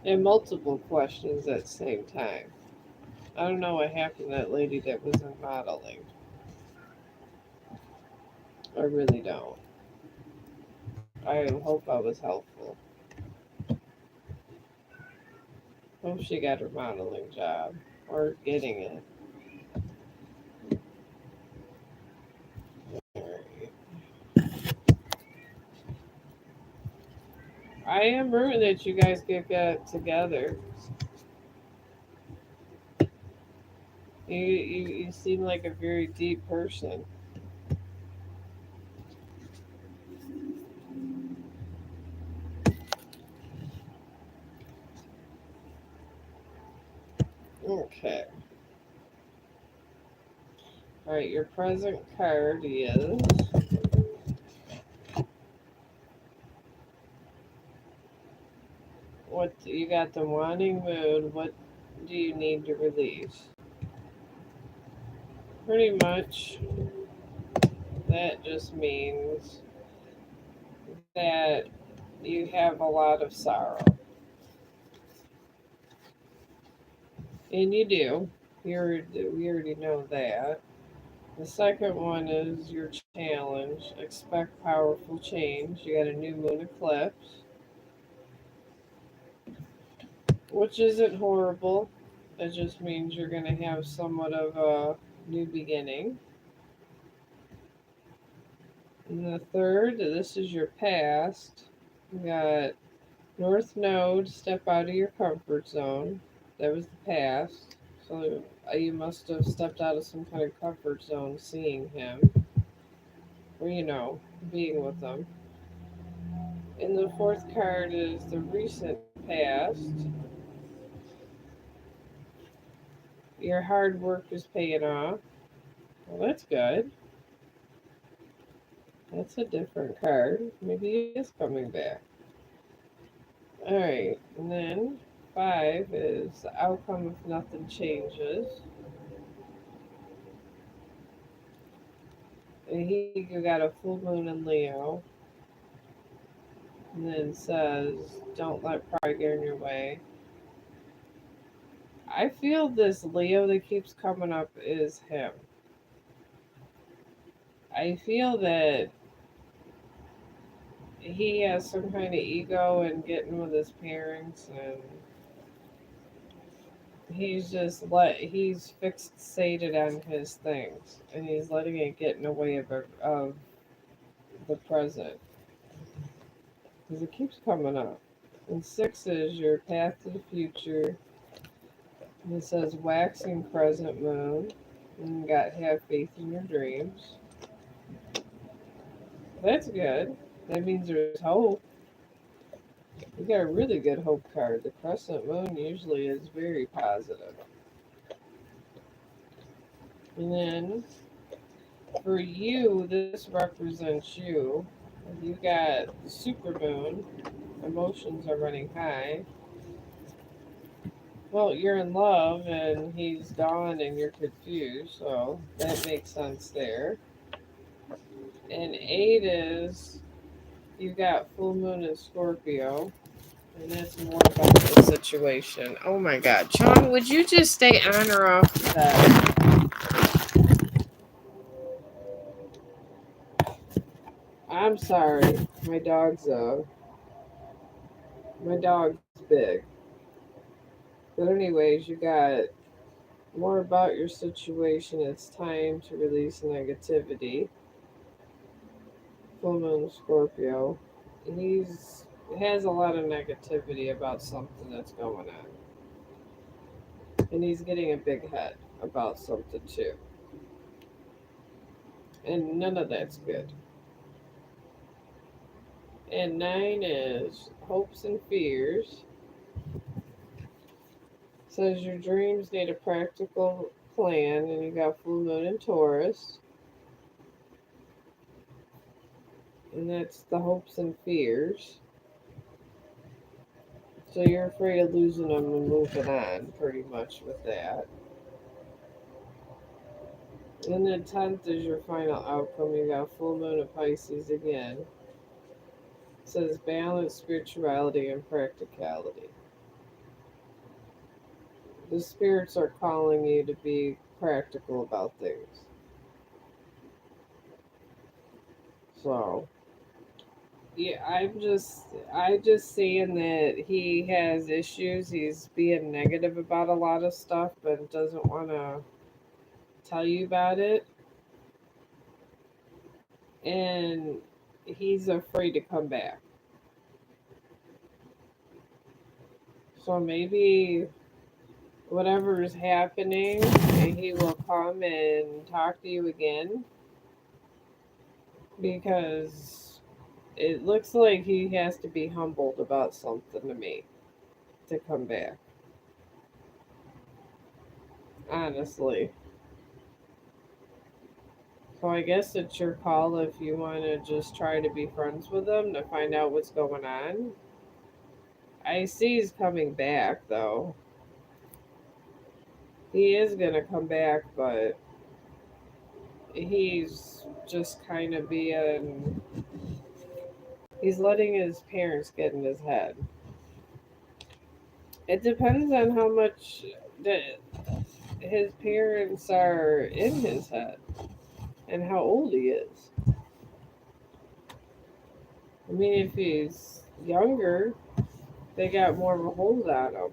And multiple questions at the same time. I don't know what happened to that lady that was in modeling. I really don't. I hope I was helpful. Hope she got her modeling job or getting it. Alright. I am rooting that you guys get together. You seem like a very deep person. Okay. Alright, your present card is what you got the wanting mood. What do you need to release? Pretty much that just means that you have a lot of sorrow. And you do. We already know that. The second one is your challenge. Expect powerful change. You got a new moon eclipse, which isn't horrible. It just means you're going to have somewhat of a new beginning. And the third, this is your past. You got North Node, step out of your comfort zone. That was the past. So you must have stepped out of some kind of comfort zone seeing him, or being with them. And the fourth card is the recent past. Your hard work is paying off. Well, that's good. That's a different card. Maybe he is coming back. Alright, and then five is the outcome if nothing changes. And he got a full moon in Leo. And then says, don't let pride get in your way. I feel this Leo that keeps coming up is him. I feel that he has some kind of ego and getting with his parents, and he's fixated on his things, and he's letting it get in the way of the present because it keeps coming up. And six is your path to the future. And it says waxing crescent moon. And you got have faith in your dreams. That's good. That means there's hope. You got a really good hope card. The crescent moon usually is very positive. And then for you, this represents you. You got the super moon. Emotions are running high. Well, you're in love and he's gone and you're confused, so that makes sense there. And eight is you got full moon in Scorpio, and that's more about the situation. Oh my God, Chong, would you just stay on or off that? I'm sorry, my dog's big. But anyways, you got more about your situation. It's time to release negativity. Full moon Scorpio. He's has a lot of negativity about something that's going on, and he's getting a big head about something too. And none of that's good. And 9 is hopes and fears. Says your dreams need a practical plan, and you got full moon in Taurus. And that's the hopes and fears. So you're afraid of losing them and moving on, pretty much, with that. And then 10th is your final outcome. You got full moon of Pisces again. It says balance, spirituality, and practicality. The spirits are calling you to be practical about things. So yeah, I just seeing that he has issues. He's being negative about a lot of stuff, but doesn't want to tell you about it, and he's afraid to come back. So maybe whatever is happening, he will come and talk to you again, because it looks like he has to be humbled about something to me to come back. Honestly. So I guess it's your call if you want to just try to be friends with him to find out what's going on. I see he's coming back though. He is gonna come back, but he's just kind of being. He's letting his parents get in his head. It depends on how much that his parents are in his head and how old he is. I mean, if he's younger, they got more of a hold on him.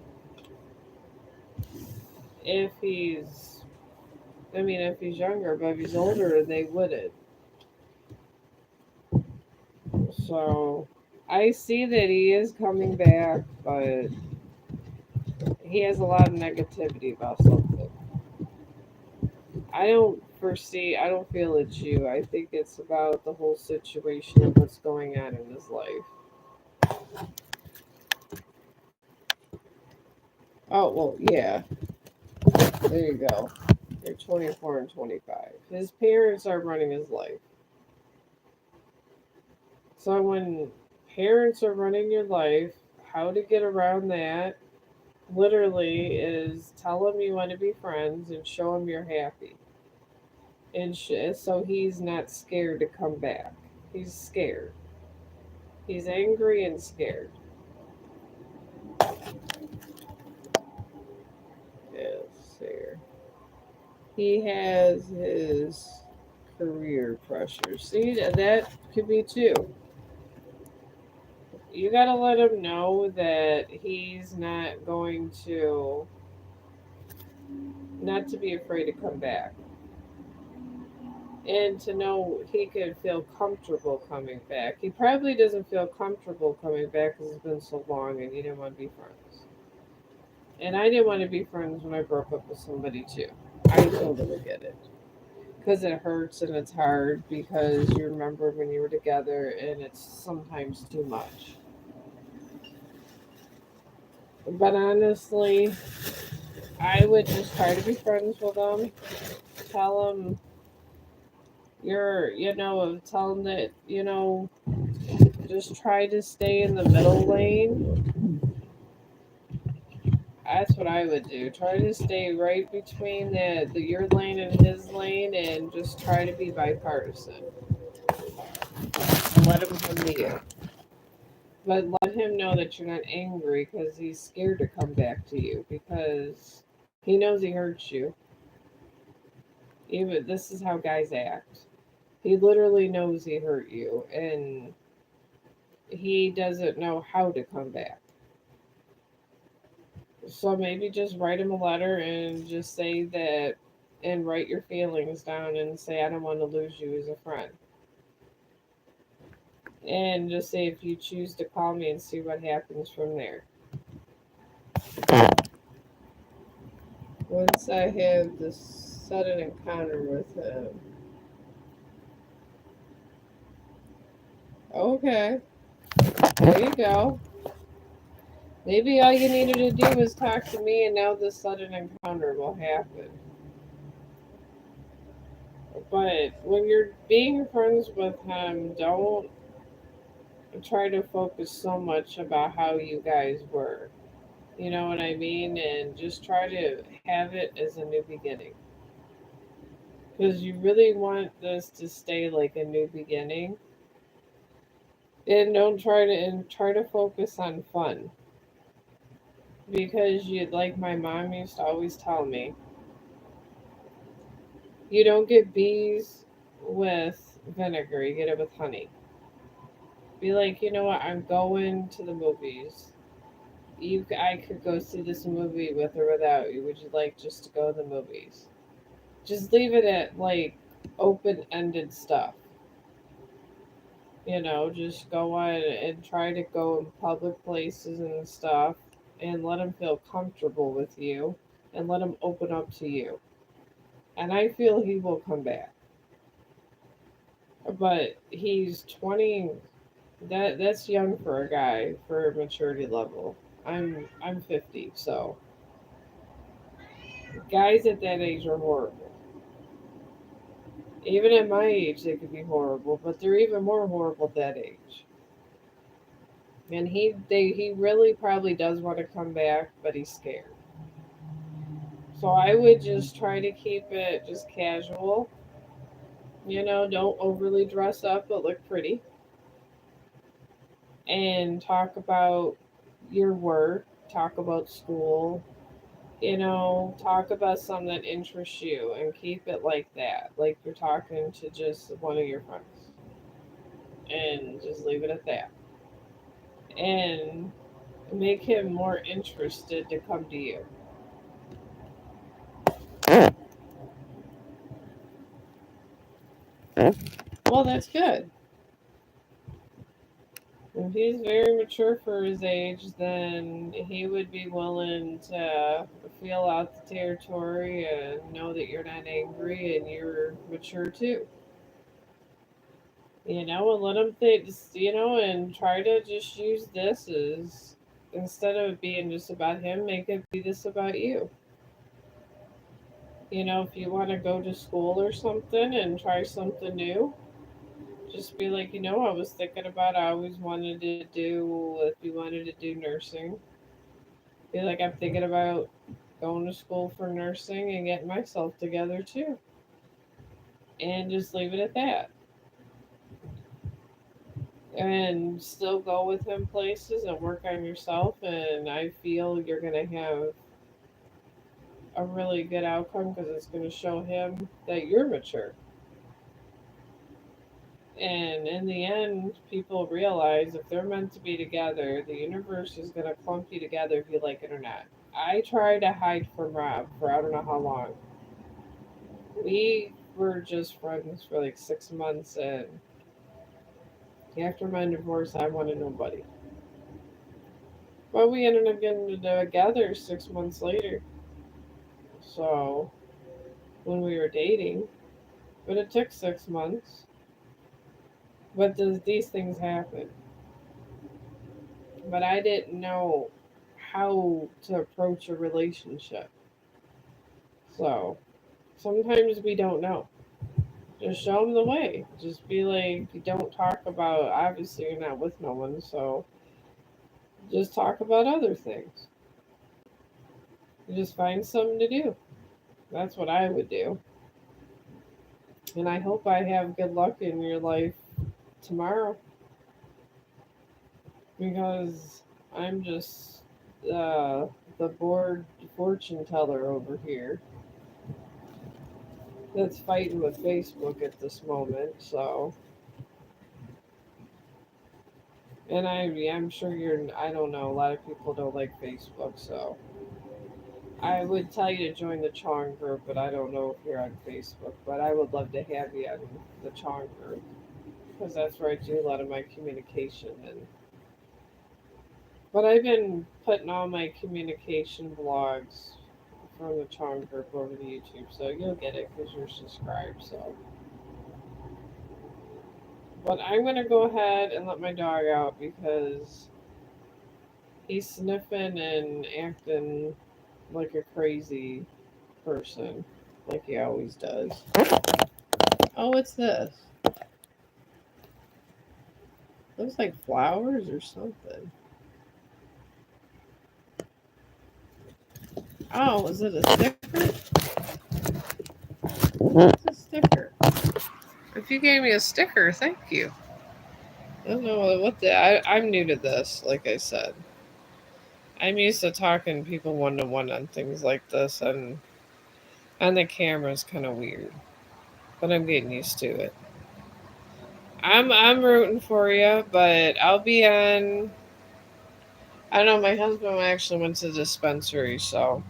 If he's, I mean, if he's younger, but if he's older, they wouldn't. So I see that he is coming back, but he has a lot of negativity about something. I don't feel it's you. I think it's about the whole situation of what's going on in his life. Oh, well, yeah. There you go. You're 24 and 25. His parents are running his life. So when parents are running your life, how to get around that literally is tell him you want to be friends and show him you're happy. And so he's not scared to come back. He's scared. He's angry and scared. Yes, sir. He has his career pressure. See, that could be too. You gotta let him know that he's not going to, not to be afraid to come back. And to know he could feel comfortable coming back. He probably doesn't feel comfortable coming back because it's been so long and he didn't want to be friends. And I didn't want to be friends when I broke up with somebody too. I totally get it. Because it hurts and it's hard because you remember when you were together and it's sometimes too much. But honestly, I would just try to be friends with him. Tell him tell him that, just try to stay in the middle lane. That's what I would do. Try to stay right between your lane and his lane, and just try to be bipartisan. Let him come to you, but let him know that you're not angry because he's scared to come back to you because he knows he hurts you. Even this is how guys act. He literally knows he hurt you, and he doesn't know how to come back. So maybe just write him a letter and just say that, and write your feelings down and say, I don't want to lose you as a friend. And just say, if you choose to call me, and see what happens from there. Once I have this sudden encounter with him, Okay. There you go. Maybe all you needed to do was talk to me, and now this sudden encounter will happen. But when you're being friends with him, don't try to focus so much about how you guys were. You know what I mean? And just try to have it as a new beginning. Because you really want this to stay like a new beginning. And don't try to try to focus on fun. Because you like my mom used to always tell me, you don't get bees with vinegar, you get it with honey. Be like, you know what, I'm going to the movies. I could go see this movie with or without you. Would you like just to go to the movies? Just leave it at like open ended stuff. Just go on and try to go in public places and stuff and let him feel comfortable with you and let him open up to you. And I feel he will come back. But he's 20. That's young for a guy for a maturity level. I'm 50, so guys at that age are horrible. Even at my age, they could be horrible, but they're even more horrible at that age. And he really probably does want to come back, but he's scared. So I would just try to keep it just casual. Don't overly dress up, but look pretty. And talk about your work, talk about school, talk about something that interests you and keep it like that. Like you're talking to just one of your friends. And just leave it at that. And make him more interested to come to you. Well, that's good. If he's very mature for his age, then he would be willing to feel out the territory and know that you're not angry and you're mature too. And let him think, and try to just use this as instead of it being just about him, make it be this about you. If you want to go to school or something and try something new, just be like, I was thinking about, I always wanted to do, if you wanted to do nursing, be like, I'm thinking about going to school for nursing and getting myself together too. And just leave it at that. And still go with him places and work on yourself. And I feel you're going to have a really good outcome because it's going to show him that you're mature. And in the end, people realize if they're meant to be together, the universe is going to clump you together if you like it or not. I tried to hide from Rob for I don't know how long. We were just friends for like 6 months, and after my divorce, I wanted nobody. But we ended up getting together 6 months later. So, when we were dating, but it took 6 months. But these things happen. But I didn't know how to approach a relationship. So, sometimes we don't know. Just show them the way. Just be like, don't talk about, obviously, you're not with no one, so just talk about other things. You just find something to do. That's what I would do. And I hope I have good luck in your life tomorrow because I'm just uh, the bored fortune teller over here that's fighting with Facebook at this moment. So, and I'm sure I don't know, a lot of people don't like Facebook, so I would tell you to join the Chong group, but I don't know if you're on Facebook. But I would love to have you on the Chong group because that's where I do a lot of my communication. But I've been putting all my communication blogs from the Chong group over to YouTube, so you'll get it because you're subscribed. So But I'm gonna go ahead and let my dog out because he's sniffing and acting like a crazy person, like he always does. Oh, what's this? Looks like flowers or something. Oh, is it a sticker? It's a sticker. If you gave me a sticker, thank you. I don't know what the. I'm new to this, like I said. I'm used to talking to people one to one on things like this, and on the camera's kind of weird, but I'm getting used to it. I'm rooting for you, but I'll be on. I don't know. My husband actually went to the dispensary, so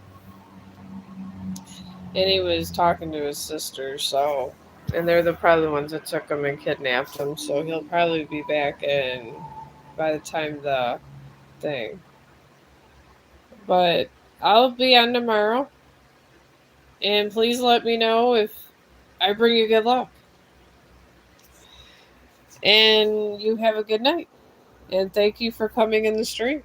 and he was talking to his sister, so and they're probably the ones that took him and kidnapped him. So he'll probably be back in by the time the thing. But I'll be on tomorrow, and please let me know if I bring you good luck. And you have a good night. And thank you for coming in the stream.